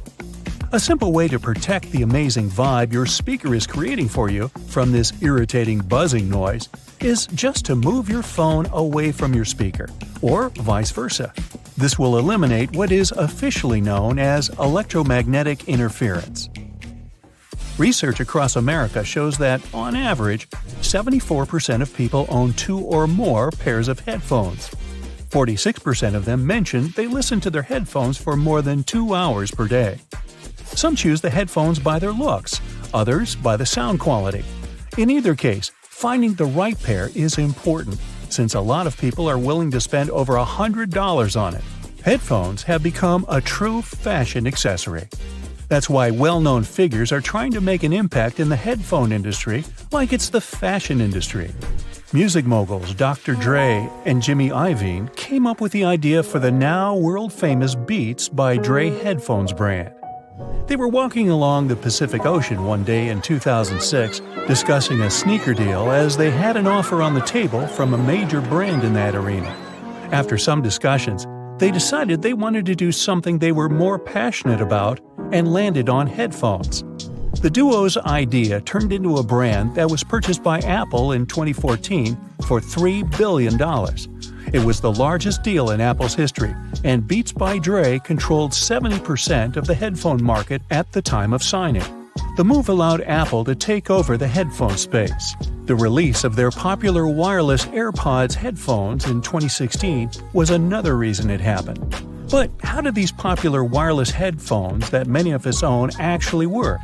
A simple way to protect the amazing vibe your speaker is creating for you from this irritating buzzing noise is just to move your phone away from your speaker, or vice versa. This will eliminate what is officially known as electromagnetic interference. Research across America shows that, on average, 74% of people own 2 or more pairs of headphones. 46% of them mention they listen to their headphones for more than 2 hours per day. Some choose the headphones by their looks, others by the sound quality. In either case, finding the right pair is important, since a lot of people are willing to spend over $100 on it. Headphones have become a true fashion accessory. That's why well-known figures are trying to make an impact in the headphone industry like it's the fashion industry. Music moguls Dr. Dre and Jimmy Iovine came up with the idea for the now world-famous Beats by Dre headphones brand. They were walking along the Pacific Ocean one day in 2006 discussing a sneaker deal as they had an offer on the table from a major brand in that arena. After some discussions, they decided they wanted to do something they were more passionate about and landed on headphones. The duo's idea turned into a brand that was purchased by Apple in 2014 for $3 billion. It was the largest deal in Apple's history, and Beats by Dre controlled 70% of the headphone market at the time of signing. The move allowed Apple to take over the headphone space. The release of their popular wireless AirPods headphones in 2016 was another reason it happened. But how do these popular wireless headphones that many of us own actually work?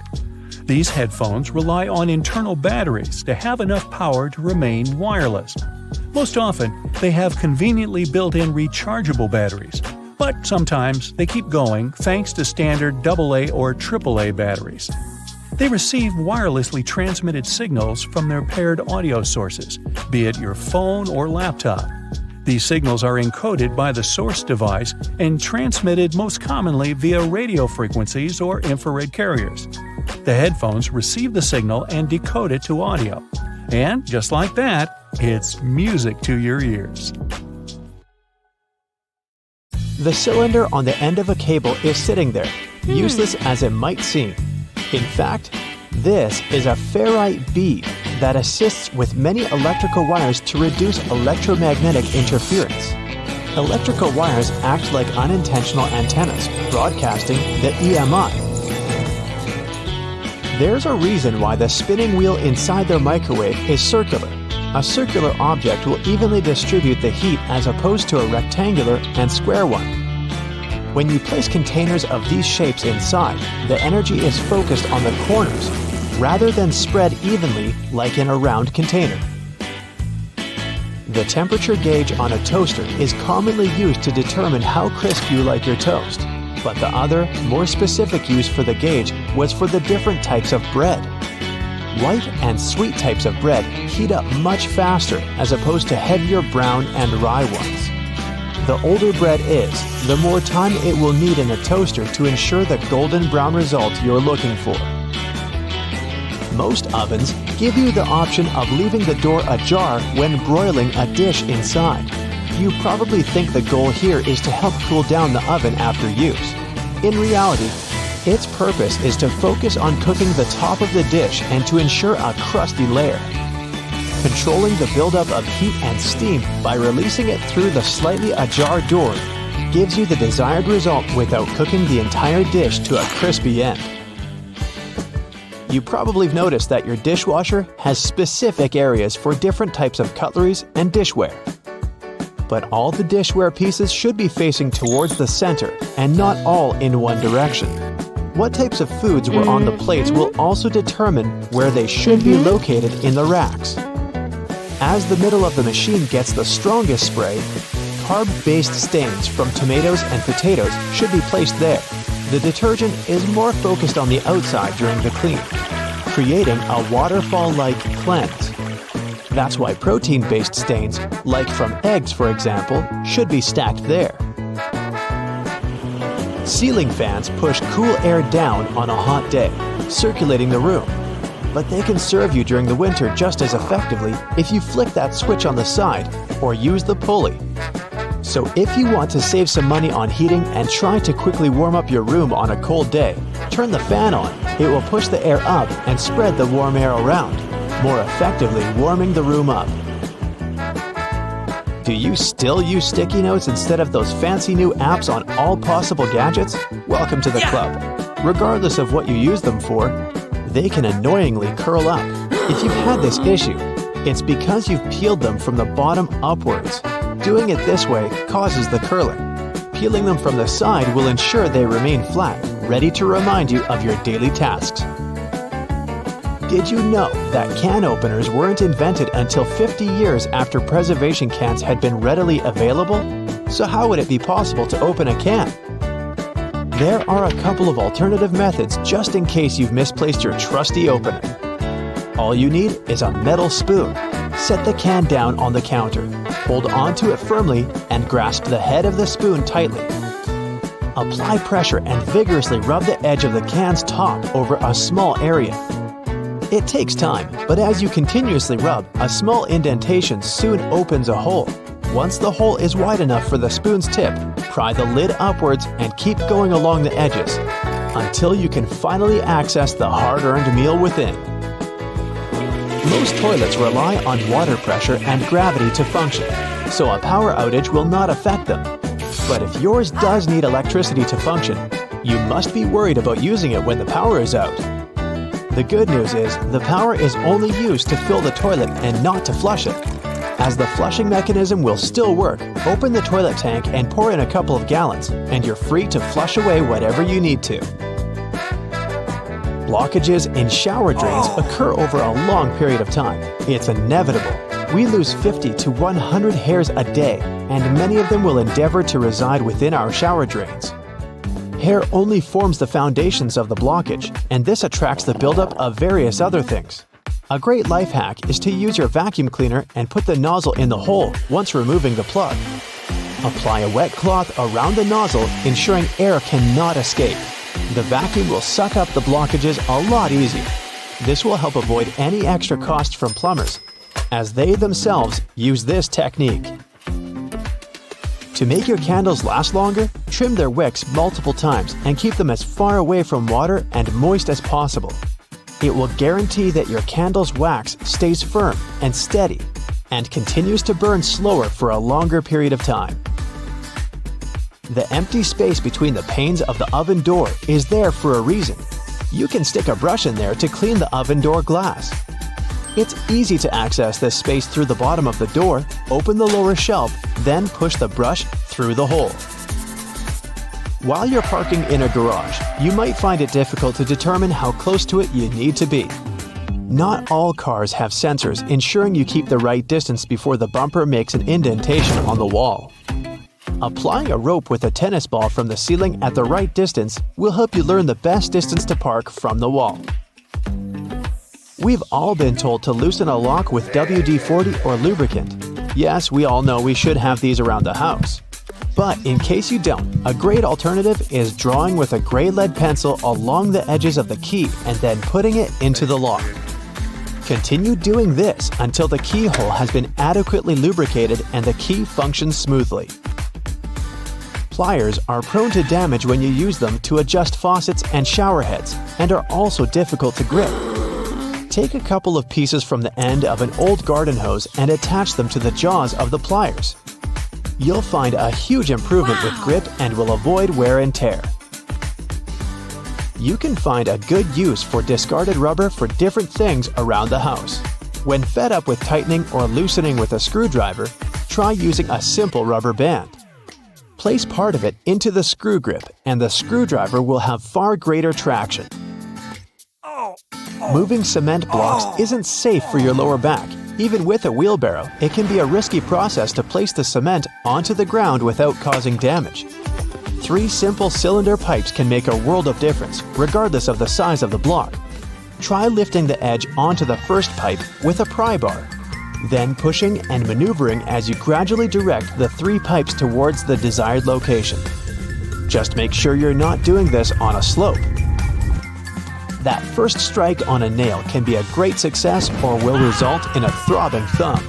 These headphones rely on internal batteries to have enough power to remain wireless. Most often, they have conveniently built-in rechargeable batteries, but sometimes they keep going thanks to standard AA or AAA batteries. They receive wirelessly transmitted signals from their paired audio sources, be it your phone or laptop. These signals are encoded by the source device and transmitted most commonly via radio frequencies or infrared carriers. The headphones receive the signal and decode it to audio. And just like that, it's music to your ears. The cylinder on the end of a cable is sitting there, useless as it might seem. In fact, this is a ferrite bead that assists with many electrical wires to reduce electromagnetic interference. Electrical wires act like unintentional antennas, broadcasting the EMI. There's a reason why the spinning wheel inside their microwave is circular. A circular object will evenly distribute the heat as opposed to a rectangular and square one. When you place containers of these shapes inside, the energy is focused on the corners rather than spread evenly like in a round container. The temperature gauge on a toaster is commonly used to determine how crisp you like your toast, but the other, more specific use for the gauge was for the different types of bread. White and sweet types of bread heat up much faster as opposed to heavier brown and rye ones. The older bread is, the more time it will need in a toaster to ensure the golden brown result you're looking for. Most ovens give you the option of leaving the door ajar when broiling a dish inside. You probably think the goal here is to help cool down the oven after use. In reality, its purpose is to focus on cooking the top of the dish and to ensure a crusty layer. Controlling the buildup of heat and steam by releasing it through the slightly ajar door gives you the desired result without cooking the entire dish to a crispy end. You probably have noticed that your dishwasher has specific areas for different types of cutleries and dishware. But all the dishware pieces should be facing towards the center and not all in one direction. What types of foods were on the plates will also determine where they should be located in the racks. As the middle of the machine gets the strongest spray, carb-based stains from tomatoes and potatoes should be placed there. The detergent is more focused on the outside during the clean, creating a waterfall-like cleanse. That's why protein-based stains, like from eggs for example, should be stacked there. Ceiling fans push cool air down on a hot day, circulating the room. But they can serve you during the winter just as effectively if you flick that switch on the side or use the pulley. So if you want to save some money on heating and try to quickly warm up your room on a cold day, turn the fan on. It will push the air up and spread the warm air around, more effectively warming the room up. Do you still use sticky notes instead of those fancy new apps on all possible gadgets? Welcome to the club. Regardless of what you use them for, they can annoyingly curl up. If you've had this issue, it's because you've peeled them from the bottom upwards. Doing it this way causes the curling. Peeling them from the side will ensure they remain flat, ready to remind you of your daily tasks. Did you know that can openers weren't invented until 50 years after preservation cans had been readily available? So how would it be possible to open a can? There are a couple of alternative methods just in case you've misplaced your trusty opener. All you need is a metal spoon. Set the can down on the counter, hold onto it firmly, and grasp the head of the spoon tightly. Apply pressure and vigorously rub the edge of the can's top over a small area. It takes time, but as you continuously rub, a small indentation soon opens a hole. Once the hole is wide enough for the spoon's tip, pry the lid upwards and keep going along the edges until you can finally access the hard-earned meal within. Most toilets rely on water pressure and gravity to function, so a power outage will not affect them. But if yours does need electricity to function, you must be worried about using it when the power is out. The good news is the power is only used to fill the toilet and not to flush it. As the flushing mechanism will still work, open the toilet tank and pour in a couple of gallons, and you're free to flush away whatever you need to. Blockages in shower drains occur over a long period of time. It's inevitable. We lose 50 to 100 hairs a day, and many of them will endeavor to reside within our shower drains. Hair only forms the foundations of the blockage, and this attracts the buildup of various other things. A great life hack is to use your vacuum cleaner and put the nozzle in the hole once removing the plug. Apply a wet cloth around the nozzle, ensuring air cannot escape. The vacuum will suck up the blockages a lot easier. This will help avoid any extra cost from plumbers, as they themselves use this technique. To make your candles last longer, trim their wicks multiple times and keep them as far away from water and moist as possible. It will guarantee that your candle's wax stays firm and steady and continues to burn slower for a longer period of time. The empty space between the panes of the oven door is there for a reason. You can stick a brush in there to clean the oven door glass. It's easy to access this space through the bottom of the door, open the lower shelf, then push the brush through the hole. While you're parking in a garage, you might find it difficult to determine how close to it you need to be. Not all cars have sensors ensuring you keep the right distance before the bumper makes an indentation on the wall. Applying a rope with a tennis ball from the ceiling at the right distance will help you learn the best distance to park from the wall. We've all been told to loosen a lock with WD-40 or lubricant. Yes, we all know we should have these around the house. But in case you don't, a great alternative is drawing with a gray lead pencil along the edges of the key and then putting it into the lock. Continue doing this until the keyhole has been adequately lubricated and the key functions smoothly. Pliers are prone to damage when you use them to adjust faucets and shower heads and are also difficult to grip. Take a couple of pieces from the end of an old garden hose and attach them to the jaws of the pliers. You'll find a huge improvement with grip and will avoid wear and tear. You can find a good use for discarded rubber for different things around the house. When fed up with tightening or loosening with a screwdriver, try using a simple rubber band. Place part of it into the screw grip and the screwdriver will have far greater traction. Moving cement blocks isn't safe for your lower back. Even with a wheelbarrow, it can be a risky process to place the cement onto the ground without causing damage. 3 simple cylinder pipes can make a world of difference, regardless of the size of the block. Try lifting the edge onto the first pipe with a pry bar, then pushing and maneuvering as you gradually direct the 3 pipes towards the desired location. Just make sure you're not doing this on a slope. That first strike on a nail can be a great success or will result in a throbbing thumb.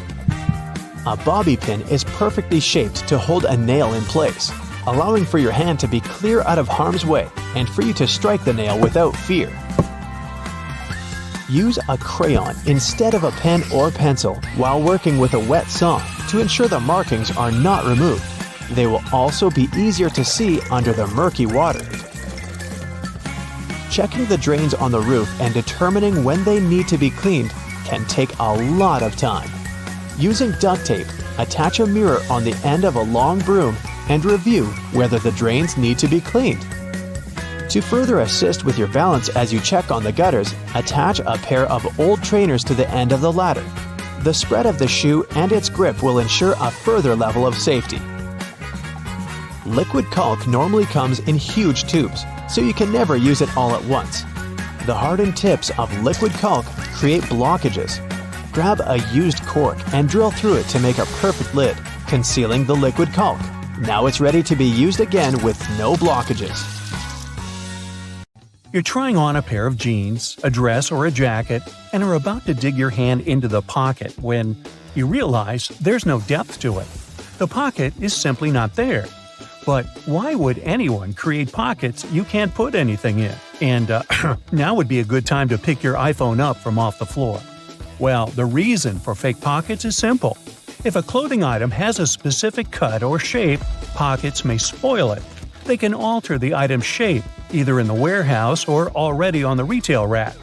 A bobby pin is perfectly shaped to hold a nail in place, allowing for your hand to be clear out of harm's way and for you to strike the nail without fear. Use a crayon instead of a pen or pencil while working with a wet saw to ensure the markings are not removed. They will also be easier to see under the murky water. Checking the drains on the roof and determining when they need to be cleaned can take a lot of time. Using duct tape, attach a mirror on the end of a long broom and review whether the drains need to be cleaned. To further assist with your balance as you check on the gutters, attach a pair of old trainers to the end of the ladder. The spread of the shoe and its grip will ensure a further level of safety. Liquid caulk normally comes in huge tubes, so you can never use it all at once. The hardened tips of liquid caulk create blockages. Grab a used cork and drill through it to make a perfect lid, concealing the liquid caulk. Now it's ready to be used again with no blockages. You're trying on a pair of jeans, a dress, or a jacket, and are about to dig your hand into the pocket when you realize there's no depth to it. The pocket is simply not there. But why would anyone create pockets you can't put anything in? And now would be a good time to pick your iPhone up from off the floor. Well, the reason for fake pockets is simple. If a clothing item has a specific cut or shape, pockets may spoil it. They can alter the item's shape, either in the warehouse or already on the retail rack.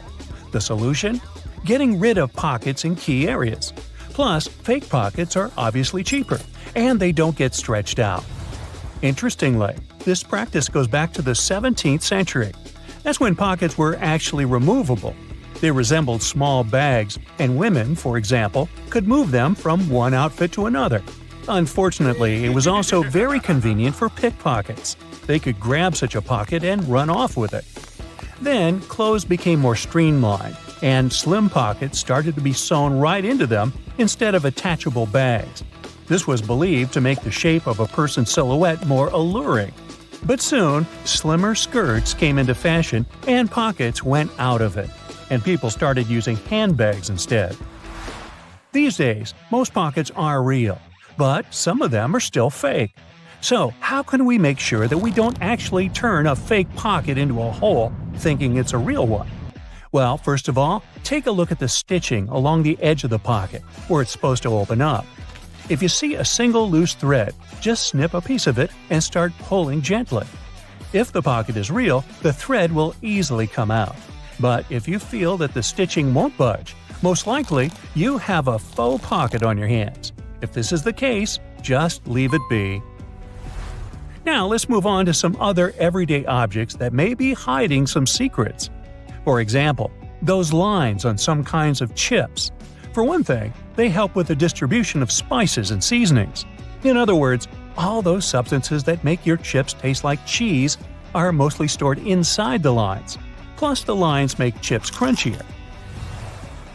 The solution? Getting rid of pockets in key areas. Plus, fake pockets are obviously cheaper, and they don't get stretched out. Interestingly, this practice goes back to the 17th century. That's when pockets were actually removable. They resembled small bags, and women, for example, could move them from one outfit to another. Unfortunately, it was also very convenient for pickpockets. They could grab such a pocket and run off with it. Then, clothes became more streamlined, and slim pockets started to be sewn right into them instead of attachable bags. This was believed to make the shape of a person's silhouette more alluring. But soon, slimmer skirts came into fashion and pockets went out of it, and people started using handbags instead. These days, most pockets are real, but some of them are still fake. So, how can we make sure that we don't actually turn a fake pocket into a hole thinking it's a real one? Well, first of all, take a look at the stitching along the edge of the pocket, where it's supposed to open up. If you see a single loose thread, just snip a piece of it and start pulling gently. If the pocket is real, the thread will easily come out. But if you feel that the stitching won't budge, most likely you have a faux pocket on your hands. If this is the case, just leave it be. Now let's move on to some other everyday objects that may be hiding some secrets. For example, those lines on some kinds of chips. For one thing, they help with the distribution of spices and seasonings. In other words, all those substances that make your chips taste like cheese are mostly stored inside the lines. Plus, the lines make chips crunchier.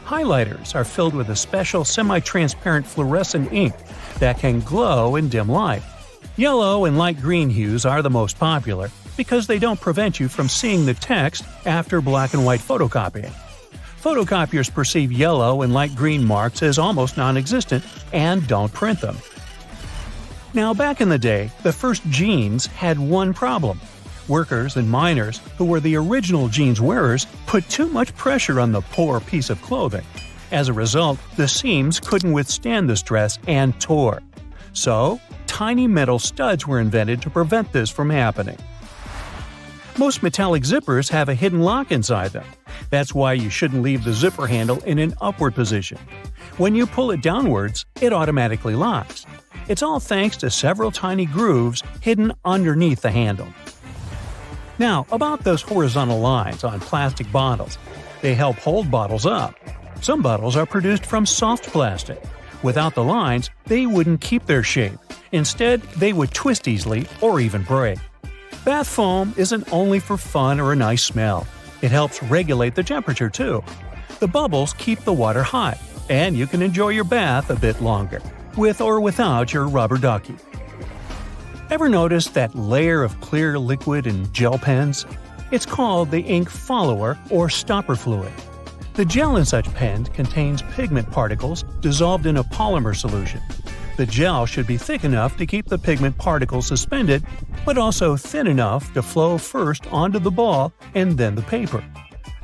Highlighters are filled with a special semi-transparent fluorescent ink that can glow in dim light. Yellow and light green hues are the most popular because they don't prevent you from seeing the text after black and white photocopying. Photocopiers perceive yellow and light green marks as almost non-existent and don't print them. Now, back in the day, the first jeans had one problem. Workers and miners, who were the original jeans wearers, put too much pressure on the poor piece of clothing. As a result, the seams couldn't withstand the stress and tore. So, tiny metal studs were invented to prevent this from happening. Most metallic zippers have a hidden lock inside them. That's why you shouldn't leave the zipper handle in an upward position. When you pull it downwards, it automatically locks. It's all thanks to several tiny grooves hidden underneath the handle. Now, about those horizontal lines on plastic bottles. They help hold bottles up. Some bottles are produced from soft plastic. Without the lines, they wouldn't keep their shape. Instead, they would twist easily or even break. Bath foam isn't only for fun or a nice smell. It helps regulate the temperature too. The bubbles keep the water hot, and you can enjoy your bath a bit longer, with or without your rubber ducky. Ever notice that layer of clear liquid in gel pens? It's called the ink follower or stopper fluid. The gel in such pens contains pigment particles dissolved in a polymer solution. The gel should be thick enough to keep the pigment particles suspended, but also thin enough to flow first onto the ball and then the paper.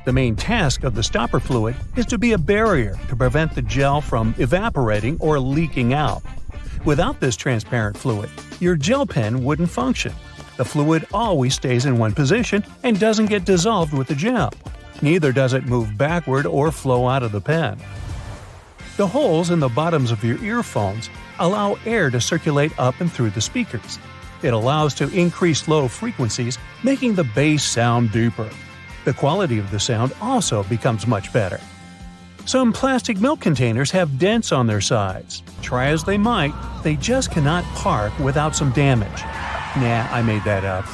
The main task of the stopper fluid is to be a barrier to prevent the gel from evaporating or leaking out. Without this transparent fluid, your gel pen wouldn't function. The fluid always stays in one position and doesn't get dissolved with the gel. Neither does it move backward or flow out of the pen. The holes in the bottoms of your earphones allow air to circulate up and through the speakers. It allows to increase low frequencies, making the bass sound deeper. The quality of the sound also becomes much better. Some plastic milk containers have dents on their sides. Try as they might, they just cannot park without some damage. Nah, I made that up.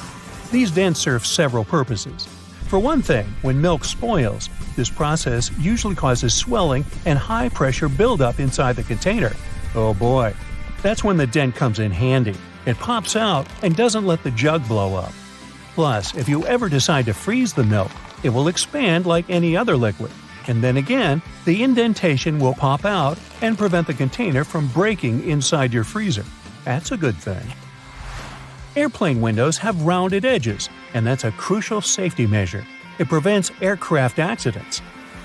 These dents serve several purposes. For one thing, when milk spoils, this process usually causes swelling and high-pressure buildup inside the container. Oh boy, that's when the dent comes in handy. It pops out and doesn't let the jug blow up. Plus, if you ever decide to freeze the milk, it will expand like any other liquid. And then again, the indentation will pop out and prevent the container from breaking inside your freezer. That's a good thing. Airplane windows have rounded edges, and that's a crucial safety measure. It prevents aircraft accidents.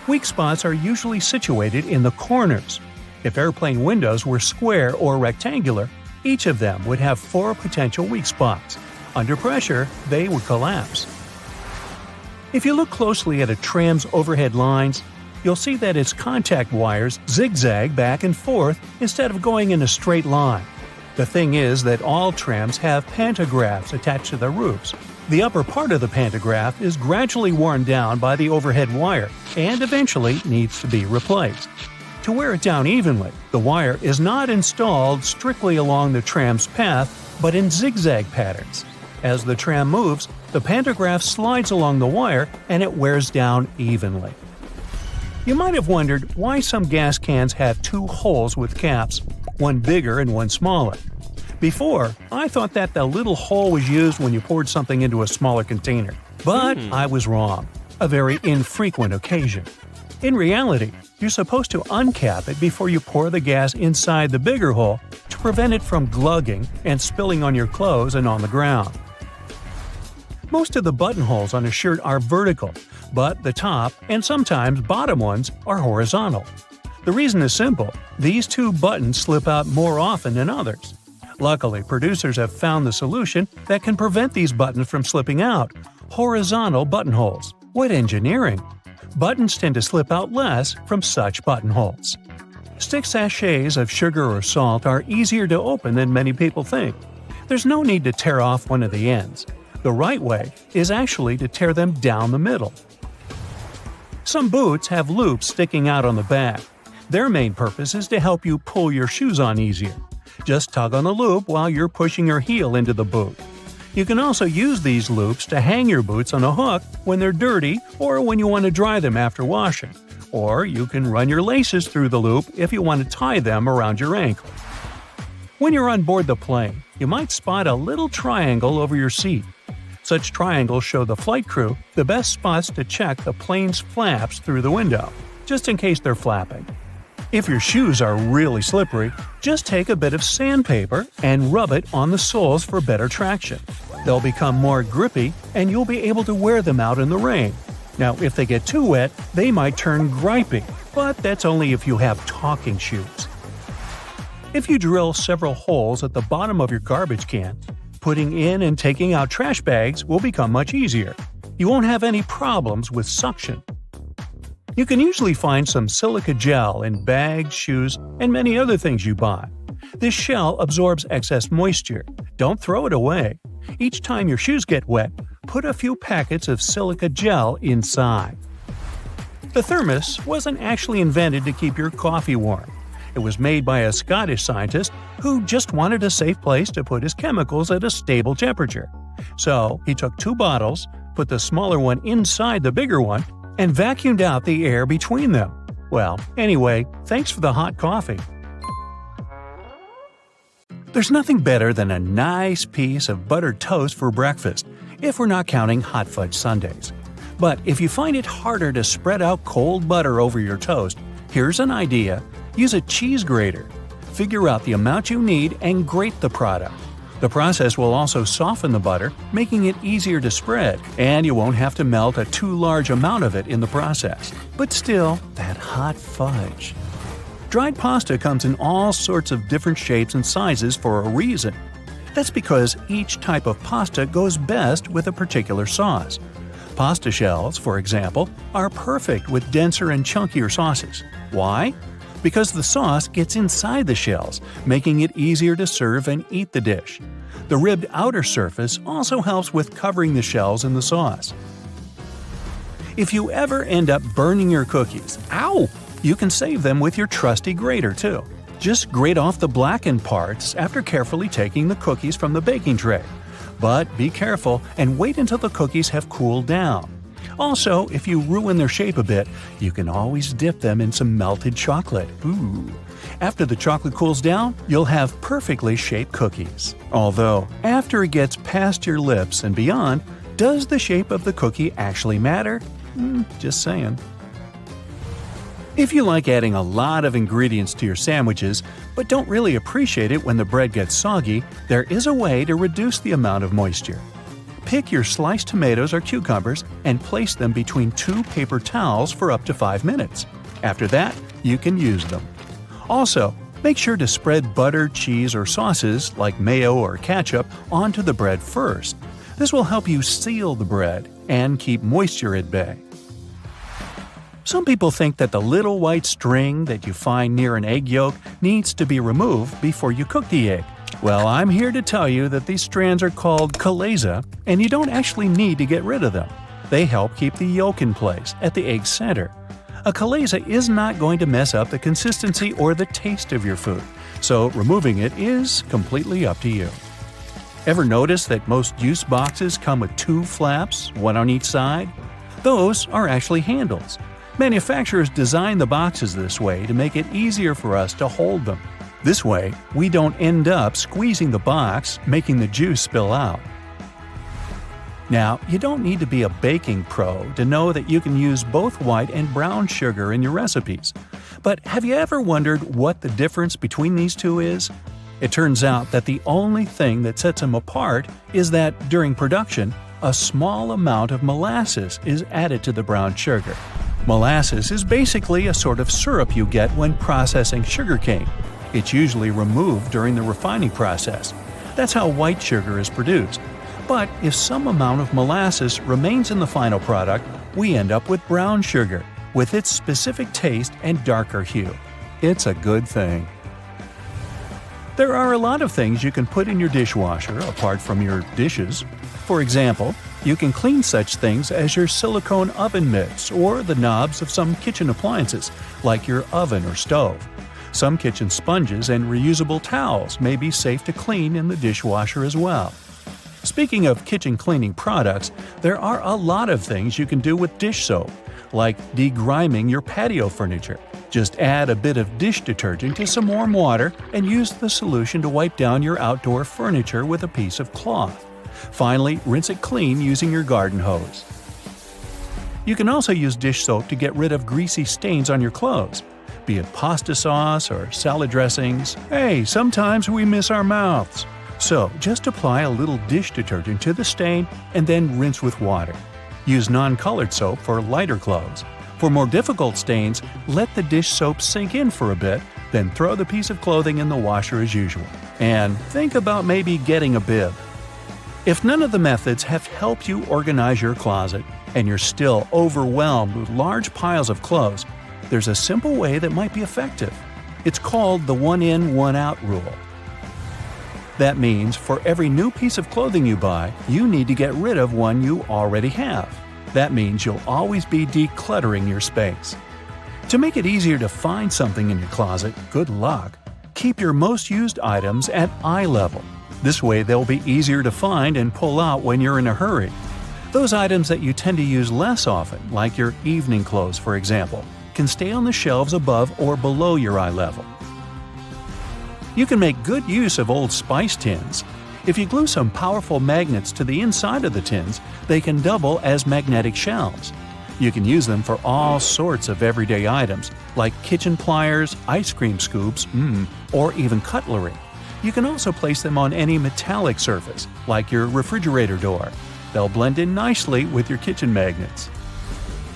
Weak spots are usually situated in the corners. If airplane windows were square or rectangular, each of them would have 4 potential weak spots. Under pressure, they would collapse. If you look closely at a tram's overhead lines, you'll see that its contact wires zigzag back and forth instead of going in a straight line. The thing is that all trams have pantographs attached to their roofs. The upper part of the pantograph is gradually worn down by the overhead wire and eventually needs to be replaced. To wear it down evenly, the wire is not installed strictly along the tram's path, but in zigzag patterns. As the tram moves, the pantograph slides along the wire and it wears down evenly. You might have wondered why some gas cans have 2 holes with caps, one bigger and one smaller. Before, I thought that the little hole was used when you poured something into a smaller container. But I was wrong. A very infrequent occasion. In reality, you're supposed to uncap it before you pour the gas inside the bigger hole to prevent it from glugging and spilling on your clothes and on the ground. Most of the buttonholes on a shirt are vertical, but the top and sometimes bottom ones are horizontal. The reason is simple: these two buttons slip out more often than others. Luckily, producers have found the solution that can prevent these buttons from slipping out: horizontal buttonholes. What engineering! Buttons tend to slip out less from such buttonholes. Stick sachets of sugar or salt are easier to open than many people think. There's no need to tear off one of the ends. The right way is actually to tear them down the middle. Some boots have loops sticking out on the back. Their main purpose is to help you pull your shoes on easier. Just tug on the loop while you're pushing your heel into the boot. You can also use these loops to hang your boots on a hook when they're dirty or when you want to dry them after washing. Or you can run your laces through the loop if you want to tie them around your ankle. When you're on board the plane, you might spot a little triangle over your seat. Such triangles show the flight crew the best spots to check the plane's flaps through the window, just in case they're flapping. If your shoes are really slippery, just take a bit of sandpaper and rub it on the soles for better traction. They'll become more grippy and you'll be able to wear them out in the rain. Now, if they get too wet, they might turn gripey, but that's only if you have talking shoes. If you drill several holes at the bottom of your garbage can, putting in and taking out trash bags will become much easier. You won't have any problems with suction. You can usually find some silica gel in bags, shoes, and many other things you buy. This shell absorbs excess moisture. Don't throw it away. Each time your shoes get wet, put a few packets of silica gel inside. The thermos wasn't actually invented to keep your coffee warm. It was made by a Scottish scientist who just wanted a safe place to put his chemicals at a stable temperature. So he took 2 bottles, put the smaller one inside the bigger one, and vacuumed out the air between them. Well, anyway, thanks for the hot coffee. There's nothing better than a nice piece of buttered toast for breakfast, if we're not counting hot fudge sundaes. But if you find it harder to spread out cold butter over your toast, here's an idea. Use a cheese grater. Figure out the amount you need and grate the product. The process will also soften the butter, making it easier to spread, and you won't have to melt a too large amount of it in the process. But still, that hot fudge. Dried pasta comes in all sorts of different shapes and sizes for a reason. That's because each type of pasta goes best with a particular sauce. Pasta shells, for example, are perfect with denser and chunkier sauces. Why? Because the sauce gets inside the shells, making it easier to serve and eat the dish. The ribbed outer surface also helps with covering the shells in the sauce. If you ever end up burning your cookies, you can save them with your trusty grater too. Just grate off the blackened parts after carefully taking the cookies from the baking tray. But be careful and wait until the cookies have cooled down. Also, if you ruin their shape a bit, you can always dip them in some melted chocolate. Ooh. After the chocolate cools down, you'll have perfectly shaped cookies. Although, after it gets past your lips and beyond, does the shape of the cookie actually matter? Just saying. If you like adding a lot of ingredients to your sandwiches, but don't really appreciate it when the bread gets soggy, there is a way to reduce the amount of moisture. Pick your sliced tomatoes or cucumbers and place them between 2 paper towels for up to 5 minutes. After that, you can use them. Also, make sure to spread butter, cheese, or sauces like mayo or ketchup onto the bread first. This will help you seal the bread and keep moisture at bay. Some people think that the little white string that you find near an egg yolk needs to be removed before you cook the egg. Well, I'm here to tell you that these strands are called chalaza, and you don't actually need to get rid of them. They help keep the yolk in place at the egg's center. A chalaza is not going to mess up the consistency or the taste of your food, so removing it is completely up to you. Ever notice that most juice boxes come with 2 flaps, one on each side? Those are actually handles. Manufacturers design the boxes this way to make it easier for us to hold them. This way, we don't end up squeezing the box, making the juice spill out. Now, you don't need to be a baking pro to know that you can use both white and brown sugar in your recipes. But have you ever wondered what the difference between these two is? It turns out that the only thing that sets them apart is that, during production, a small amount of molasses is added to the brown sugar. Molasses is basically a sort of syrup you get when processing sugarcane. It's usually removed during the refining process. That's how white sugar is produced. But if some amount of molasses remains in the final product, we end up with brown sugar, with its specific taste and darker hue. It's a good thing. There are a lot of things you can put in your dishwasher apart from your dishes. For example, you can clean such things as your silicone oven mitts or the knobs of some kitchen appliances, like your oven or stove. Some kitchen sponges and reusable towels may be safe to clean in the dishwasher as well. Speaking of kitchen cleaning products, there are a lot of things you can do with dish soap, like degriming your patio furniture. Just add a bit of dish detergent to some warm water and use the solution to wipe down your outdoor furniture with a piece of cloth. Finally, rinse it clean using your garden hose. You can also use dish soap to get rid of greasy stains on your clothes, be it pasta sauce or salad dressings. Hey, sometimes we miss our mouths. So, just apply a little dish detergent to the stain and then rinse with water. Use non-colored soap for lighter clothes. For more difficult stains, let the dish soap sink in for a bit, then throw the piece of clothing in the washer as usual. And think about maybe getting a bib. If none of the methods have helped you organize your closet, and you're still overwhelmed with large piles of clothes, there's a simple way that might be effective. It's called the one-in, one-out rule. That means for every new piece of clothing you buy, you need to get rid of one you already have. That means you'll always be decluttering your space. To make it easier to find something in your closet, good luck. Keep your most used items at eye level. This way they'll be easier to find and pull out when you're in a hurry. Those items that you tend to use less often, like your evening clothes for example, can stay on the shelves above or below your eye level. You can make good use of old spice tins. If you glue some powerful magnets to the inside of the tins, they can double as magnetic shelves. You can use them for all sorts of everyday items, like kitchen pliers, ice cream scoops, or even cutlery. You can also place them on any metallic surface, like your refrigerator door. They'll blend in nicely with your kitchen magnets.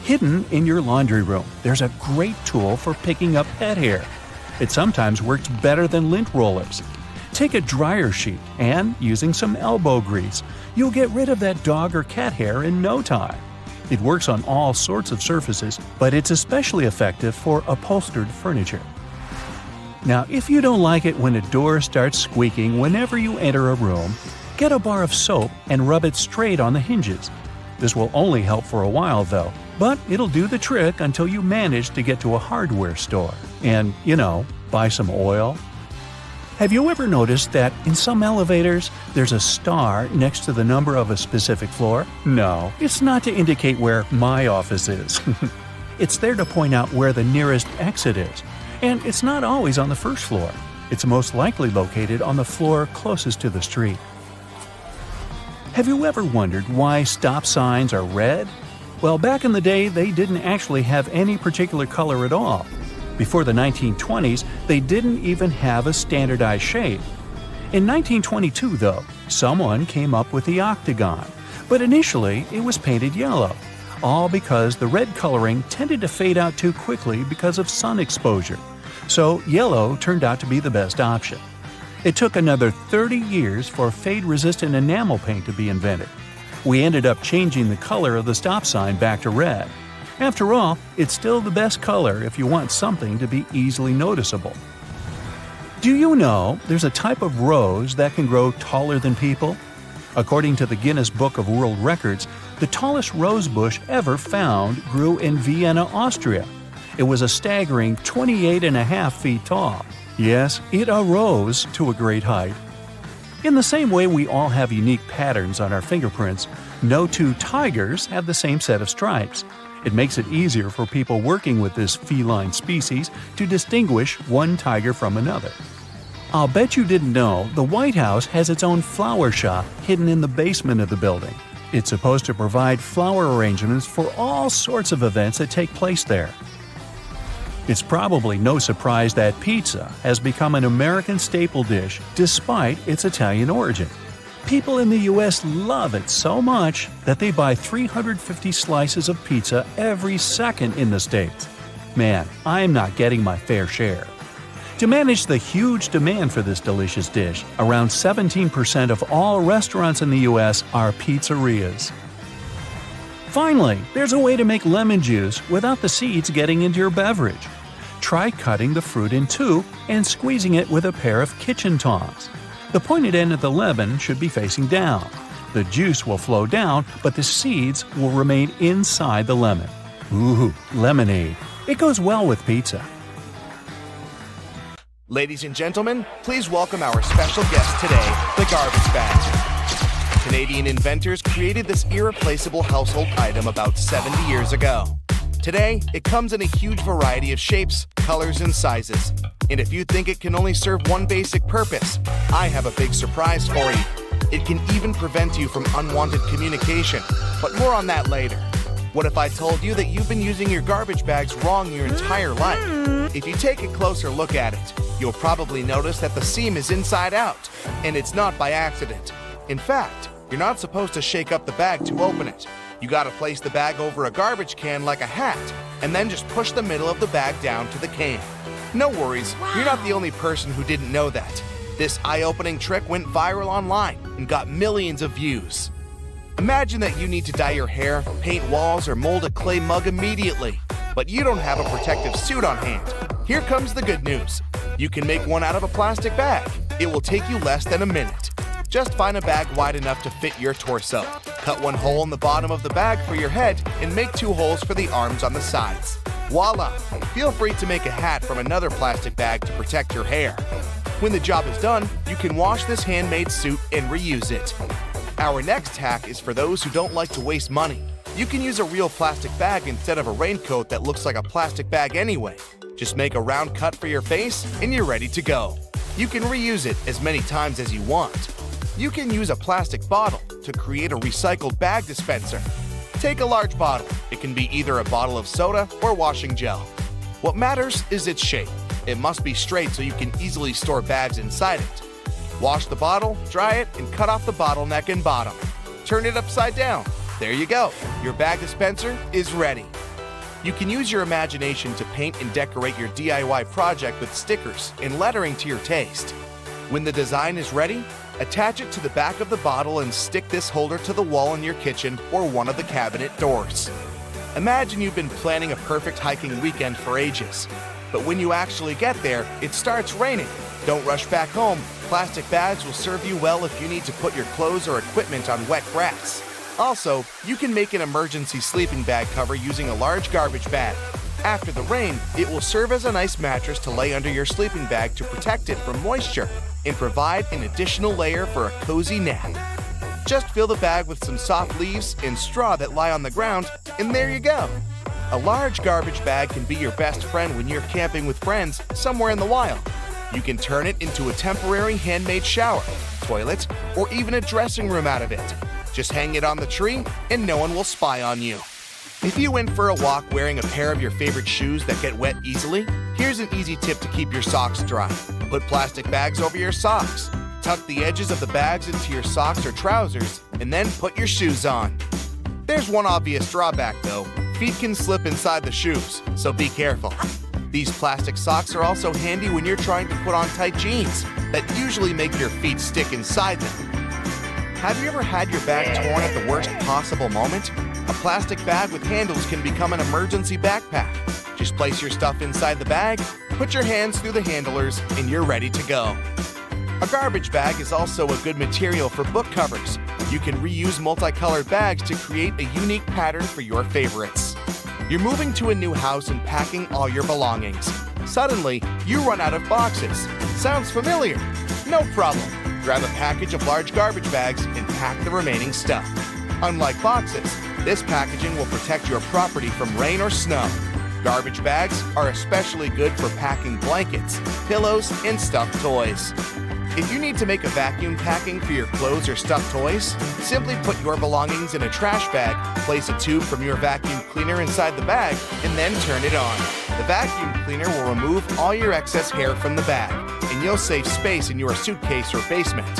Hidden in your laundry room, there's a great tool for picking up pet hair. It sometimes works better than lint rollers. Take a dryer sheet and, using some elbow grease, you'll get rid of that dog or cat hair in no time. It works on all sorts of surfaces, but it's especially effective for upholstered furniture. Now, if you don't like it when a door starts squeaking whenever you enter a room, get a bar of soap and rub it straight on the hinges. This will only help for a while though, but it'll do the trick until you manage to get to a hardware store and, buy some oil. Have you ever noticed that in some elevators, there's a star next to the number of a specific floor? No, it's not to indicate where my office is. It's there to point out where the nearest exit is. And it's not always on the first floor. It's most likely located on the floor closest to the street. Have you ever wondered why stop signs are red? Well, back in the day, they didn't actually have any particular color at all. Before the 1920s, they didn't even have a standardized shade. In 1922, though, someone came up with the octagon, but initially it was painted yellow, all because the red coloring tended to fade out too quickly because of sun exposure. So yellow turned out to be the best option. It took another 30 years for fade-resistant enamel paint to be invented. We ended up changing the color of the stop sign back to red. After all, it's still the best color if you want something to be easily noticeable. Do you know there's a type of rose that can grow taller than people? According to the Guinness Book of World Records, the tallest rose bush ever found grew in Vienna, Austria. It was a staggering 28.5 feet tall. Yes, it arose to a great height. In the same way we all have unique patterns on our fingerprints, no two tigers have the same set of stripes. It makes it easier for people working with this feline species to distinguish one tiger from another. I'll bet you didn't know the White House has its own flower shop hidden in the basement of the building. It's supposed to provide flower arrangements for all sorts of events that take place there. It's probably no surprise that pizza has become an American staple dish despite its Italian origin. People in the US love it so much that they buy 350 slices of pizza every second in the States. Man, I'm not getting my fair share. To manage the huge demand for this delicious dish, around 17% of all restaurants in the US are pizzerias. Finally, there's a way to make lemon juice without the seeds getting into your beverage. Try cutting the fruit in two and squeezing it with a pair of kitchen tongs. The pointed end of the lemon should be facing down. The juice will flow down, but the seeds will remain inside the lemon. Ooh, lemonade. It goes well with pizza. Ladies and gentlemen, please welcome our special guest today, the garbage bag. Canadian inventors created this irreplaceable household item about 70 years ago. Today, it comes in a huge variety of shapes, colors, and sizes. And if you think it can only serve one basic purpose, I have a big surprise for you. It can even prevent you from unwanted communication, but more on that later. What if I told you that you've been using your garbage bags wrong your entire life? If you take a closer look at it, you'll probably notice that the seam is inside out, and it's not by accident. In fact, you're not supposed to shake up the bag to open it. You gotta place the bag over a garbage can like a hat, and then just push the middle of the bag down to the can. No worries, you're not the only person who didn't know that. This eye-opening trick went viral online and got millions of views. Imagine that you need to dye your hair, paint walls, or mold a clay mug immediately, but you don't have a protective suit on hand. Here comes the good news. You can make one out of a plastic bag. It will take you less than a minute. Just find a bag wide enough to fit your torso. Cut one hole in the bottom of the bag for your head and make 2 holes for the arms on the sides. Voila! Feel free to make a hat from another plastic bag to protect your hair. When the job is done, you can wash this handmade suit and reuse it. Our next hack is for those who don't like to waste money. You can use a real plastic bag instead of a raincoat that looks like a plastic bag anyway. Just make a round cut for your face and you're ready to go. You can reuse it as many times as you want. You can use a plastic bottle to create a recycled bag dispenser. Take a large bottle. It can be either a bottle of soda or washing gel. What matters is its shape. It must be straight so you can easily store bags inside it. Wash the bottle, dry it, and cut off the bottleneck and bottom. Turn it upside down. There you go. Your bag dispenser is ready. You can use your imagination to paint and decorate your DIY project with stickers and lettering to your taste. When the design is ready, attach it to the back of the bottle and stick this holder to the wall in your kitchen or one of the cabinet doors. Imagine you've been planning a perfect hiking weekend for ages. But when you actually get there, it starts raining. Don't rush back home. Plastic bags will serve you well if you need to put your clothes or equipment on wet grass. Also, you can make an emergency sleeping bag cover using a large garbage bag. After the rain, it will serve as a nice mattress to lay under your sleeping bag to protect it from moisture and provide an additional layer for a cozy nap. Just fill the bag with some soft leaves and straw that lie on the ground, and there you go. A large garbage bag can be your best friend when you're camping with friends somewhere in the wild. You can turn it into a temporary handmade shower, toilet, or even a dressing room out of it. Just hang it on the tree and no one will spy on you. If you went for a walk wearing a pair of your favorite shoes that get wet easily, here's an easy tip to keep your socks dry. Put plastic bags over your socks. Tuck the edges of the bags into your socks or trousers, and then put your shoes on. There's one obvious drawback though. Feet can slip inside the shoes, so be careful. These plastic socks are also handy when you're trying to put on tight jeans that usually make your feet stick inside them. Have you ever had your bag torn at the worst possible moment? A plastic bag with handles can become an emergency backpack. Just place your stuff inside the bag, put your hands through the handlers, and you're ready to go. A garbage bag is also a good material for book covers. You can reuse multicolored bags to create a unique pattern for your favorites. You're moving to a new house and packing all your belongings. Suddenly, you run out of boxes. Sounds familiar? No problem. Grab a package of large garbage bags and pack the remaining stuff. Unlike boxes, this packaging will protect your property from rain or snow. Garbage bags are especially good for packing blankets, pillows, and stuffed toys. If you need to make a vacuum packing for your clothes or stuffed toys, simply put your belongings in a trash bag, place a tube from your vacuum cleaner inside the bag, and then turn it on. The vacuum cleaner will remove all your excess hair from the bag, and you'll save space in your suitcase or basement.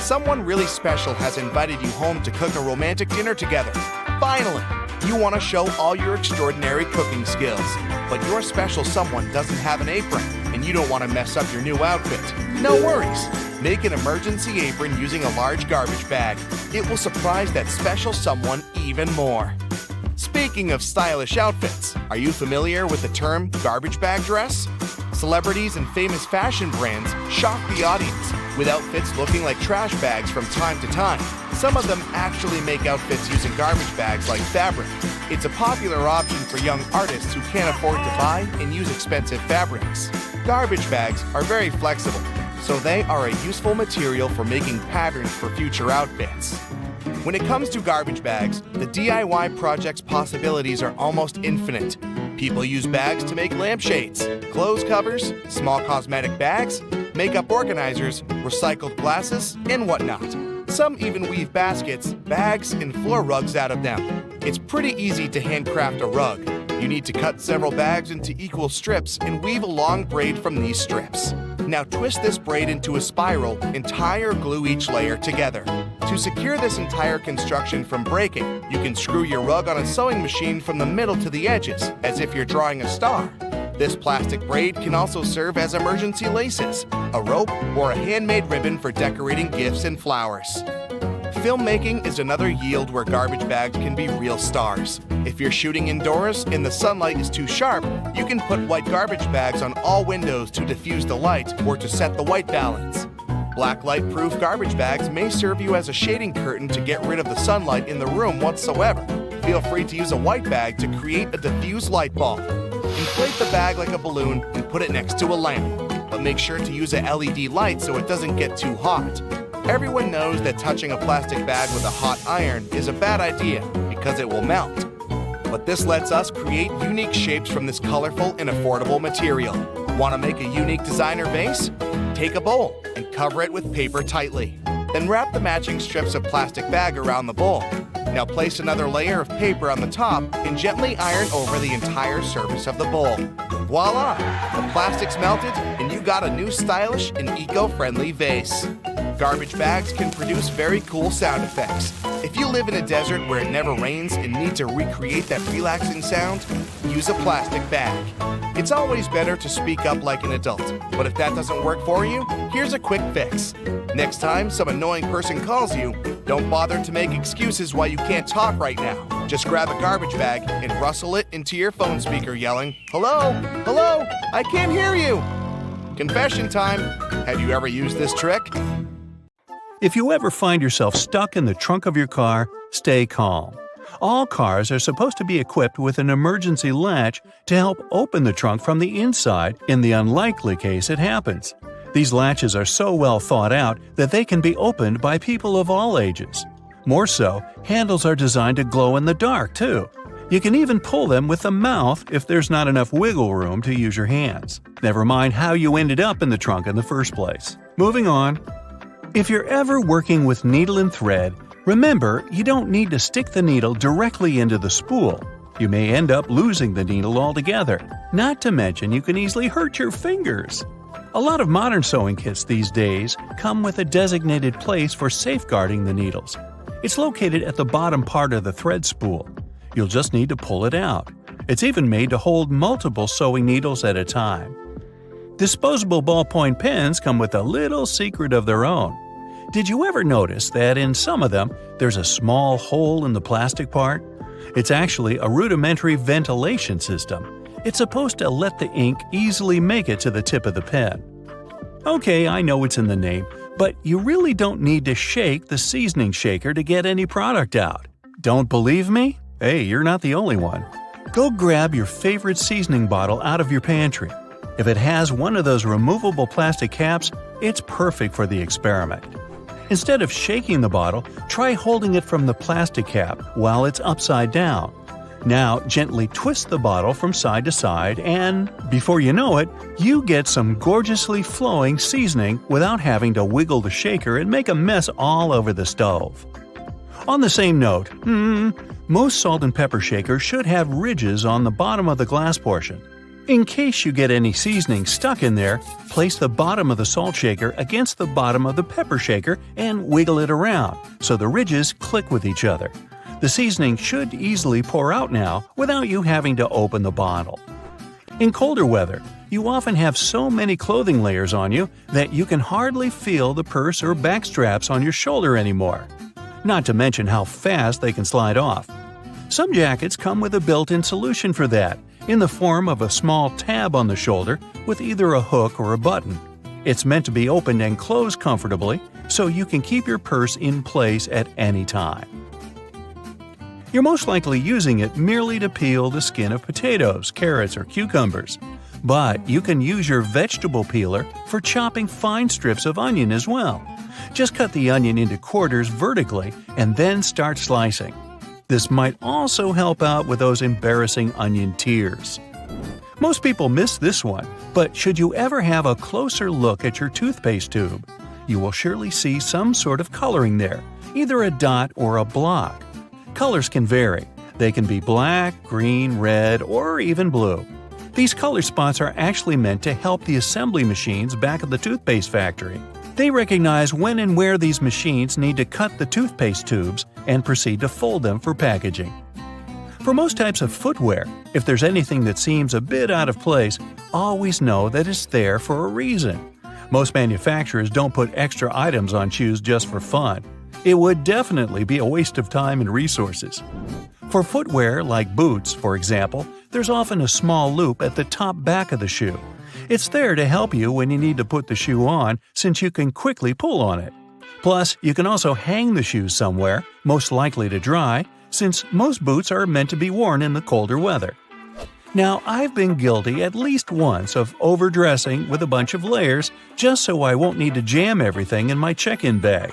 Someone really special has invited you home to cook a romantic dinner together. Finally, you want to show all your extraordinary cooking skills, but your special someone doesn't have an apron, and you don't want to mess up your new outfit. No worries. Make an emergency apron using a large garbage bag. It will surprise that special someone even more. Speaking of stylish outfits, are you familiar with the term garbage bag dress? Celebrities and famous fashion brands shock the audience with outfits looking like trash bags from time to time. Some of them actually make outfits using garbage bags like fabric. It's a popular option for young artists who can't afford to buy and use expensive fabrics. Garbage bags are very flexible, so they are a useful material for making patterns for future outfits. When it comes to garbage bags, the DIY project's possibilities are almost infinite. People use bags to make lampshades, clothes covers, small cosmetic bags, makeup organizers, recycled glasses, and whatnot. Some even weave baskets, bags, and floor rugs out of them. It's pretty easy to handcraft a rug. You need to cut several bags into equal strips and weave a long braid from these strips. Now twist this braid into a spiral and tie or glue each layer together. To secure this entire construction from breaking, you can screw your rug on a sewing machine from the middle to the edges, as if you're drawing a star. This plastic braid can also serve as emergency laces, a rope, or a handmade ribbon for decorating gifts and flowers. Filmmaking is another yield where garbage bags can be real stars. If you're shooting indoors and the sunlight is too sharp, you can put white garbage bags on all windows to diffuse the light or to set the white balance. Black light-proof garbage bags may serve you as a shading curtain to get rid of the sunlight in the room whatsoever. Feel free to use a white bag to create a diffused light bulb. Inflate the bag like a balloon and put it next to a lamp, but make sure to use a LED light so it doesn't get too hot. Everyone knows that touching a plastic bag with a hot iron is a bad idea because it will melt. But this lets us create unique shapes from this colorful and affordable material. Want to make a unique designer vase? Take a bowl and cover it with paper tightly. Then wrap the matching strips of plastic bag around the bowl. Now place another layer of paper on the top and gently iron over the entire surface of the bowl. Voila! The plastic's melted and you got a new stylish and eco-friendly vase. Garbage bags can produce very cool sound effects. If you live in a desert where it never rains and need to recreate that relaxing sound, use a plastic bag. It's always better to speak up like an adult, but if that doesn't work for you, here's a quick fix. Next time some annoying person calls you, don't bother to make excuses why you can't talk right now. Just grab a garbage bag and rustle it into your phone speaker yelling, "Hello? Hello? I can't hear you!" Confession time. Have you ever used this trick? If you ever find yourself stuck in the trunk of your car, stay calm. All cars are supposed to be equipped with an emergency latch to help open the trunk from the inside in the unlikely case it happens. These latches are so well thought out that they can be opened by people of all ages. More so, handles are designed to glow in the dark, too. You can even pull them with the mouth if there's not enough wiggle room to use your hands. Never mind how you ended up in the trunk in the first place. Moving on. If you're ever working with needle and thread, remember you don't need to stick the needle directly into the spool. You may end up losing the needle altogether. Not to mention you can easily hurt your fingers. A lot of modern sewing kits these days come with a designated place for safeguarding the needles. It's located at the bottom part of the thread spool. You'll just need to pull it out. It's even made to hold multiple sewing needles at a time. Disposable ballpoint pens come with a little secret of their own. Did you ever notice that in some of them there's a small hole in the plastic part? It's actually a rudimentary ventilation system. It's supposed to let the ink easily make it to the tip of the pen. Okay, I know it's in the name, but you really don't need to shake the seasoning shaker to get any product out. Don't believe me? Hey, you're not the only one. Go grab your favorite seasoning bottle out of your pantry. If it has one of those removable plastic caps, it's perfect for the experiment. Instead of shaking the bottle, try holding it from the plastic cap while it's upside down. Now gently twist the bottle from side to side and, before you know it, you get some gorgeously flowing seasoning without having to wiggle the shaker and make a mess all over the stove. On the same note, most salt and pepper shakers should have ridges on the bottom of the glass portion. In case you get any seasoning stuck in there, place the bottom of the salt shaker against the bottom of the pepper shaker and wiggle it around so the ridges click with each other. The seasoning should easily pour out now without you having to open the bottle. In colder weather, you often have so many clothing layers on you that you can hardly feel the purse or back straps on your shoulder anymore. Not to mention how fast they can slide off. Some jackets come with a built-in solution for that, in the form of a small tab on the shoulder with either a hook or a button. It's meant to be opened and closed comfortably, so you can keep your purse in place at any time. You're most likely using it merely to peel the skin of potatoes, carrots, or cucumbers. But you can use your vegetable peeler for chopping fine strips of onion as well. Just cut the onion into quarters vertically and then start slicing. This might also help out with those embarrassing onion tears. Most people miss this one, but should you ever have a closer look at your toothpaste tube, you will surely see some sort of coloring there, either a dot or a block. Colors can vary. They can be black, green, red, or even blue. These color spots are actually meant to help the assembly machines back at the toothpaste factory. They recognize when and where these machines need to cut the toothpaste tubes and proceed to fold them for packaging. For most types of footwear, if there's anything that seems a bit out of place, always know that it's there for a reason. Most manufacturers don't put extra items on shoes just for fun. It would definitely be a waste of time and resources. For footwear like boots, for example, there's often a small loop at the top back of the shoe. It's there to help you when you need to put the shoe on, since you can quickly pull on it. Plus, you can also hang the shoes somewhere, most likely to dry, since most boots are meant to be worn in the colder weather. Now, I've been guilty at least once of overdressing with a bunch of layers just so I won't need to jam everything in my check-in bag.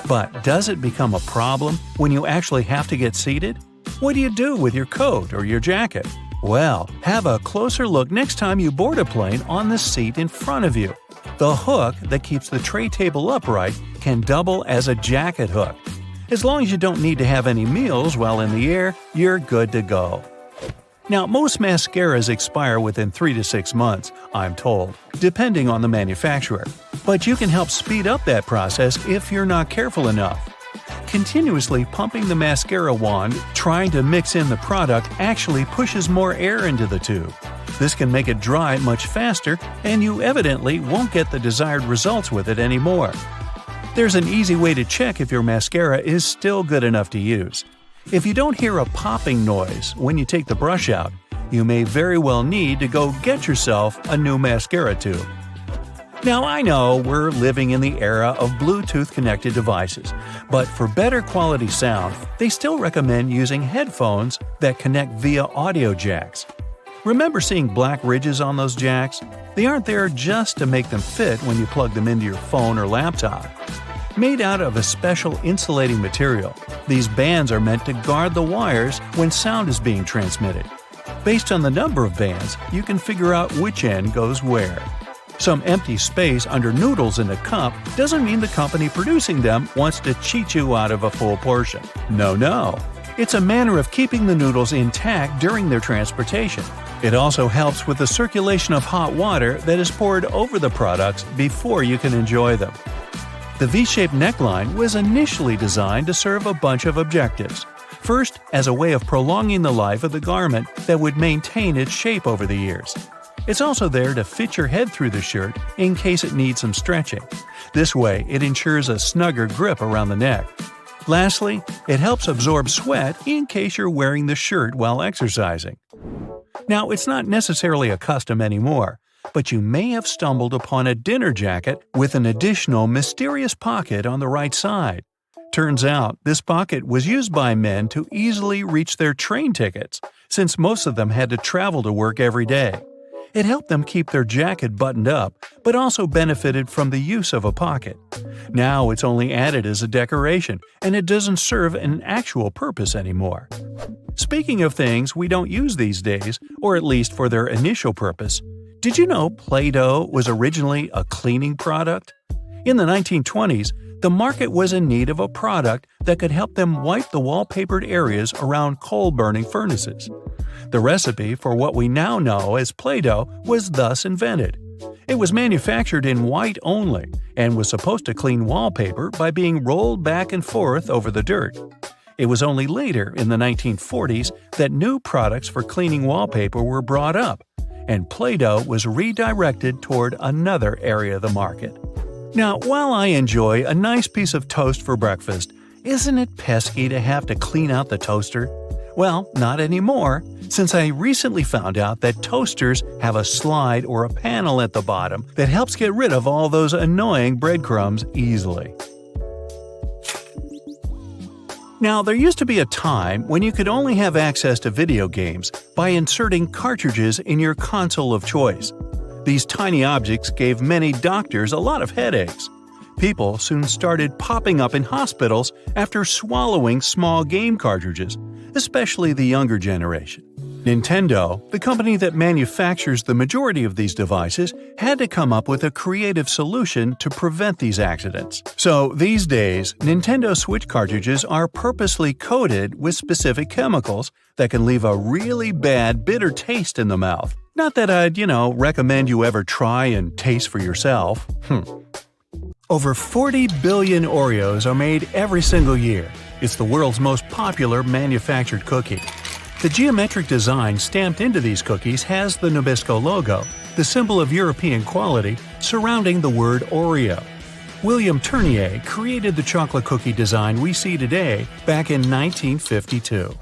But does it become a problem when you actually have to get seated? What do you do with your coat or your jacket? Well, have a closer look next time you board a plane on the seat in front of you. The hook that keeps the tray table upright can double as a jacket hook. As long as you don't need to have any meals while in the air, you're good to go. Now, most mascaras expire within 3 to 6 months, I'm told, depending on the manufacturer. But you can help speed up that process if you're not careful enough. Continuously pumping the mascara wand, trying to mix in the product actually pushes more air into the tube. This can make it dry much faster, and you evidently won't get the desired results with it anymore. There's an easy way to check if your mascara is still good enough to use. If you don't hear a popping noise when you take the brush out, you may very well need to go get yourself a new mascara tube. Now, I know we're living in the era of Bluetooth-connected devices, but for better quality sound, they still recommend using headphones that connect via audio jacks. Remember seeing black ridges on those jacks? They aren't there just to make them fit when you plug them into your phone or laptop. Made out of a special insulating material, these bands are meant to guard the wires when sound is being transmitted. Based on the number of bands, you can figure out which end goes where. Some empty space under noodles in a cup doesn't mean the company producing them wants to cheat you out of a full portion. No. It's a manner of keeping the noodles intact during their transportation. It also helps with the circulation of hot water that is poured over the products before you can enjoy them. The V-shaped neckline was initially designed to serve a bunch of objectives. First, as a way of prolonging the life of the garment that would maintain its shape over the years. It's also there to fit your head through the shirt in case it needs some stretching. This way, it ensures a snugger grip around the neck. Lastly, it helps absorb sweat in case you're wearing the shirt while exercising. Now, it's not necessarily a custom anymore, but you may have stumbled upon a dinner jacket with an additional mysterious pocket on the right side. Turns out, this pocket was used by men to easily reach their train tickets, since most of them had to travel to work every day. It helped them keep their jacket buttoned up, but also benefited from the use of a pocket. Now it's only added as a decoration, and it doesn't serve an actual purpose anymore. Speaking of things we don't use these days, or at least for their initial purpose, did you know Play-Doh was originally a cleaning product? In the 1920s, the market was in need of a product that could help them wipe the wallpapered areas around coal-burning furnaces. The recipe for what we now know as Play-Doh was thus invented. It was manufactured in white only and was supposed to clean wallpaper by being rolled back and forth over the dirt. It was only later, in the 1940s, that new products for cleaning wallpaper were brought up, and Play-Doh was redirected toward another area of the market. Now, while I enjoy a nice piece of toast for breakfast, isn't it pesky to have to clean out the toaster? Well, not anymore, since I recently found out that toasters have a slide or a panel at the bottom that helps get rid of all those annoying breadcrumbs easily. Now, there used to be a time when you could only have access to video games by inserting cartridges in your console of choice. These tiny objects gave many doctors a lot of headaches. People soon started popping up in hospitals after swallowing small game cartridges, especially the younger generation. Nintendo, the company that manufactures the majority of these devices, had to come up with a creative solution to prevent these accidents. So these days, Nintendo Switch cartridges are purposely coated with specific chemicals that can leave a really bad, bitter taste in the mouth. Not that I'd, recommend you ever try and taste for yourself. Over 40 billion Oreos are made every single year. It's the world's most popular manufactured cookie. The geometric design stamped into these cookies has the Nabisco logo, the symbol of European quality, surrounding the word Oreo. William Tournier created the chocolate cookie design we see today back in 1952.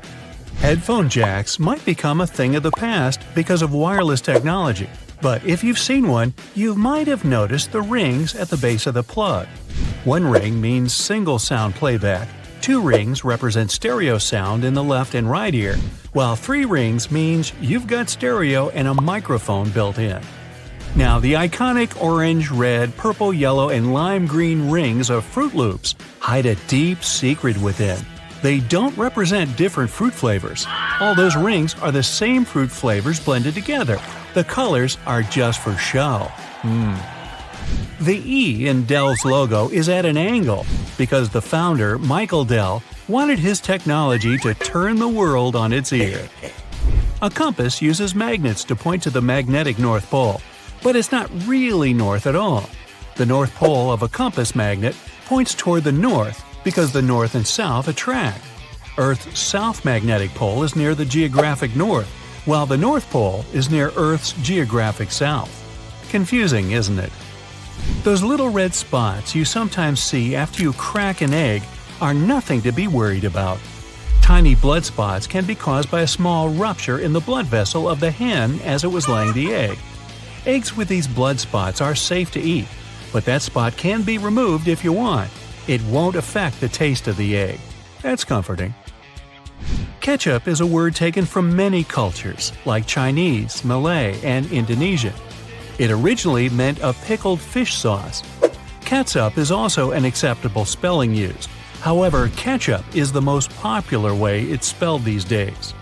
Headphone jacks might become a thing of the past because of wireless technology, but if you've seen one, you might have noticed the rings at the base of the plug. One ring means single sound playback, 2 rings represent stereo sound in the left and right ear, while 3 rings means you've got stereo and a microphone built in. Now, the iconic orange, red, purple, yellow, and lime green rings of Fruit Loops hide a deep secret within. They don't represent different fruit flavors. All those rings are the same fruit flavors blended together. The colors are just for show. The E in Dell's logo is at an angle because the founder, Michael Dell, wanted his technology to turn the world on its ear. A compass uses magnets to point to the magnetic North Pole, but it's not really north at all. The North Pole of a compass magnet points toward the north because the north and south attract. Earth's south magnetic pole is near the geographic north, while the North Pole is near Earth's geographic south. Confusing, isn't it? Those little red spots you sometimes see after you crack an egg are nothing to be worried about. Tiny blood spots can be caused by a small rupture in the blood vessel of the hen as it was laying the egg. Eggs with these blood spots are safe to eat, but that spot can be removed if you want. It won't affect the taste of the egg. That's comforting. Ketchup is a word taken from many cultures, like Chinese, Malay, and Indonesian. It originally meant a pickled fish sauce. Catsup is also an acceptable spelling used. However, ketchup is the most popular way it's spelled these days.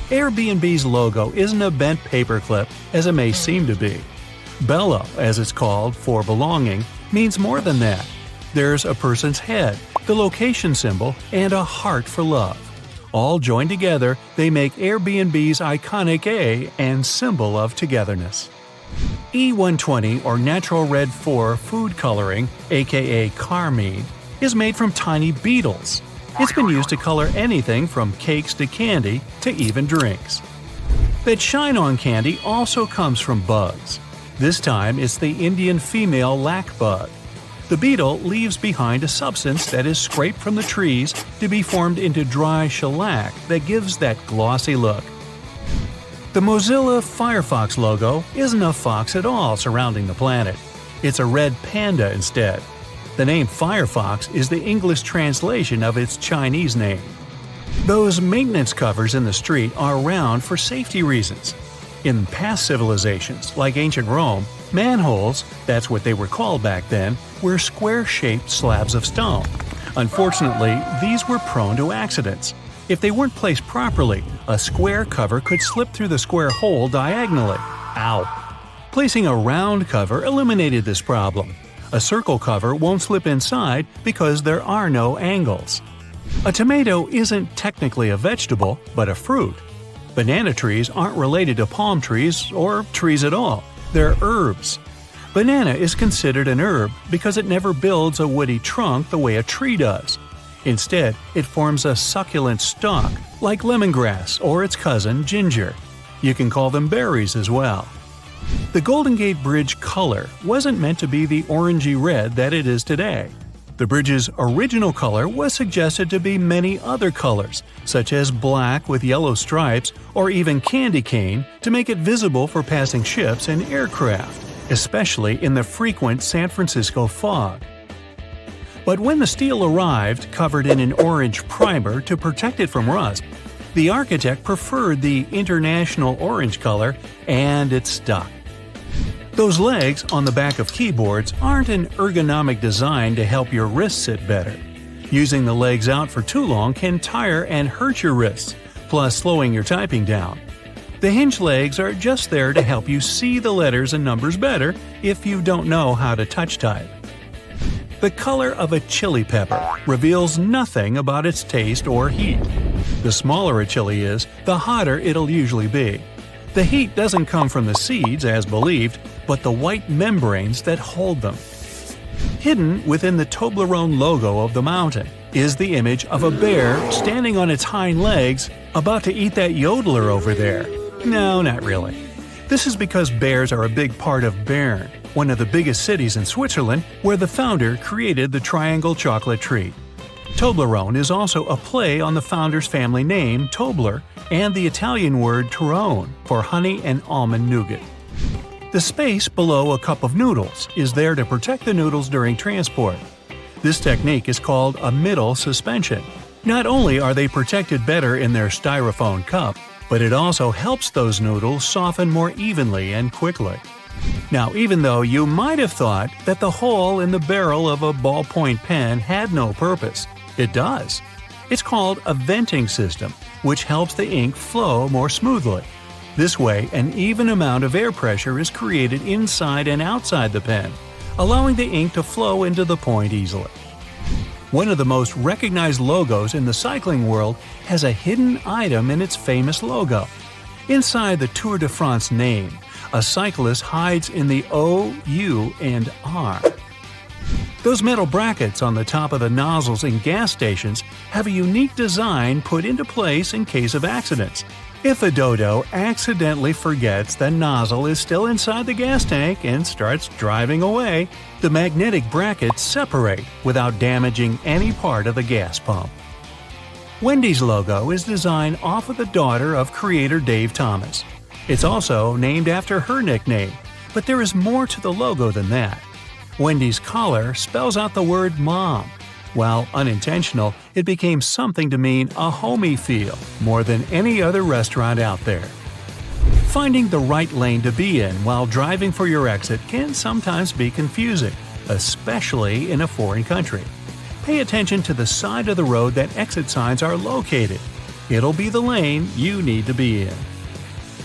Airbnb's logo isn't a bent paperclip, as it may seem to be. Bello, as it's called, for belonging, means more than that. There's a person's head, the location symbol, and a heart for love. All joined together, they make Airbnb's iconic A and symbol of togetherness. E120 or Natural Red 4 food coloring, aka carmine, is made from tiny beetles. It's been used to color anything from cakes to candy to even drinks. That shine on candy also comes from bugs. This time it's the Indian female lac bug. The beetle leaves behind a substance that is scraped from the trees to be formed into dry shellac that gives that glossy look. The Mozilla Firefox logo isn't a fox at all surrounding the planet. It's a red panda instead. The name Firefox is the English translation of its Chinese name. Those maintenance covers in the street are around for safety reasons. In past civilizations, like ancient Rome, manholes, that's what they were called back then, were square-shaped slabs of stone. Unfortunately, these were prone to accidents. If they weren't placed properly, a square cover could slip through the square hole diagonally. Ow! Placing a round cover eliminated this problem. A circle cover won't slip inside because there are no angles. A tomato isn't technically a vegetable, but a fruit. Banana trees aren't related to palm trees or trees at all. They're herbs. Banana is considered an herb because it never builds a woody trunk the way a tree does. Instead, it forms a succulent stalk, like lemongrass or its cousin ginger. You can call them berries as well. The Golden Gate Bridge color wasn't meant to be the orangey red that it is today. The bridge's original color was suggested to be many other colors, such as black with yellow stripes or even candy cane, to make it visible for passing ships and aircraft, especially in the frequent San Francisco fog. But when the steel arrived, covered in an orange primer to protect it from rust, the architect preferred the international orange color, and it stuck. Those legs on the back of keyboards aren't an ergonomic design to help your wrists sit better. Using the legs out for too long can tire and hurt your wrists, plus slowing your typing down. The hinge legs are just there to help you see the letters and numbers better if you don't know how to touch type. The color of a chili pepper reveals nothing about its taste or heat. The smaller a chili is, the hotter it'll usually be. The heat doesn't come from the seeds, as believed, but the white membranes that hold them. Hidden within the Toblerone logo of the mountain is the image of a bear standing on its hind legs, about to eat that yodeler over there. No, not really. This is because bears are a big part of Bern, one of the biggest cities in Switzerland, where the founder created the triangle chocolate treat. Toblerone is also a play on the founder's family name, Tobler, and the Italian word Torrone for honey and almond nougat. The space below a cup of noodles is there to protect the noodles during transport. This technique is called a middle suspension. Not only are they protected better in their styrofoam cup, but it also helps those noodles soften more evenly and quickly. Now, even though you might have thought that the hole in the barrel of a ballpoint pen had no purpose, it does. It's called a venting system, which helps the ink flow more smoothly. This way, an even amount of air pressure is created inside and outside the pen, allowing the ink to flow into the point easily. One of the most recognized logos in the cycling world has a hidden item in its famous logo. Inside the Tour de France name, a cyclist hides in the O, U, and R. Those metal brackets on the top of the nozzles in gas stations have a unique design put into place in case of accidents. If a dodo accidentally forgets the nozzle is still inside the gas tank and starts driving away, the magnetic brackets separate without damaging any part of the gas pump. Wendy's logo is designed off of the daughter of creator Dave Thomas. It's also named after her nickname, but there is more to the logo than that. Wendy's collar spells out the word mom. While unintentional, it became something to mean a homey feel more than any other restaurant out there. Finding the right lane to be in while driving for your exit can sometimes be confusing, especially in a foreign country. Pay attention to the side of the road that exit signs are located. It'll be the lane you need to be in.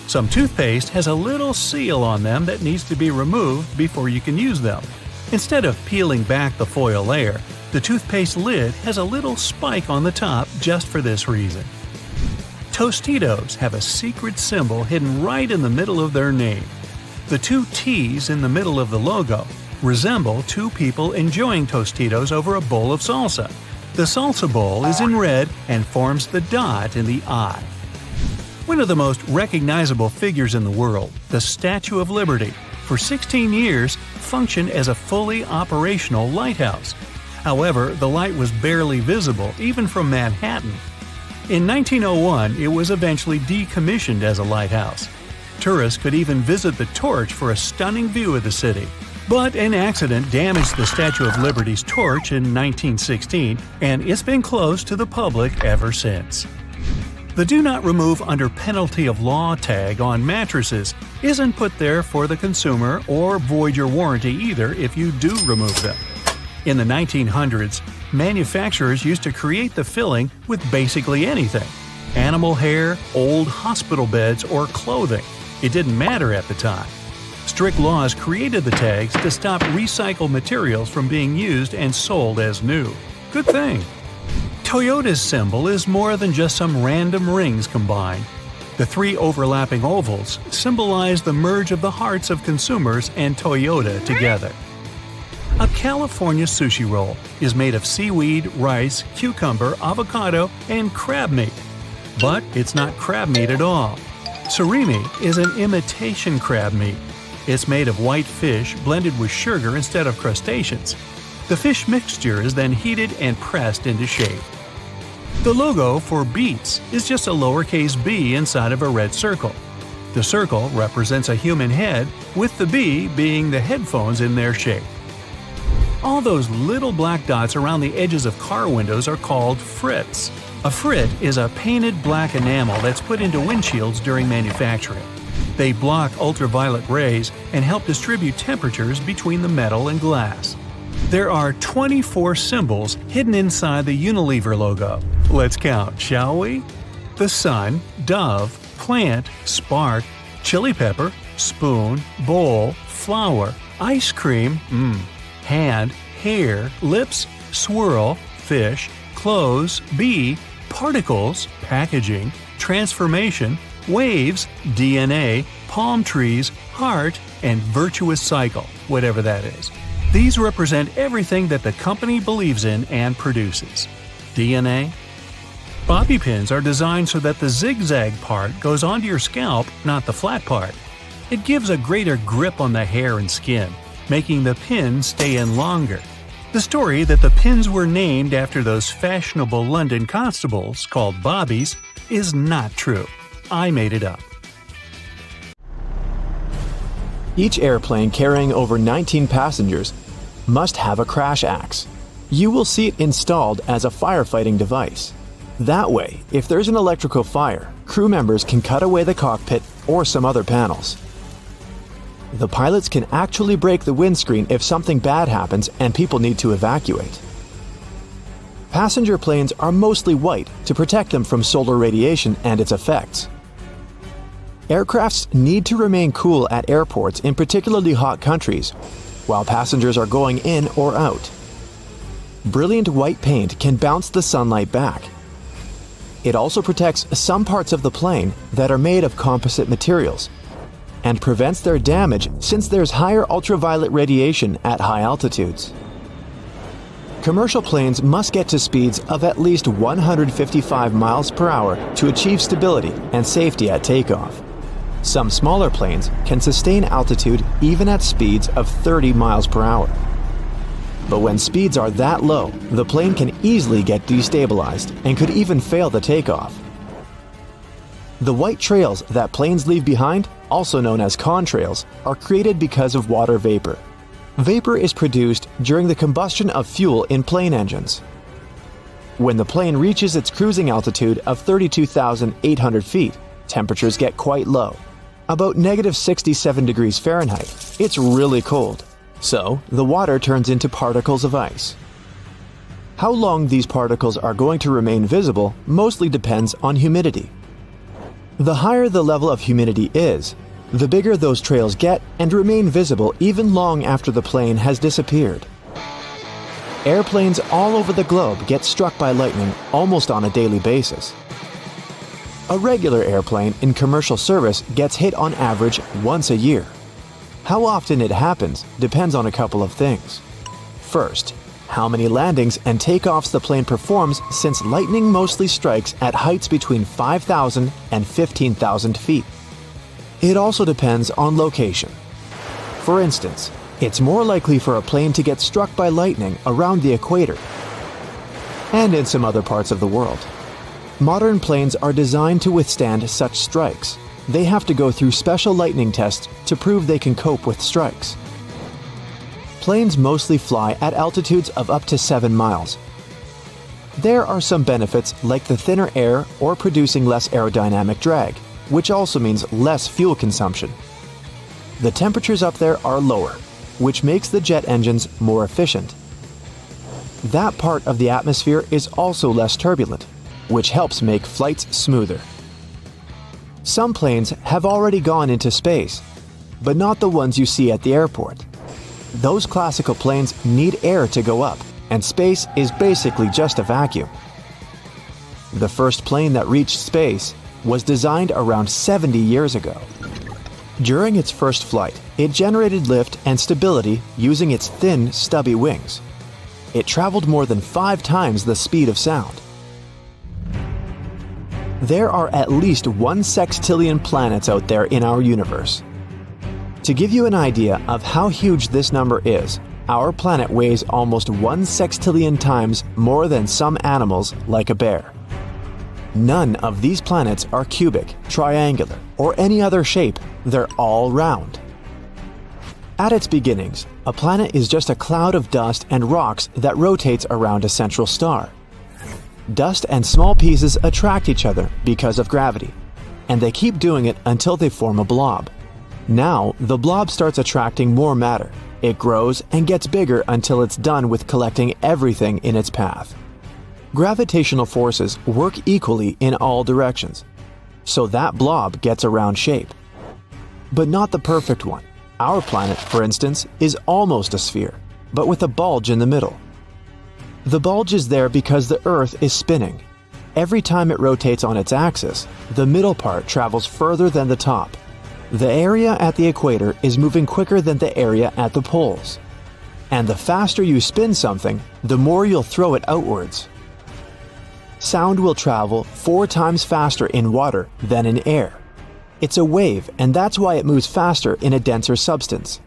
Some toothpaste has a little seal on them that needs to be removed before you can use them. Instead of peeling back the foil layer, the toothpaste lid has a little spike on the top just for this reason. Tostitos have a secret symbol hidden right in the middle of their name. The two T's in the middle of the logo resemble two people enjoying Tostitos over a bowl of salsa. The salsa bowl is in red and forms the dot in the eye. One of the most recognizable figures in the world, the Statue of Liberty, for 16 years functioned as a fully operational lighthouse. However, the light was barely visible even from Manhattan. In 1901, it was eventually decommissioned as a lighthouse. Tourists could even visit the torch for a stunning view of the city. But an accident damaged the Statue of Liberty's torch in 1916, and it's been closed to the public ever since. The Do Not Remove Under Penalty of Law tag on mattresses isn't put there for the consumer or void your warranty either if you do remove them. In the 1900s, manufacturers used to create the filling with basically anything: animal hair, old hospital beds, or clothing. It didn't matter at the time. Strict laws created the tags to stop recycled materials from being used and sold as new. Good thing. Toyota's symbol is more than just some random rings combined. The three overlapping ovals symbolize the merge of the hearts of consumers and Toyota together. A California sushi roll is made of seaweed, rice, cucumber, avocado, and crab meat. But it's not crab meat at all. Surimi is an imitation crab meat. It's made of white fish blended with sugar instead of crustaceans. The fish mixture is then heated and pressed into shape. The logo for Beats is just a lowercase b inside of a red circle. The circle represents a human head, with the b being the headphones in their shape. All those little black dots around the edges of car windows are called frits. A frit is a painted black enamel that's put into windshields during manufacturing. They block ultraviolet rays and help distribute temperatures between the metal and glass. There are 24 symbols hidden inside the Unilever logo. Let's count, shall we? The sun, dove, plant, spark, chili pepper, spoon, bowl, flower, ice cream, hand, hair, lips, swirl, fish, clothes, bee, particles, packaging, transformation, waves, DNA, palm trees, heart, and virtuous cycle, whatever that is. These represent everything that the company believes in and produces. DNA? Bobby pins are designed so that the zigzag part goes onto your scalp, not the flat part. It gives a greater grip on the hair and skin, making the pin stay in longer. The story that the pins were named after those fashionable London constables called Bobbies is not true. I made it up. Each airplane carrying over 19 passengers must have a crash axe. You will see it installed as a firefighting device. That way, if there's an electrical fire, crew members can cut away the cockpit or some other panels. The pilots can actually break the windscreen if something bad happens and people need to evacuate. Passenger planes are mostly white to protect them from solar radiation and its effects. Aircrafts need to remain cool at airports in particularly hot countries, while passengers are going in or out. Brilliant white paint can bounce the sunlight back. It also protects some parts of the plane that are made of composite materials, and prevents their damage since there's higher ultraviolet radiation at high altitudes. Commercial planes must get to speeds of at least 155 miles per hour to achieve stability and safety at takeoff. Some smaller planes can sustain altitude even at speeds of 30 miles per hour. But when speeds are that low, the plane can easily get destabilized and could even fail the takeoff. The white trails that planes leave behind, also known as contrails, are created because of water vapor. Vapor is produced during the combustion of fuel in plane engines. When the plane reaches its cruising altitude of 32,800 feet, temperatures get quite low, about -67 degrees Fahrenheit. It's really cold. So, the water turns into particles of ice. How long these particles are going to remain visible mostly depends on humidity. The higher the level of humidity is, the bigger those trails get and remain visible even long after the plane has disappeared. Airplanes all over the globe get struck by lightning almost on a daily basis. A regular airplane in commercial service gets hit on average once a year. How often it happens depends on a couple of things. First, how many landings and takeoffs the plane performs, since lightning mostly strikes at heights between 5,000 and 15,000 feet. It also depends on location. For instance, it's more likely for a plane to get struck by lightning around the equator and in some other parts of the world. Modern planes are designed to withstand such strikes. They have to go through special lightning tests to prove they can cope with strikes. Planes mostly fly at altitudes of up to 7 miles. There are some benefits like the thinner air or producing less aerodynamic drag, which also means less fuel consumption. The temperatures up there are lower, which makes the jet engines more efficient. That part of the atmosphere is also less turbulent, which helps make flights smoother. Some planes have already gone into space, but not the ones you see at the airport. Those classical planes need air to go up, and space is basically just a vacuum. The first plane that reached space was designed around 70 years ago. During its first flight, it generated lift and stability using its thin, stubby wings. It traveled more than 5 times the speed of sound. There are at least 1 sextillion planets out there in our universe. To give you an idea of how huge this number is, our planet weighs almost 1 sextillion times more than some animals like a bear. None of these planets are cubic, triangular, or any other shape. They're all round. At its beginnings, a planet is just a cloud of dust and rocks that rotates around a central star. Dust and small pieces attract each other because of gravity, and they keep doing it until they form a blob. Now, the blob starts attracting more matter. It grows and gets bigger until it's done with collecting everything in its path. Gravitational forces work equally in all directions, so that blob gets a round shape. But not the perfect one. Our planet, for instance, is almost a sphere, but with a bulge in the middle. The bulge is there because the Earth is spinning. Every time it rotates on its axis, the middle part travels further than the top. The area at the equator is moving quicker than the area at the poles. And the faster you spin something, the more you'll throw it outwards. Sound will travel 4 times faster in water than in air. It's a wave, and that's why it moves faster in a denser substance.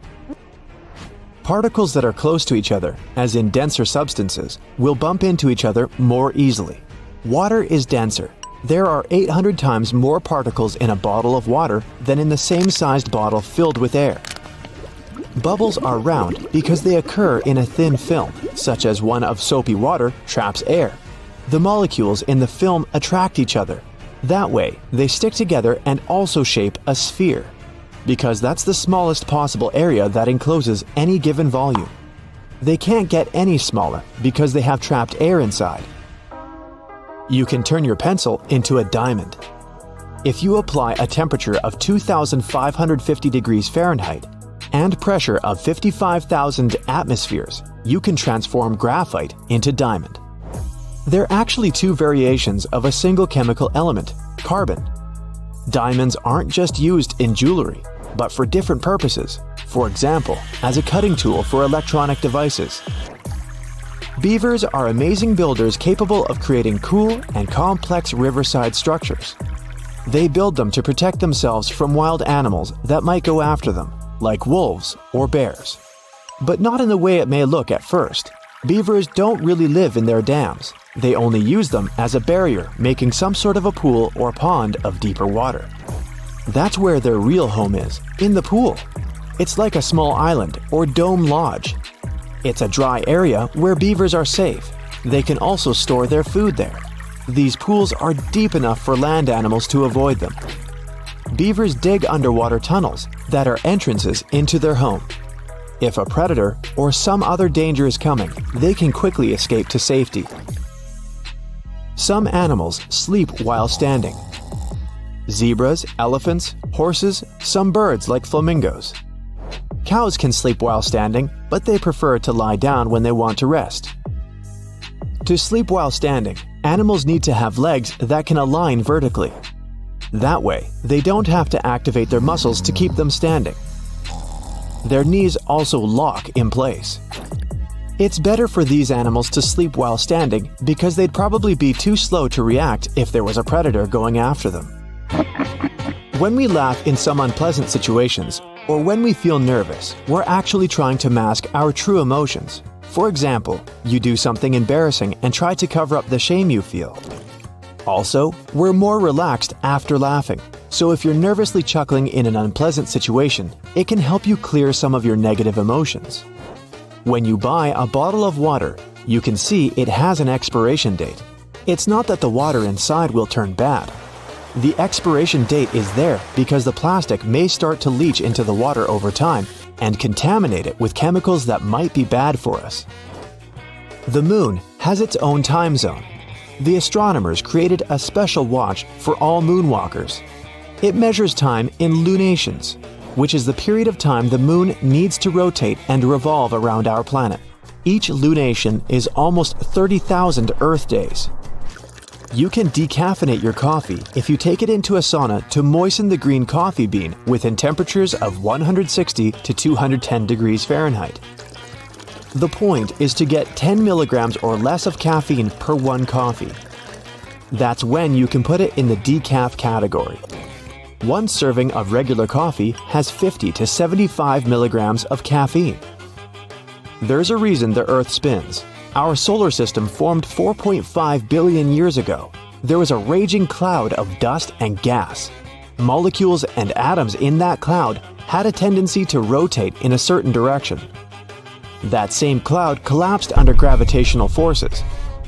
Particles that are close to each other, as in denser substances, will bump into each other more easily. Water is denser. There are 800 times more particles in a bottle of water than in the same sized bottle filled with air. Bubbles are round because they occur in a thin film, such as one of soapy water traps air. The molecules in the film attract each other. That way, they stick together and also shape a sphere, because that's the smallest possible area that encloses any given volume. They can't get any smaller because they have trapped air inside. You can turn your pencil into a diamond. If you apply a temperature of 2,550 degrees Fahrenheit and pressure of 55,000 atmospheres, you can transform graphite into diamond. There are actually 2 variations of a single chemical element, carbon. Diamonds aren't just used in jewelry, but for different purposes. For example, as a cutting tool for electronic devices. Beavers are amazing builders capable of creating cool and complex riverside structures. They build them to protect themselves from wild animals that might go after them, like wolves or bears. But not in the way it may look at first. Beavers don't really live in their dams. They only use them as a barrier, making some sort of a pool or pond of deeper water. That's where their real home is, in the pool. It's like a small island or dome lodge. It's a dry area where beavers are safe. They can also store their food there. These pools are deep enough for land animals to avoid them. Beavers dig underwater tunnels that are entrances into their home. If a predator or some other danger is coming, they can quickly escape to safety. Some animals sleep while standing. Zebras, elephants, horses, some birds like flamingos. Cows can sleep while standing, but they prefer to lie down when they want to rest. To sleep while standing, animals need to have legs that can align vertically. That way, they don't have to activate their muscles to keep them standing. Their knees also lock in place. It's better for these animals to sleep while standing because they'd probably be too slow to react if there was a predator going after them. When we laugh in some unpleasant situations, or when we feel nervous, we're actually trying to mask our true emotions. For example, you do something embarrassing and try to cover up the shame you feel. Also, we're more relaxed after laughing, so if you're nervously chuckling in an unpleasant situation, it can help you clear some of your negative emotions. When you buy a bottle of water, you can see it has an expiration date. It's not that the water inside will turn bad. The expiration date is there because the plastic may start to leach into the water over time and contaminate it with chemicals that might be bad for us. The moon has its own time zone. The astronomers created a special watch for all moonwalkers. It measures time in lunations, which is the period of time the moon needs to rotate and revolve around our planet. Each lunation is almost 30,000 Earth days. You can decaffeinate your coffee if you take it into a sauna to moisten the green coffee bean within temperatures of 160 to 210 degrees Fahrenheit. The point is to get 10 milligrams or less of caffeine per one coffee. That's when you can put it in the decaf category. One serving of regular coffee has 50 to 75 milligrams of caffeine. There's a reason the Earth spins. Our solar system formed 4.5 billion years ago. There was a raging cloud of dust and gas. Molecules and atoms in that cloud had a tendency to rotate in a certain direction. That same cloud collapsed under gravitational forces.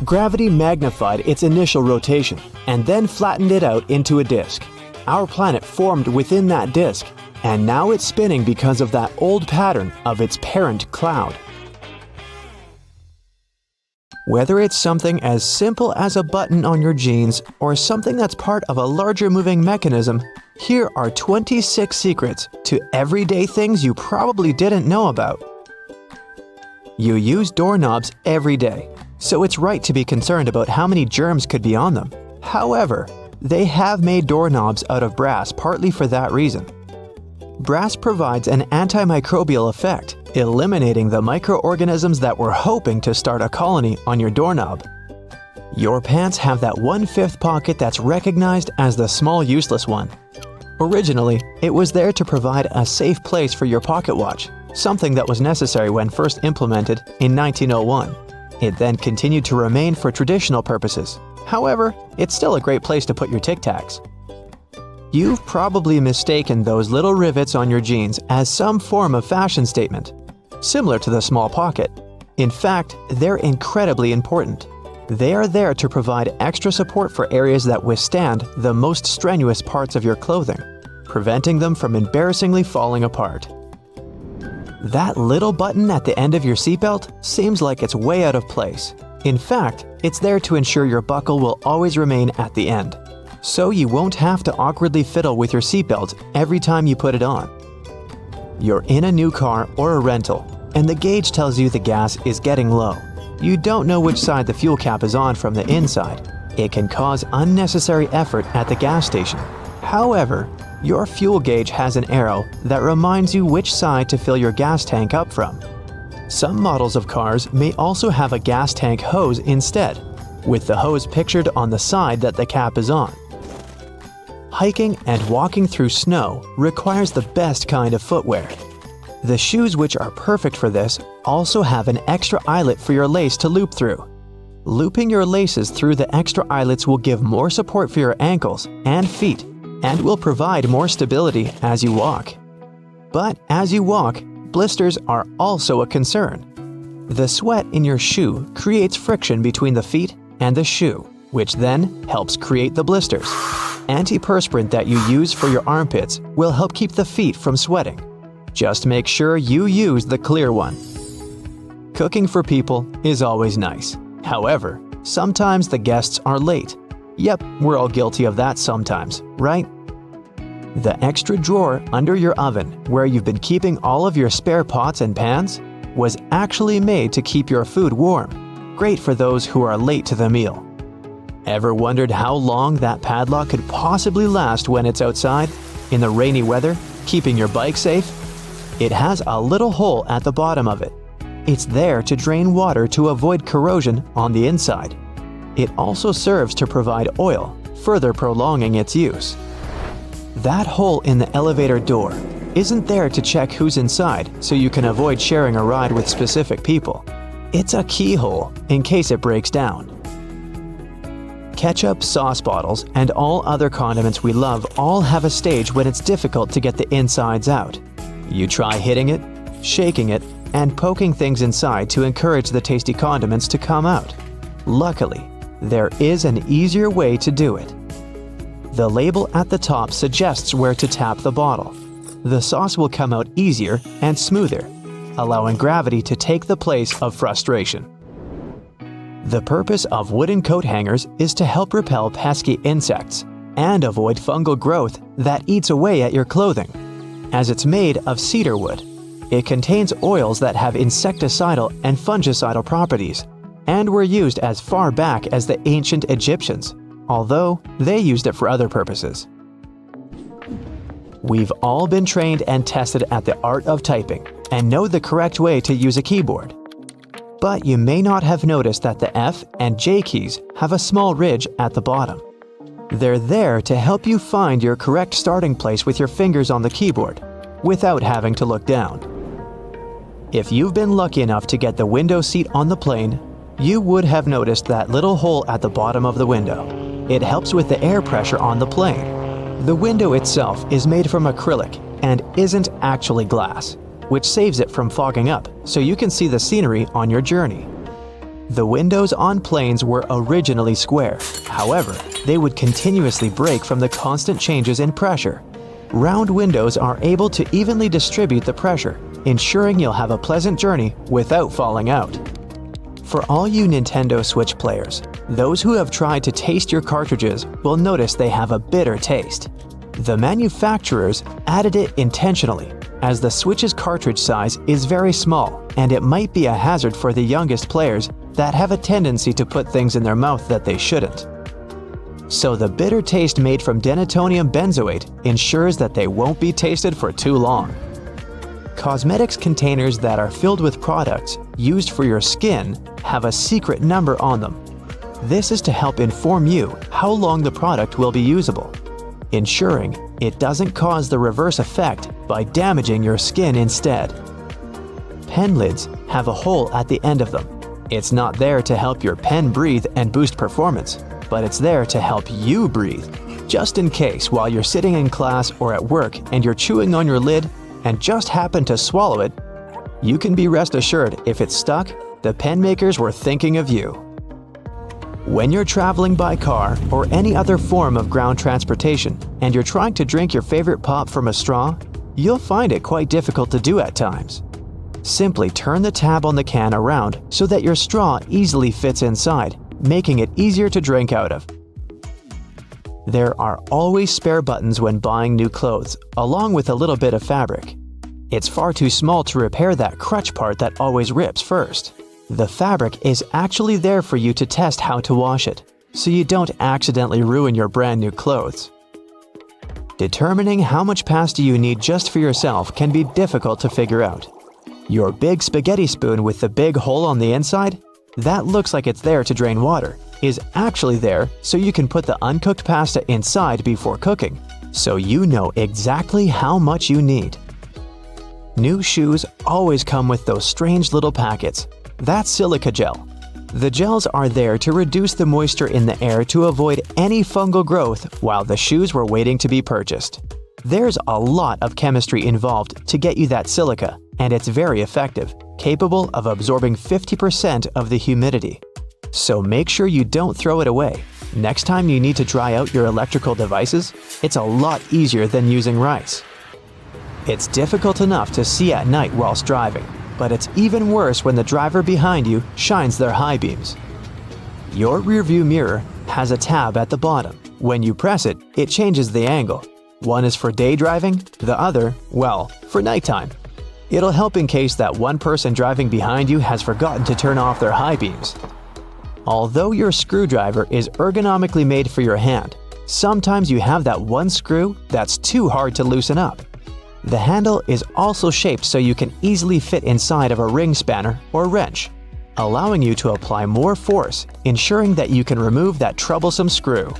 Gravity magnified its initial rotation and then flattened it out into a disk. Our planet formed within that disk, and now it's spinning because of that old pattern of its parent cloud. Whether it's something as simple as a button on your jeans or something that's part of a larger moving mechanism, here are 26 secrets to everyday things you probably didn't know about. You use doorknobs every day, so it's right to be concerned about how many germs could be on them. However, they have made doorknobs out of brass partly for that reason. Brass provides an antimicrobial effect, eliminating the microorganisms that were hoping to start a colony on your doorknob. Your pants have that 1/5 pocket that's recognized as the small useless one. Originally, it was there to provide a safe place for your pocket watch, something that was necessary when first implemented in 1901. It then continued to remain for traditional purposes. However, it's still a great place to put your Tic Tacs. You've probably mistaken those little rivets on your jeans as some form of fashion statement, similar to the small pocket. In fact, they're incredibly important. They are there to provide extra support for areas that withstand the most strenuous parts of your clothing, preventing them from embarrassingly falling apart. That little button at the end of your seatbelt seems like it's way out of place. In fact, it's there to ensure your buckle will always remain at the end, so you won't have to awkwardly fiddle with your seatbelt every time you put it on. You're in a new car or a rental, and the gauge tells you the gas is getting low. You don't know which side the fuel cap is on from the inside. It can cause unnecessary effort at the gas station. However, your fuel gauge has an arrow that reminds you which side to fill your gas tank up from. Some models of cars may also have a gas tank hose instead, with the hose pictured on the side that the cap is on. Hiking and walking through snow requires the best kind of footwear. The shoes which are perfect for this also have an extra eyelet for your lace to loop through. Looping your laces through the extra eyelets will give more support for your ankles and feet and will provide more stability as you walk. But as you walk, blisters are also a concern. The sweat in your shoe creates friction between the feet and the shoe, which then helps create the blisters. Antiperspirant that you use for your armpits will help keep the feet from sweating. Just make sure you use the clear one. Cooking for people is always nice. However, sometimes the guests are late. Yep, we're all guilty of that sometimes, right? The extra drawer under your oven, where you've been keeping all of your spare pots and pans, was actually made to keep your food warm. Great for those who are late to the meal. Ever wondered how long that padlock could possibly last when it's outside, in the rainy weather, keeping your bike safe? It has a little hole at the bottom of it. It's there to drain water to avoid corrosion on the inside. It also serves to provide oil, further prolonging its use. That hole in the elevator door isn't there to check who's inside so you can avoid sharing a ride with specific people. It's a keyhole in case it breaks down. Ketchup, sauce bottles, and all other condiments we love all have a stage when it's difficult to get the insides out. You try hitting it, shaking it, and poking things inside to encourage the tasty condiments to come out. Luckily, there is an easier way to do it. The label at the top suggests where to tap the bottle. The sauce will come out easier and smoother, allowing gravity to take the place of frustration. The purpose of wooden coat hangers is to help repel pesky insects and avoid fungal growth that eats away at your clothing. As it's made of cedar wood, it contains oils that have insecticidal and fungicidal properties and were used as far back as the ancient Egyptians, although they used it for other purposes. We've all been trained and tested at the art of typing and know the correct way to use a keyboard. But you may not have noticed that the F and J keys have a small ridge at the bottom. They're there to help you find your correct starting place with your fingers on the keyboard, without having to look down. If you've been lucky enough to get the window seat on the plane, you would have noticed that little hole at the bottom of the window. It helps with the air pressure on the plane. The window itself is made from acrylic and isn't actually glass, which saves it from fogging up so you can see the scenery on your journey. The windows on planes were originally square. However, they would continuously break from the constant changes in pressure. Round windows are able to evenly distribute the pressure, ensuring you'll have a pleasant journey without falling out. For all you Nintendo Switch players, those who have tried to taste your cartridges will notice they have a bitter taste. The manufacturers added it intentionally, as the Switch's cartridge size is very small and it might be a hazard for the youngest players that have a tendency to put things in their mouth that they shouldn't. So the bitter taste made from denatonium benzoate ensures that they won't be tasted for too long. Cosmetics containers that are filled with products used for your skin have a secret number on them. This is to help inform you how long the product will be usable, ensuring it doesn't cause the reverse effect by damaging your skin instead. Pen lids have a hole at the end of them. It's not there to help your pen breathe and boost performance, but it's there to help you breathe, just in case while you're sitting in class or at work and you're chewing on your lid and just happen to swallow it. You can be rest assured if it's stuck, the pen makers were thinking of you. When you're traveling by car or any other form of ground transportation and you're trying to drink your favorite pop from a straw, you'll find it quite difficult to do at times. Simply turn the tab on the can around so that your straw easily fits inside, making it easier to drink out of. There are always spare buttons when buying new clothes, along with a little bit of fabric. It's far too small to repair that crutch part that always rips first. The fabric is actually there for you to test how to wash it, so you don't accidentally ruin your brand new clothes. Determining how much pasta you need just for yourself can be difficult to figure out. Your big spaghetti spoon with the big hole on the inside, that looks like it's there to drain water, is actually there so you can put the uncooked pasta inside before cooking, so you know exactly how much you need. New shoes always come with those strange little packets. That's silica gel. The gels are there to reduce the moisture in the air to avoid any fungal growth while the shoes were waiting to be purchased. There's a lot of chemistry involved to get you that silica, and it's very effective, capable of absorbing 50% of the humidity. So make sure you don't throw it away. Next time you need to dry out your electrical devices, it's a lot easier than using rice. It's difficult enough to see at night whilst driving, but it's even worse when the driver behind you shines their high beams. Your rearview mirror has a tab at the bottom. When you press it, it changes the angle. One is for day driving, the other, well, for nighttime. It'll help in case that one person driving behind you has forgotten to turn off their high beams. Although your screwdriver is ergonomically made for your hand, sometimes you have that one screw that's too hard to loosen up. The handle is also shaped so you can easily fit inside of a ring spanner or wrench, allowing you to apply more force, ensuring that you can remove that troublesome screw.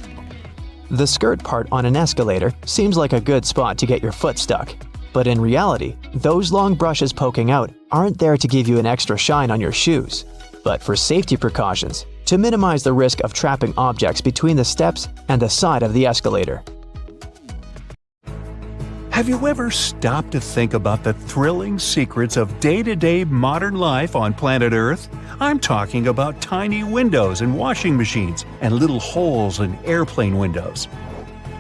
The skirt part on an escalator seems like a good spot to get your foot stuck, but in reality, those long brushes poking out aren't there to give you an extra shine on your shoes, but for safety precautions, to minimize the risk of trapping objects between the steps and the side of the escalator. Have you ever stopped to think about the thrilling secrets of day-to-day modern life on planet Earth? I'm talking about tiny windows in washing machines and little holes in airplane windows.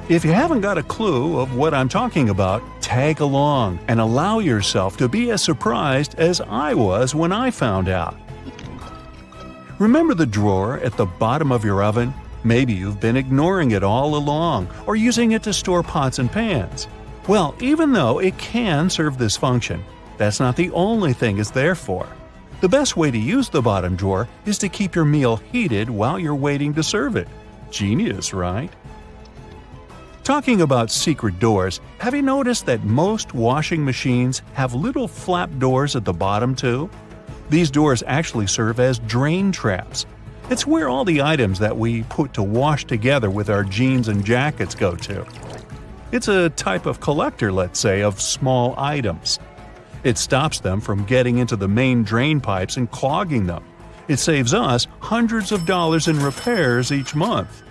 If you haven't got a clue of what I'm talking about, tag along and allow yourself to be as surprised as I was when I found out. Remember the drawer at the bottom of your oven? Maybe you've been ignoring it all along or using it to store pots and pans. Well, even though it can serve this function, that's not the only thing it's there for. The best way to use the bottom drawer is to keep your meal heated while you're waiting to serve it. Genius, right? Talking about secret doors, have you noticed that most washing machines have little flap doors at the bottom too? These doors actually serve as drain traps. It's where all the items that we put to wash together with our jeans and jackets go to. It's a type of collector, let's say, of small items. It stops them from getting into the main drain pipes and clogging them. It saves us hundreds of dollars in repairs each month.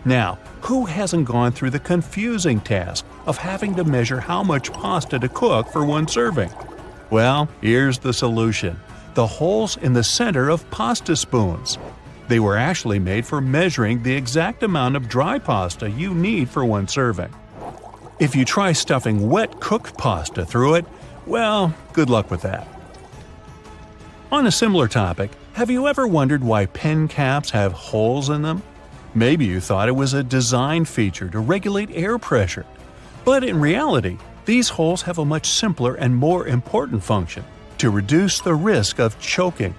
Now, who hasn't gone through the confusing task of having to measure how much pasta to cook for one serving? Well, here's the solution: the holes in the center of pasta spoons. They were actually made for measuring the exact amount of dry pasta you need for one serving. If you try stuffing wet cooked pasta through it, well, good luck with that. On a similar topic, have you ever wondered why pen caps have holes in them? Maybe you thought it was a design feature to regulate air pressure. But in reality, these holes have a much simpler and more important function: to reduce the risk of choking.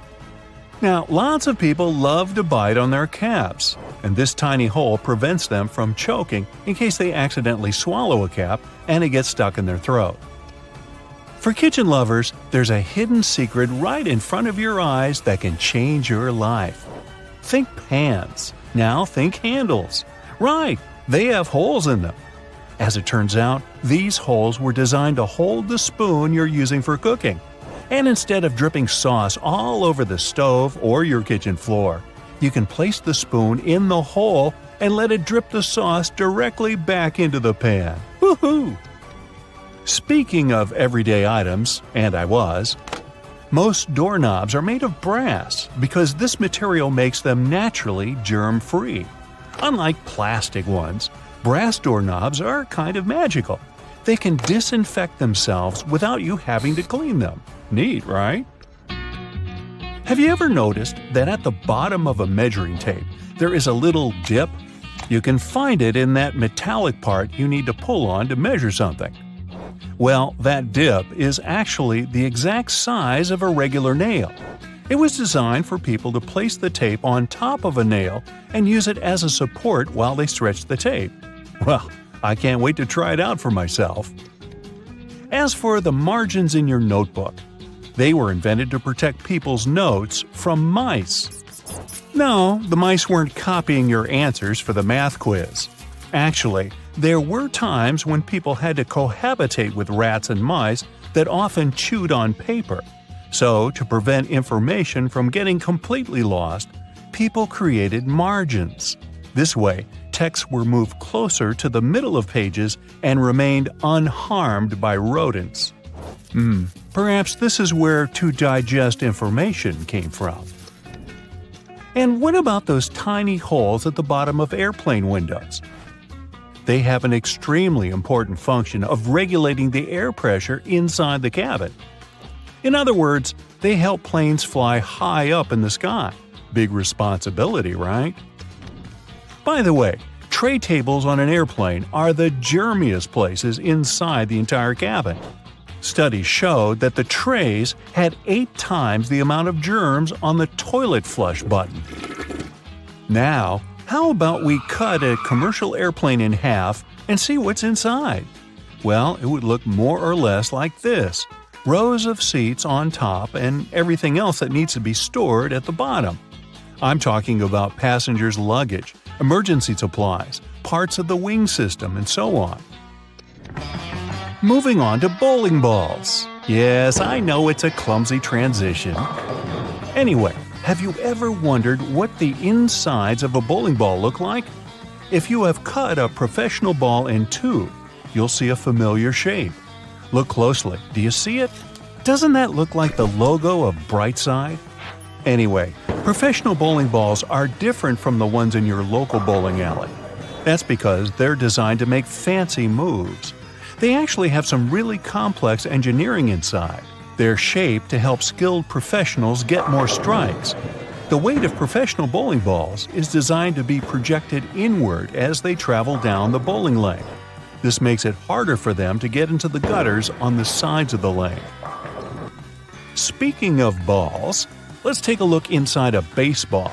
Now, lots of people love to bite on their caps, and this tiny hole prevents them from choking in case they accidentally swallow a cap and it gets stuck in their throat. For kitchen lovers, there's a hidden secret right in front of your eyes that can change your life. Think pans. Now think handles. Right, they have holes in them. As it turns out, these holes were designed to hold the spoon you're using for cooking. And instead of dripping sauce all over the stove or your kitchen floor, you can place the spoon in the hole and let it drip the sauce directly back into the pan. Woohoo! Speaking of everyday items, and I was, most doorknobs are made of brass because this material makes them naturally germ-free. Unlike plastic ones, brass doorknobs are kind of magical. They can disinfect themselves without you having to clean them. Neat, right? Have you ever noticed that at the bottom of a measuring tape there is a little dip? You can find it in that metallic part you need to pull on to measure something. Well, that dip is actually the exact size of a regular nail. It was designed for people to place the tape on top of a nail and use it as a support while they stretch the tape. Well, I can't wait to try it out for myself. As for the margins in your notebook, they were invented to protect people's notes from mice. No, the mice weren't copying your answers for the math quiz. Actually, there were times when people had to cohabitate with rats and mice that often chewed on paper. So, to prevent information from getting completely lost, people created margins. This way, texts were moved closer to the middle of pages and remained unharmed by rodents. Perhaps this is where to digest information came from. And what about those tiny holes at the bottom of airplane windows? They have an extremely important function of regulating the air pressure inside the cabin. In other words, they help planes fly high up in the sky. Big responsibility, right? By the way, tray tables on an airplane are the germiest places inside the entire cabin. Studies showed that the trays had 8 times the amount of germs on the toilet flush button. Now, how about we cut a commercial airplane in half and see what's inside? Well, it would look more or less like this: rows of seats on top and everything else that needs to be stored at the bottom. I'm talking about passengers' luggage, emergency supplies, parts of the wing system, and so on. Moving on to bowling balls. Yes, I know it's a clumsy transition. Anyway, have you ever wondered what the insides of a bowling ball look like? If you have cut a professional ball in two, you'll see a familiar shape. Look closely. Do you see it? Doesn't that look like the logo of Brightside? Anyway, professional bowling balls are different from the ones in your local bowling alley. That's because they're designed to make fancy moves. They actually have some really complex engineering inside. They're shaped to help skilled professionals get more strikes. The weight of professional bowling balls is designed to be projected inward as they travel down the bowling lane. This makes it harder for them to get into the gutters on the sides of the lane. Speaking of balls, let's take a look inside a baseball.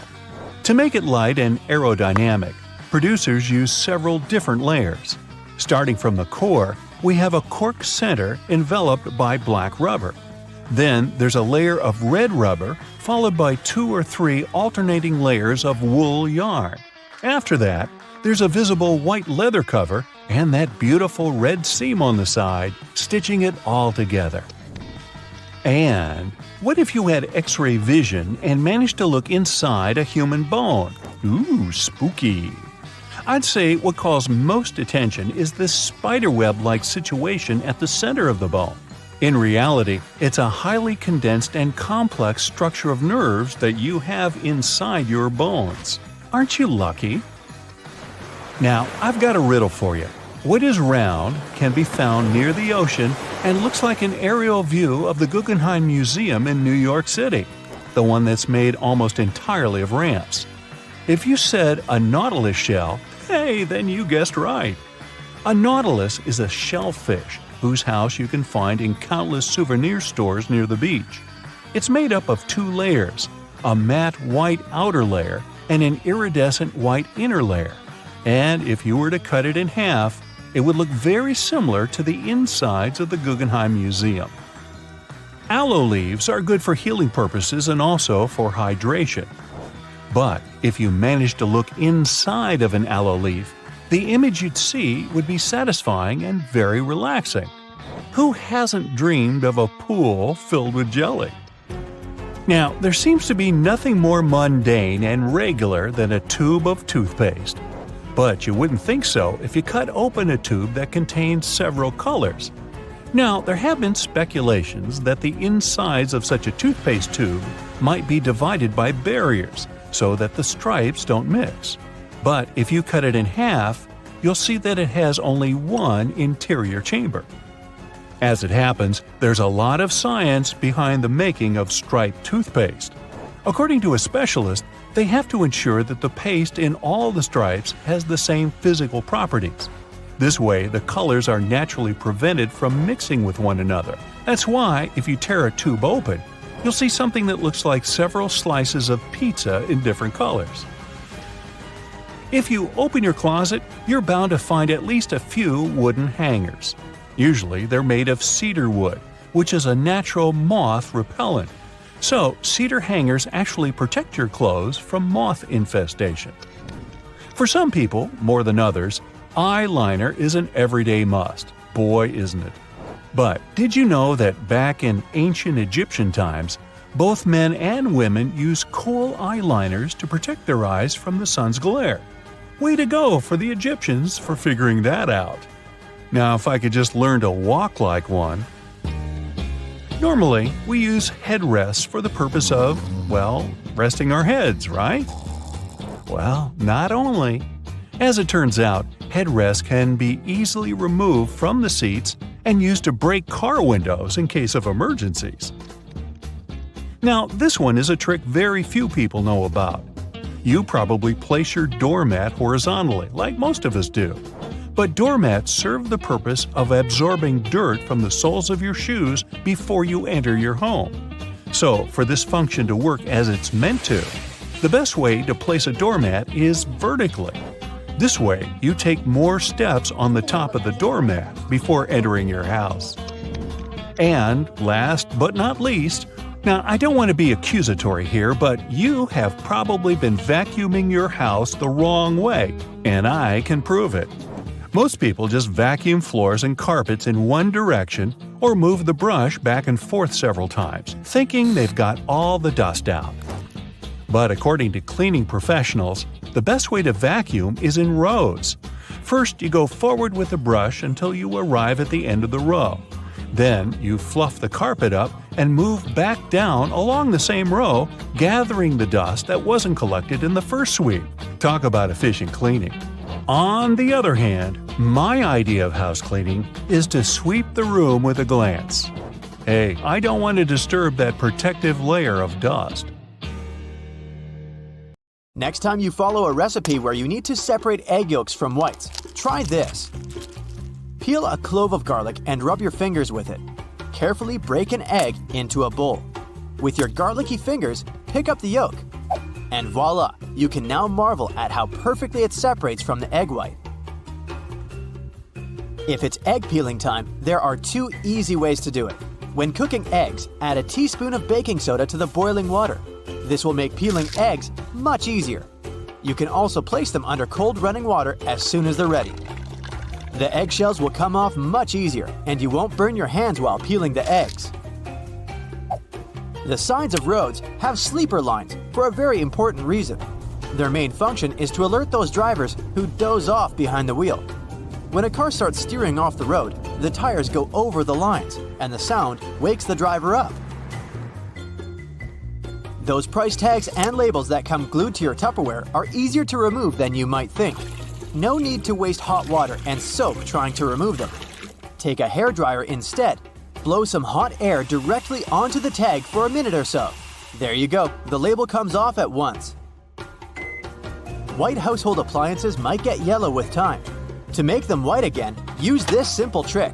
To make it light and aerodynamic, producers use several different layers. Starting from the core, we have a cork center enveloped by black rubber. Then there's a layer of red rubber, followed by 2 or 3 alternating layers of wool yarn. After that, there's a visible white leather cover and that beautiful red seam on the side, stitching it all together. And what if you had X-ray vision and managed to look inside a human bone? Ooh, spooky! I'd say what calls most attention is this spiderweb-like situation at the center of the bone. In reality, it's a highly condensed and complex structure of nerves that you have inside your bones. Aren't you lucky? Now, I've got a riddle for you. What is round, can be found near the ocean, and looks like an aerial view of the Guggenheim Museum in New York City, the one that's made almost entirely of ramps? If you said a nautilus shell, hey, then you guessed right. A nautilus is a shellfish whose house you can find in countless souvenir stores near the beach. It's made up of 2 layers, a matte white outer layer and an iridescent white inner layer. And if you were to cut it in half, it would look very similar to the insides of the Guggenheim Museum. Aloe leaves are good for healing purposes and also for hydration. But if you managed to look inside of an aloe leaf, the image you'd see would be satisfying and very relaxing. Who hasn't dreamed of a pool filled with jelly? Now, there seems to be nothing more mundane and regular than a tube of toothpaste. But you wouldn't think so if you cut open a tube that contains several colors. Now, there have been speculations that the insides of such a toothpaste tube might be divided by barriers so that the stripes don't mix. But if you cut it in half, you'll see that it has only one interior chamber. As it happens, there's a lot of science behind the making of striped toothpaste. According to a specialist, they have to ensure that the paste in all the stripes has the same physical properties. This way, the colors are naturally prevented from mixing with one another. That's why, if you tear a tube open, you'll see something that looks like several slices of pizza in different colors. If you open your closet, you're bound to find at least a few wooden hangers. Usually, they're made of cedar wood, which is a natural moth repellent. So, cedar hangers actually protect your clothes from moth infestation. For some people, more than others, eyeliner is an everyday must. Boy, isn't it. But did you know that back in ancient Egyptian times, both men and women used kohl eyeliners to protect their eyes from the sun's glare? Way to go for the Egyptians for figuring that out. Now, if I could just learn to walk like one. Normally, we use headrests for the purpose of, well, resting our heads, right? Well, not only. As it turns out, headrests can be easily removed from the seats and used to break car windows in case of emergencies. Now, this one is a trick very few people know about. You probably place your doormat horizontally, like most of us do. But doormats serve the purpose of absorbing dirt from the soles of your shoes before you enter your home. So, for this function to work as it's meant to, the best way to place a doormat is vertically. This way, you take more steps on the top of the doormat before entering your house. And last but not least, now I don't want to be accusatory here, but you have probably been vacuuming your house the wrong way, and I can prove it. Most people just vacuum floors and carpets in one direction or move the brush back and forth several times, thinking they've got all the dust out. But according to cleaning professionals, the best way to vacuum is in rows. First, you go forward with the brush until you arrive at the end of the row. Then, you fluff the carpet up and move back down along the same row, gathering the dust that wasn't collected in the first sweep. Talk about efficient cleaning. On the other hand, my idea of house cleaning is to sweep the room with a glance. Hey, I don't want to disturb that protective layer of dust. Next time you follow a recipe where you need to separate egg yolks from whites, try this. Peel a clove of garlic and rub your fingers with it. Carefully break an egg into a bowl. With your garlicky fingers, pick up the yolk. And voila, you can now marvel at how perfectly it separates from the egg white. If it's egg peeling time, there are 2 easy ways to do it. When cooking eggs, add a teaspoon of baking soda to the boiling water. This will make peeling eggs much easier. You can also place them under cold running water as soon as they're ready. The eggshells will come off much easier, and you won't burn your hands while peeling the eggs. The sides of roads have sleeper lines for a very important reason. Their main function is to alert those drivers who doze off behind the wheel. When a car starts steering off the road, the tires go over the lines, and the sound wakes the driver up. Those price tags and labels that come glued to your Tupperware are easier to remove than you might think. No need to waste hot water and soap trying to remove them. Take a hairdryer instead. Blow some hot air directly onto the tag for a minute or so. There you go, the label comes off at once. White household appliances might get yellow with time. To make them white again, use this simple trick.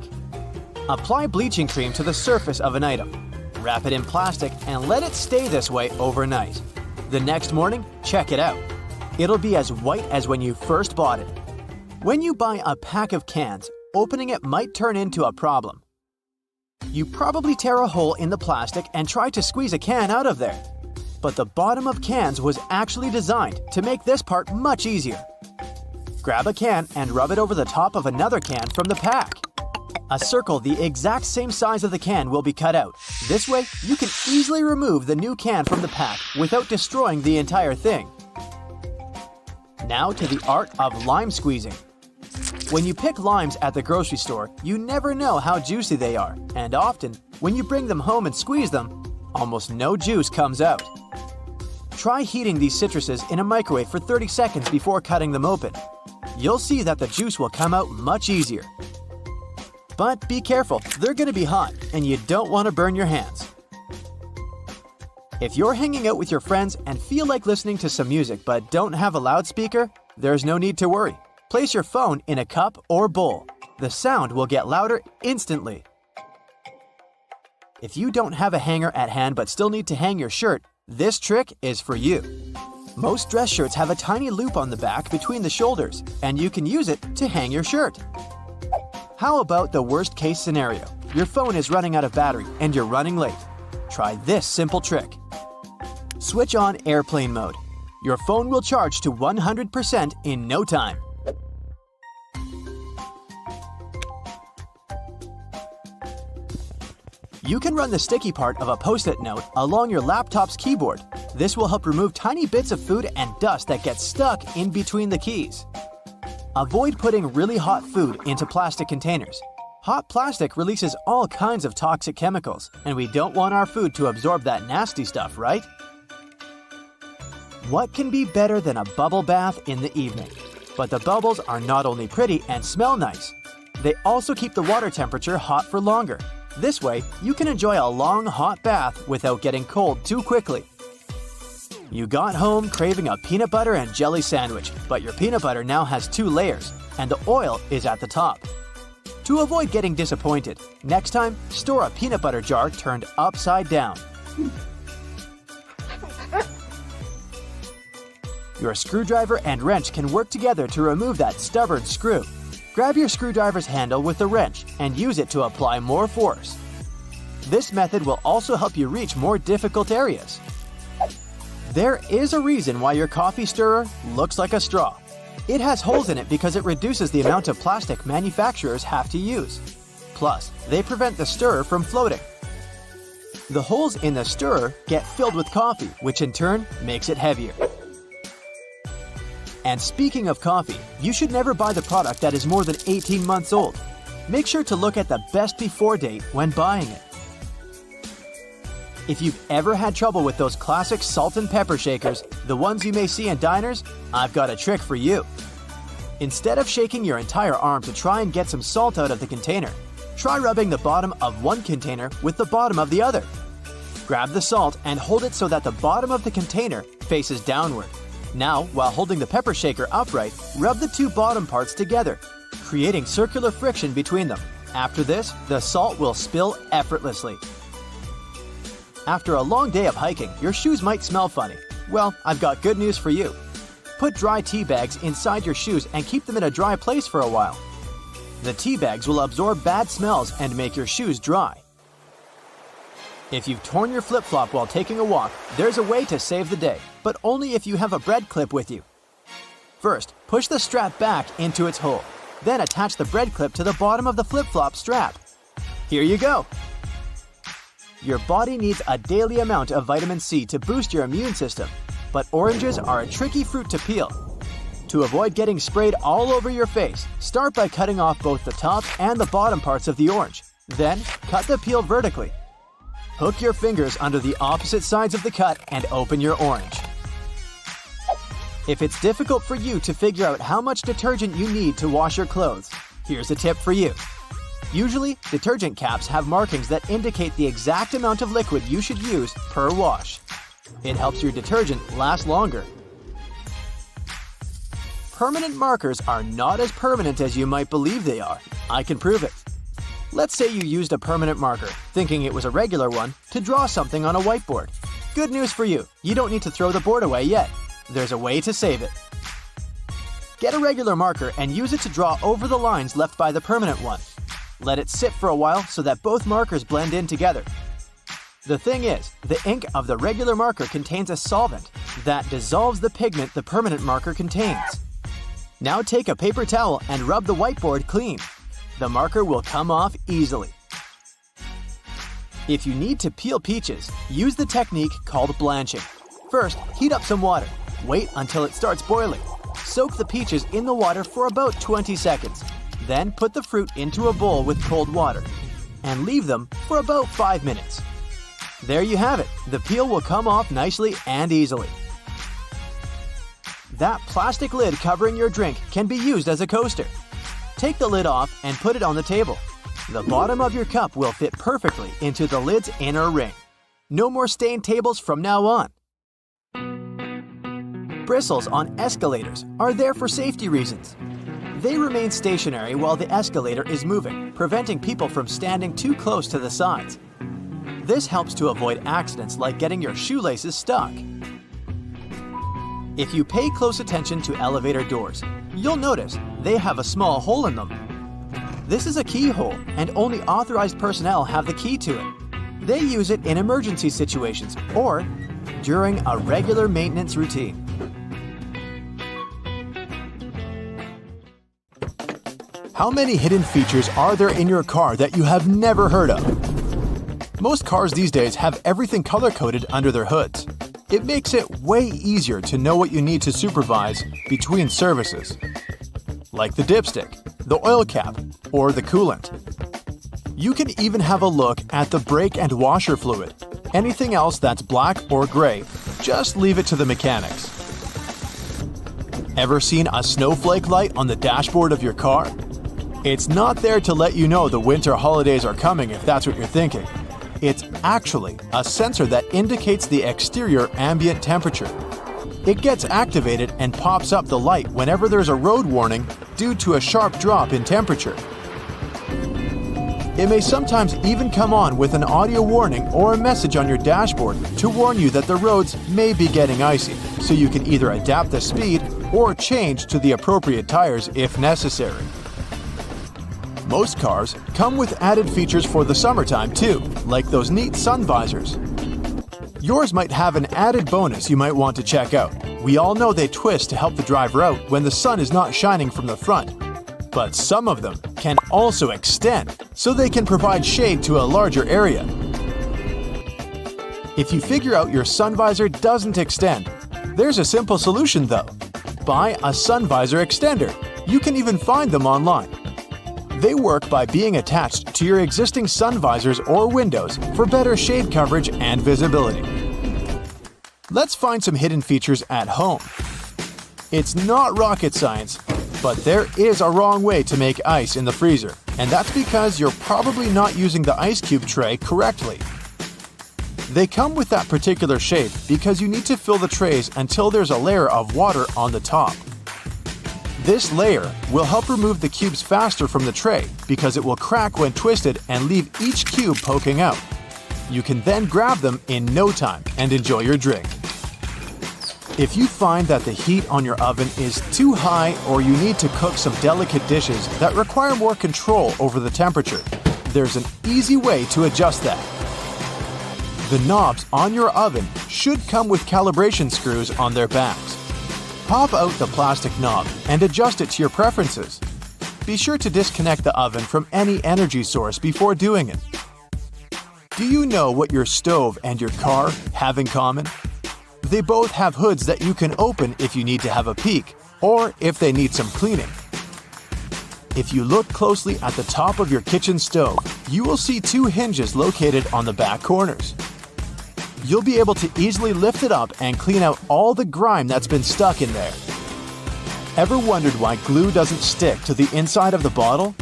Apply bleaching cream to the surface of an item. Wrap it in plastic and let it stay this way overnight. The next morning, check it out. It'll be as white as when you first bought it. When you buy a pack of cans, opening it might turn into a problem. You probably tear a hole in the plastic and try to squeeze a can out of there. But the bottom of cans was actually designed to make this part much easier. Grab a can and rub it over the top of another can from the pack. A circle the exact same size of the can will be cut out. This way, you can easily remove the new can from the pack without destroying the entire thing. Now to the art of lime squeezing. When you pick limes at the grocery store, you never know how juicy they are, and often, when you bring them home and squeeze them, almost no juice comes out. Try heating these citruses in a microwave for 30 seconds before cutting them open. You'll see that the juice will come out much easier. But be careful, they're going to be hot, and you don't want to burn your hands. If you're hanging out with your friends and feel like listening to some music but don't have a loudspeaker, there's no need to worry. Place your phone in a cup or bowl. The sound will get louder instantly. If you don't have a hanger at hand but still need to hang your shirt, this trick is for you. Most dress shirts have a tiny loop on the back between the shoulders, and you can use it to hang your shirt. How about the worst case scenario? Your phone is running out of battery and you're running late. Try this simple trick. Switch on airplane mode. Your phone will charge to 100% in no time. You can run the sticky part of a Post-it note along your laptop's keyboard. This will help remove tiny bits of food and dust that get stuck in between the keys. Avoid putting really hot food into plastic containers. Hot plastic releases all kinds of toxic chemicals, and we don't want our food to absorb that nasty stuff, right? What can be better than a bubble bath in the evening? But the bubbles are not only pretty and smell nice, they also keep the water temperature hot for longer. This way, you can enjoy a long hot bath without getting cold too quickly. You got home craving a peanut butter and jelly sandwich, but your peanut butter now has 2 layers, and the oil is at the top. To avoid getting disappointed, next time, store a peanut butter jar turned upside down. Your screwdriver and wrench can work together to remove that stubborn screw. Grab your screwdriver's handle with the wrench and use it to apply more force. This method will also help you reach more difficult areas. There is a reason why your coffee stirrer looks like a straw. It has holes in it because it reduces the amount of plastic manufacturers have to use. Plus, they prevent the stirrer from floating. The holes in the stirrer get filled with coffee, which in turn makes it heavier. And speaking of coffee, you should never buy the product that is more than 18 months old. Make sure to look at the best before date when buying it. If you've ever had trouble with those classic salt and pepper shakers, the ones you may see in diners, I've got a trick for you. Instead of shaking your entire arm to try and get some salt out of the container, try rubbing the bottom of one container with the bottom of the other. Grab the salt and hold it so that the bottom of the container faces downward. Now, while holding the pepper shaker upright, rub the two bottom parts together, creating circular friction between them. After this, the salt will spill effortlessly. After a long day of hiking, your shoes might smell funny. Well, I've got good news for you. Put dry tea bags inside your shoes and keep them in a dry place for a while. The tea bags will absorb bad smells and make your shoes dry. If you've torn your flip-flop while taking a walk, there's a way to save the day, but only if you have a bread clip with you. First, push the strap back into its hole. Then attach the bread clip to the bottom of the flip-flop strap. Here you go! Your body needs a daily amount of vitamin C to boost your immune system, but oranges are a tricky fruit to peel. To avoid getting sprayed all over your face, start by cutting off both the top and the bottom parts of the orange. Then, cut the peel vertically. Hook your fingers under the opposite sides of the cut and open your orange. If it's difficult for you to figure out how much detergent you need to wash your clothes, here's a tip for you. Usually, detergent caps have markings that indicate the exact amount of liquid you should use per wash. It helps your detergent last longer. Permanent markers are not as permanent as you might believe they are. I can prove it. Let's say you used a permanent marker, thinking it was a regular one, to draw something on a whiteboard. Good news for you, you don't need to throw the board away yet. There's a way to save it. Get a regular marker and use it to draw over the lines left by the permanent one. Let it sit for a while so that both markers blend in together. The thing is, the ink of the regular marker contains a solvent that dissolves the pigment the permanent marker contains. Now take a paper towel and rub the whiteboard clean. The marker will come off easily. If you need to peel peaches, use the technique called blanching. First, heat up some water. Wait until it starts boiling. Soak the peaches in the water for about 20 seconds. Then put the fruit into a bowl with cold water and leave them for about 5 minutes. There you have it. The peel will come off nicely and easily. That plastic lid covering your drink can be used as a coaster. Take the lid off and put it on the table. The bottom of your cup will fit perfectly into the lid's inner ring. No more stained tables from now on. Bristles on escalators are there for safety reasons. They remain stationary while the escalator is moving, preventing people from standing too close to the sides. This helps to avoid accidents like getting your shoelaces stuck. If you pay close attention to elevator doors, you'll notice they have a small hole in them. This is a keyhole, and only authorized personnel have the key to it. They use it in emergency situations or during a regular maintenance routine. How many hidden features are there in your car that you have never heard of? Most cars these days have everything color-coded under their hoods. It makes it way easier to know what you need to supervise between services, like the dipstick, the oil cap, or the coolant. You can even have a look at the brake and washer fluid. Anything else that's black or gray, just leave it to the mechanics. Ever seen a snowflake light on the dashboard of your car? It's not there to let you know the winter holidays are coming if that's what you're thinking. It's actually a sensor that indicates the exterior ambient temperature. It gets activated and pops up the light whenever there's a road warning due to a sharp drop in temperature. It may sometimes even come on with an audio warning or a message on your dashboard to warn you that the roads may be getting icy, so you can either adapt the speed or change to the appropriate tires if necessary. Most cars come with added features for the summertime too, like those neat sun visors. Yours might have an added bonus you might want to check out. We all know they twist to help the driver out when the sun is not shining from the front. But some of them can also extend, so they can provide shade to a larger area. If you figure out your sun visor doesn't extend, there's a simple solution though. Buy a sun visor extender. You can even find them online. They work by being attached to your existing sun visors or windows for better shade coverage and visibility. Let's find some hidden features at home. It's not rocket science, but there is a wrong way to make ice in the freezer, and that's because you're probably not using the ice cube tray correctly. They come with that particular shape because you need to fill the trays until there's a layer of water on the top. This layer will help remove the cubes faster from the tray because it will crack when twisted and leave each cube poking out. You can then grab them in no time and enjoy your drink. If you find that the heat on your oven is too high or you need to cook some delicate dishes that require more control over the temperature, there's an easy way to adjust that. The knobs on your oven should come with calibration screws on their backs. Pop out the plastic knob and adjust it to your preferences. Be sure to disconnect the oven from any energy source before doing it. Do you know what your stove and your car have in common? They both have hoods that you can open if you need to have a peek or if they need some cleaning. If you look closely at the top of your kitchen stove, you will see two hinges located on the back corners. You'll be able to easily lift it up and clean out all the grime that's been stuck in there. Ever wondered why glue doesn't stick to the inside of the bottle?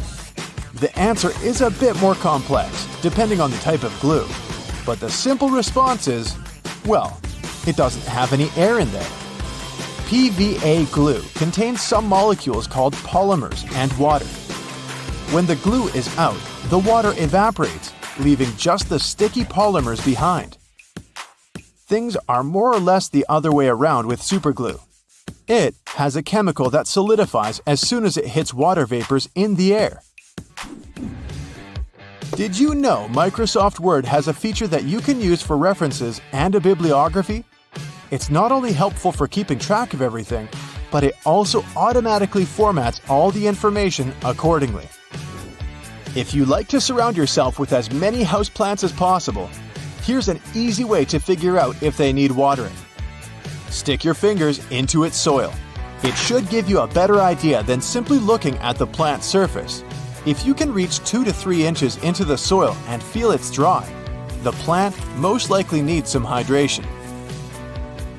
The answer is a bit more complex, depending on the type of glue. But the simple response is, well, it doesn't have any air in there. PVA glue contains some molecules called polymers and water. When the glue is out, the water evaporates, leaving just the sticky polymers behind. Things are more or less the other way around with superglue. It has a chemical that solidifies as soon as it hits water vapors in the air. Did you know Microsoft Word has a feature that you can use for references and a bibliography? It's not only helpful for keeping track of everything, but it also automatically formats all the information accordingly. If you like to surround yourself with as many houseplants as possible, here's an easy way to figure out if they need watering. Stick your fingers into its soil. It should give you a better idea than simply looking at the plant's surface. If you can reach 2 to 3 inches into the soil and feel it's dry, the plant most likely needs some hydration.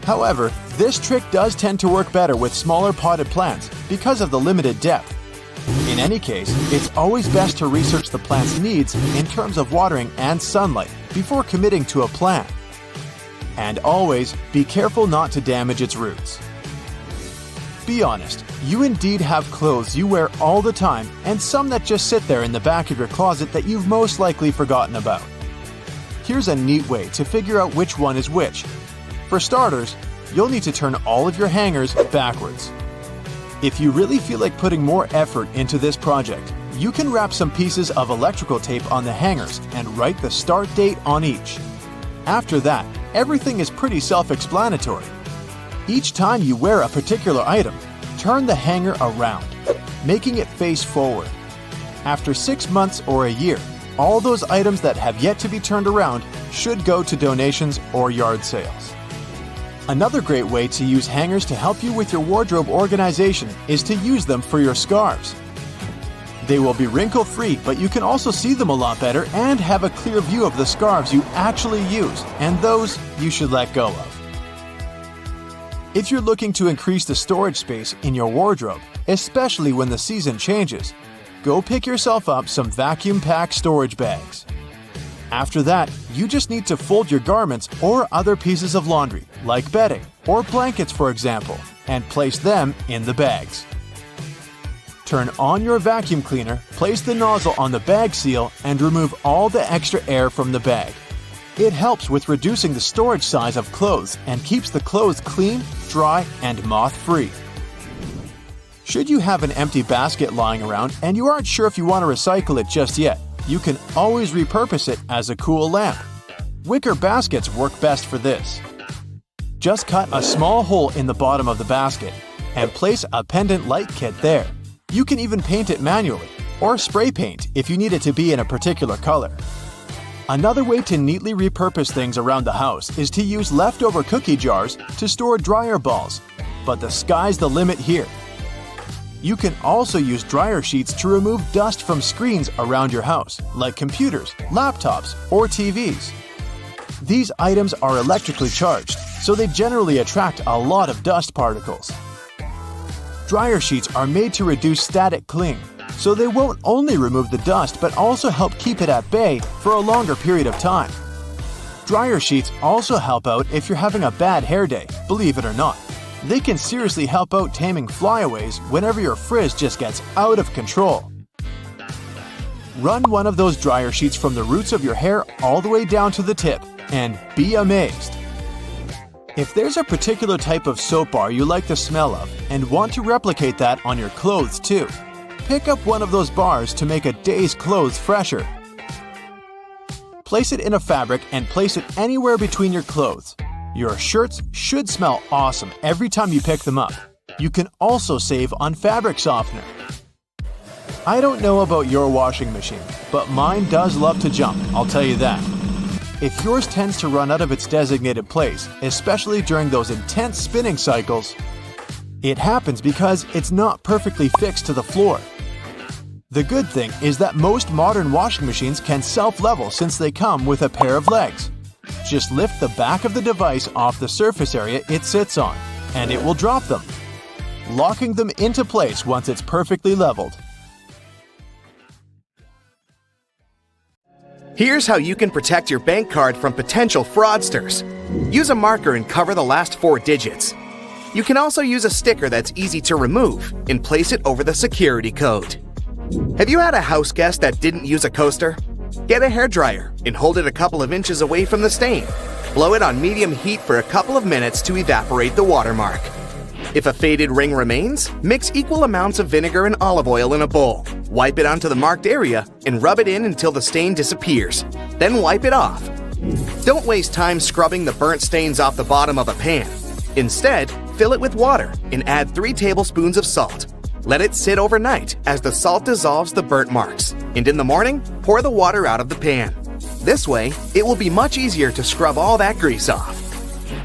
However, this trick does tend to work better with smaller potted plants because of the limited depth. In any case, it's always best to research the plant's needs in terms of watering and sunlight before committing to a plan. And always be careful not to damage its roots. Be honest, you indeed have clothes you wear all the time and some that just sit there in the back of your closet that you've most likely forgotten about. Here's a neat way to figure out which one is which. For starters, you'll need to turn all of your hangers backwards. If you really feel like putting more effort into this project, you can wrap some pieces of electrical tape on the hangers and write the start date on each. After that, everything is pretty self-explanatory. Each time you wear a particular item, turn the hanger around, making it face forward. After 6 months or a year, all those items that have yet to be turned around should go to donations or yard sales. Another great way to use hangers to help you with your wardrobe organization is to use them for your scarves. They will be wrinkle-free, but you can also see them a lot better and have a clear view of the scarves you actually use and those you should let go of. If you're looking to increase the storage space in your wardrobe, especially when the season changes, go pick yourself up some vacuum-packed storage bags. After that, you just need to fold your garments or other pieces of laundry, like bedding or blankets for example, and place them in the bags. Turn on your vacuum cleaner, place the nozzle on the bag seal, and remove all the extra air from the bag. It helps with reducing the storage size of clothes and keeps the clothes clean, dry, and moth-free. Should you have an empty basket lying around and you aren't sure if you want to recycle it just yet, you can always repurpose it as a cool lamp. Wicker baskets work best for this. Just cut a small hole in the bottom of the basket and place a pendant light kit there. You can even paint it manually, or spray paint if you need it to be in a particular color. Another way to neatly repurpose things around the house is to use leftover cookie jars to store dryer balls, but the sky's the limit here. You can also use dryer sheets to remove dust from screens around your house, like computers, laptops, or TVs. These items are electrically charged, so they generally attract a lot of dust particles. Dryer sheets are made to reduce static cling, so they won't only remove the dust but also help keep it at bay for a longer period of time. Dryer sheets also help out if you're having a bad hair day, believe it or not. They can seriously help out taming flyaways whenever your frizz just gets out of control. Run one of those dryer sheets from the roots of your hair all the way down to the tip, and be amazed. If there's a particular type of soap bar you like the smell of and want to replicate that on your clothes too, pick up one of those bars to make a day's clothes fresher. Place it in a fabric and place it anywhere between your clothes. Your shirts should smell awesome every time you pick them up. You can also save on fabric softener. I don't know about your washing machine, but mine does love to jump, I'll tell you that. If yours tends to run out of its designated place, especially during those intense spinning cycles, it happens because it's not perfectly fixed to the floor. The good thing is that most modern washing machines can self-level since they come with a pair of legs. Just lift the back of the device off the surface area it sits on, and it will drop them, locking them into place once it's perfectly leveled. Here's how you can protect your bank card from potential fraudsters. Use a marker and cover the last 4 digits. You can also use a sticker that's easy to remove and place it over the security code. Have you had a house guest that didn't use a coaster? Get a hairdryer and hold it a couple of inches away from the stain. Blow it on medium heat for a couple of minutes to evaporate the watermark. If a faded ring remains, mix equal amounts of vinegar and olive oil in a bowl. Wipe it onto the marked area and rub it in until the stain disappears. Then wipe it off. Don't waste time scrubbing the burnt stains off the bottom of a pan. Instead, fill it with water and add 3 tablespoons of salt. Let it sit overnight as the salt dissolves the burnt marks, and in the morning, pour the water out of the pan. This way, it will be much easier to scrub all that grease off.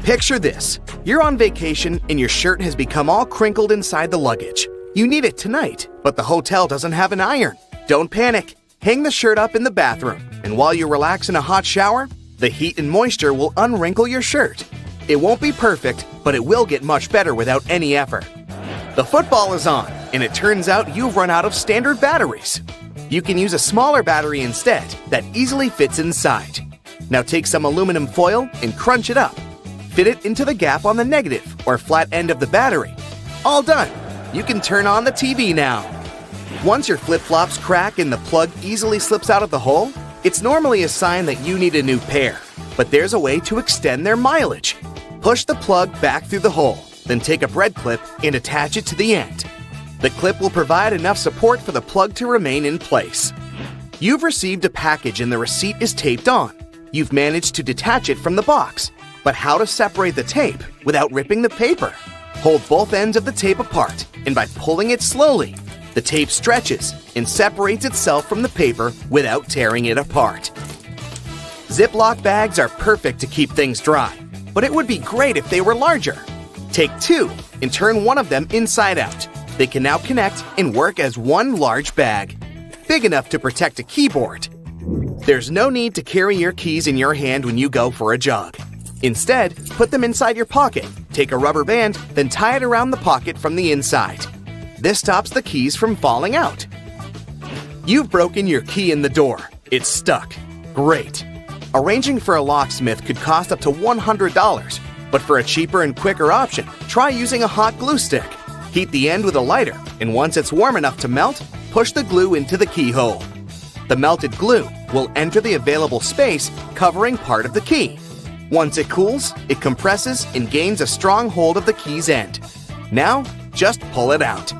Picture this. You're on vacation and your shirt has become all crinkled inside the luggage. You need it tonight, but the hotel doesn't have an iron. Don't panic. Hang the shirt up in the bathroom, and while you relax in a hot shower, the heat and moisture will unwrinkle your shirt. It won't be perfect, but it will get much better without any effort. The football is on, and it turns out you've run out of standard batteries. You can use a smaller battery instead that easily fits inside. Now take some aluminum foil and crunch it up. Fit it into the gap on the negative or flat end of the battery. All done! You can turn on the TV now. Once your flip-flops crack and the plug easily slips out of the hole, it's normally a sign that you need a new pair. But there's a way to extend their mileage. Push the plug back through the hole, then take a bread clip and attach it to the end. The clip will provide enough support for the plug to remain in place. You've received a package and the receipt is taped on. You've managed to detach it from the box. But how to separate the tape without ripping the paper? Hold both ends of the tape apart, and by pulling it slowly, the tape stretches and separates itself from the paper without tearing it apart. Ziploc bags are perfect to keep things dry, but it would be great if they were larger. Take 2 and turn one of them inside out. They can now connect and work as one large bag, big enough to protect a keyboard. There's no need to carry your keys in your hand when you go for a jog. Instead, put them inside your pocket, take a rubber band, then tie it around the pocket from the inside. This stops the keys from falling out. You've broken your key in the door. It's stuck. Great. Arranging for a locksmith could cost up to $100, but for a cheaper and quicker option, try using a hot glue stick. Heat the end with a lighter, and once it's warm enough to melt, push the glue into the keyhole. The melted glue will enter the available space, covering part of the key. Once it cools, it compresses and gains a strong hold of the key's end. Now, just pull it out.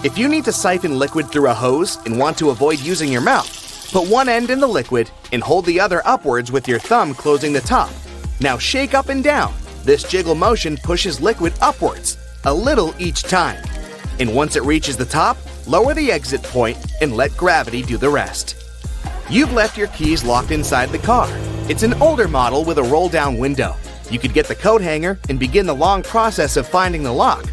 If you need to siphon liquid through a hose and want to avoid using your mouth, put one end in the liquid and hold the other upwards with your thumb closing the top. Now shake up and down. This jiggle motion pushes liquid upwards, a little each time. And once it reaches the top, lower the exit point and let gravity do the rest. You've left your keys locked inside the car. It's an older model with a roll-down window. You could get the coat hanger and begin the long process of finding the lock.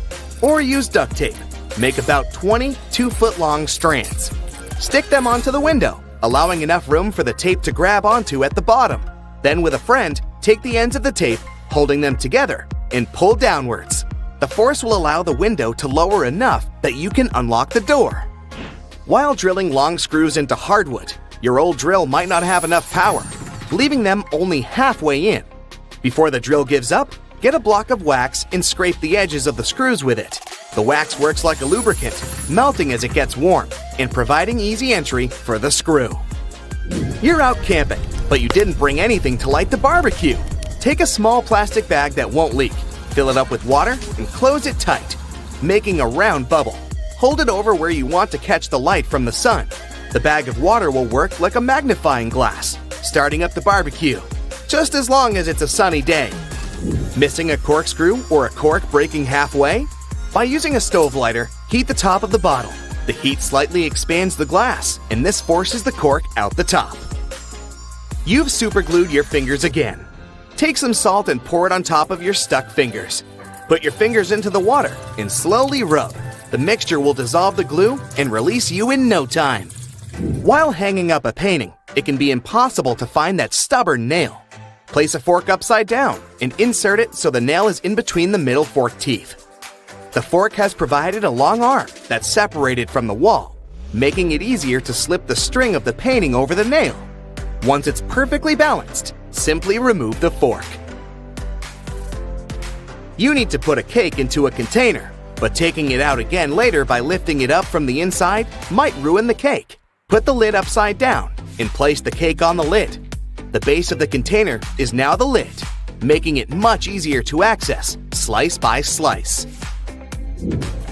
Or use duct tape. Make about 20 2-foot-long strands. Stick them onto the window, allowing enough room for the tape to grab onto at the bottom. Then with a friend, take the ends of the tape, holding them together, and pull downwards. The force will allow the window to lower enough that you can unlock the door. While drilling long screws into hardwood, your old drill might not have enough power. leaving them only halfway in. Before the drill gives up, get a block of wax and scrape the edges of the screws with it. The wax works like a lubricant, melting as it gets warm and providing easy entry for the screw. You're out camping, but you didn't bring anything to light the barbecue. Take a small plastic bag that won't leak, fill it up with water, and close it tight, making a round bubble. Hold it over where you want to catch the light from the sun. The bag of water will work like a magnifying glass, starting up the barbecue, just as long as it's a sunny day. Missing a corkscrew or a cork breaking halfway? By using a stove lighter, heat the top of the bottle. The heat slightly expands the glass, and this forces the cork out the top. You've superglued your fingers again. Take some salt and pour it on top of your stuck fingers. Put your fingers into the water and slowly rub. The mixture will dissolve the glue and release you in no time. While hanging up a painting, it can be impossible to find that stubborn nail. Place a fork upside down and insert it so the nail is in between the middle fork teeth. The fork has provided a long arm that's separated from the wall, making it easier to slip the string of the painting over the nail. Once it's perfectly balanced, simply remove the fork. You need to put a cake into a container, but taking it out again later by lifting it up from the inside might ruin the cake. Put the lid upside down and place the cake on the lid. The base of the container is now the lid, making it much easier to access, slice by slice.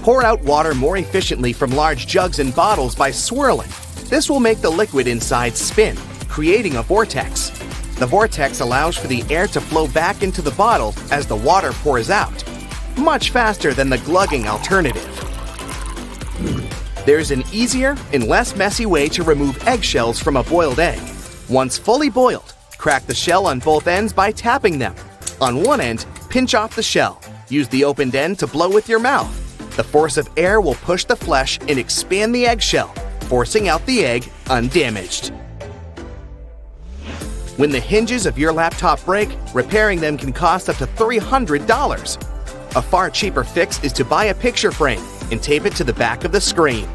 Pour out water more efficiently from large jugs and bottles by swirling. This will make the liquid inside spin, creating a vortex. The vortex allows for the air to flow back into the bottle as the water pours out, much faster than the glugging alternative. There's an easier and less messy way to remove eggshells from a boiled egg. Once fully boiled, crack the shell on both ends by tapping them. On one end, pinch off the shell. Use the opened end to blow with your mouth. The force of air will push the flesh and expand the eggshell, forcing out the egg undamaged. When the hinges of your laptop break, repairing them can cost up to $300. A far cheaper fix is to buy a picture frame and tape it to the back of the screen.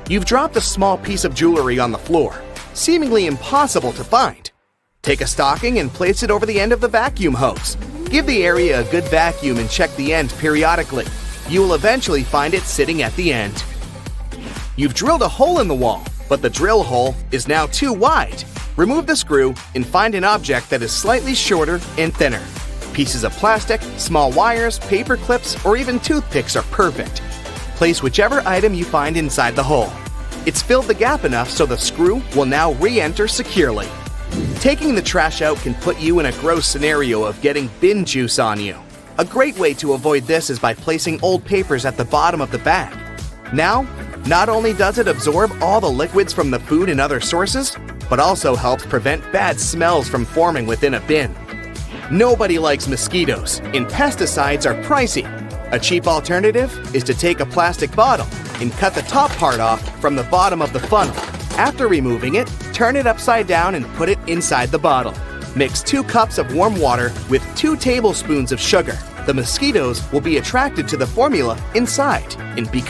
You've dropped a small piece of jewelry on the floor, seemingly impossible to find. Take a stocking and place it over the end of the vacuum hose. Give the area a good vacuum and check the end periodically. You will eventually find it sitting at the end. You've drilled a hole in the wall, but the drill hole is now too wide. Remove the screw and find an object that is slightly shorter and thinner. Pieces of plastic, small wires, paper clips, or even toothpicks are perfect. Place whichever item you find inside the hole. It's filled the gap enough so the screw will now re-enter securely. Taking the trash out can put you in a gross scenario of getting bin juice on you. A great way to avoid this is by placing old papers at the bottom of the bag. Now, not only does it absorb all the liquids from the food and other sources, but also helps prevent bad smells from forming within a bin. Nobody likes mosquitoes, and pesticides are pricey. A cheap alternative is to take a plastic bottle and cut the top part off from the bottom of the funnel. After removing it, turn it upside down and put it inside the bottle. Mix 2 cups of warm water with 2 tablespoons of sugar. The mosquitoes will be attracted to the formula inside and become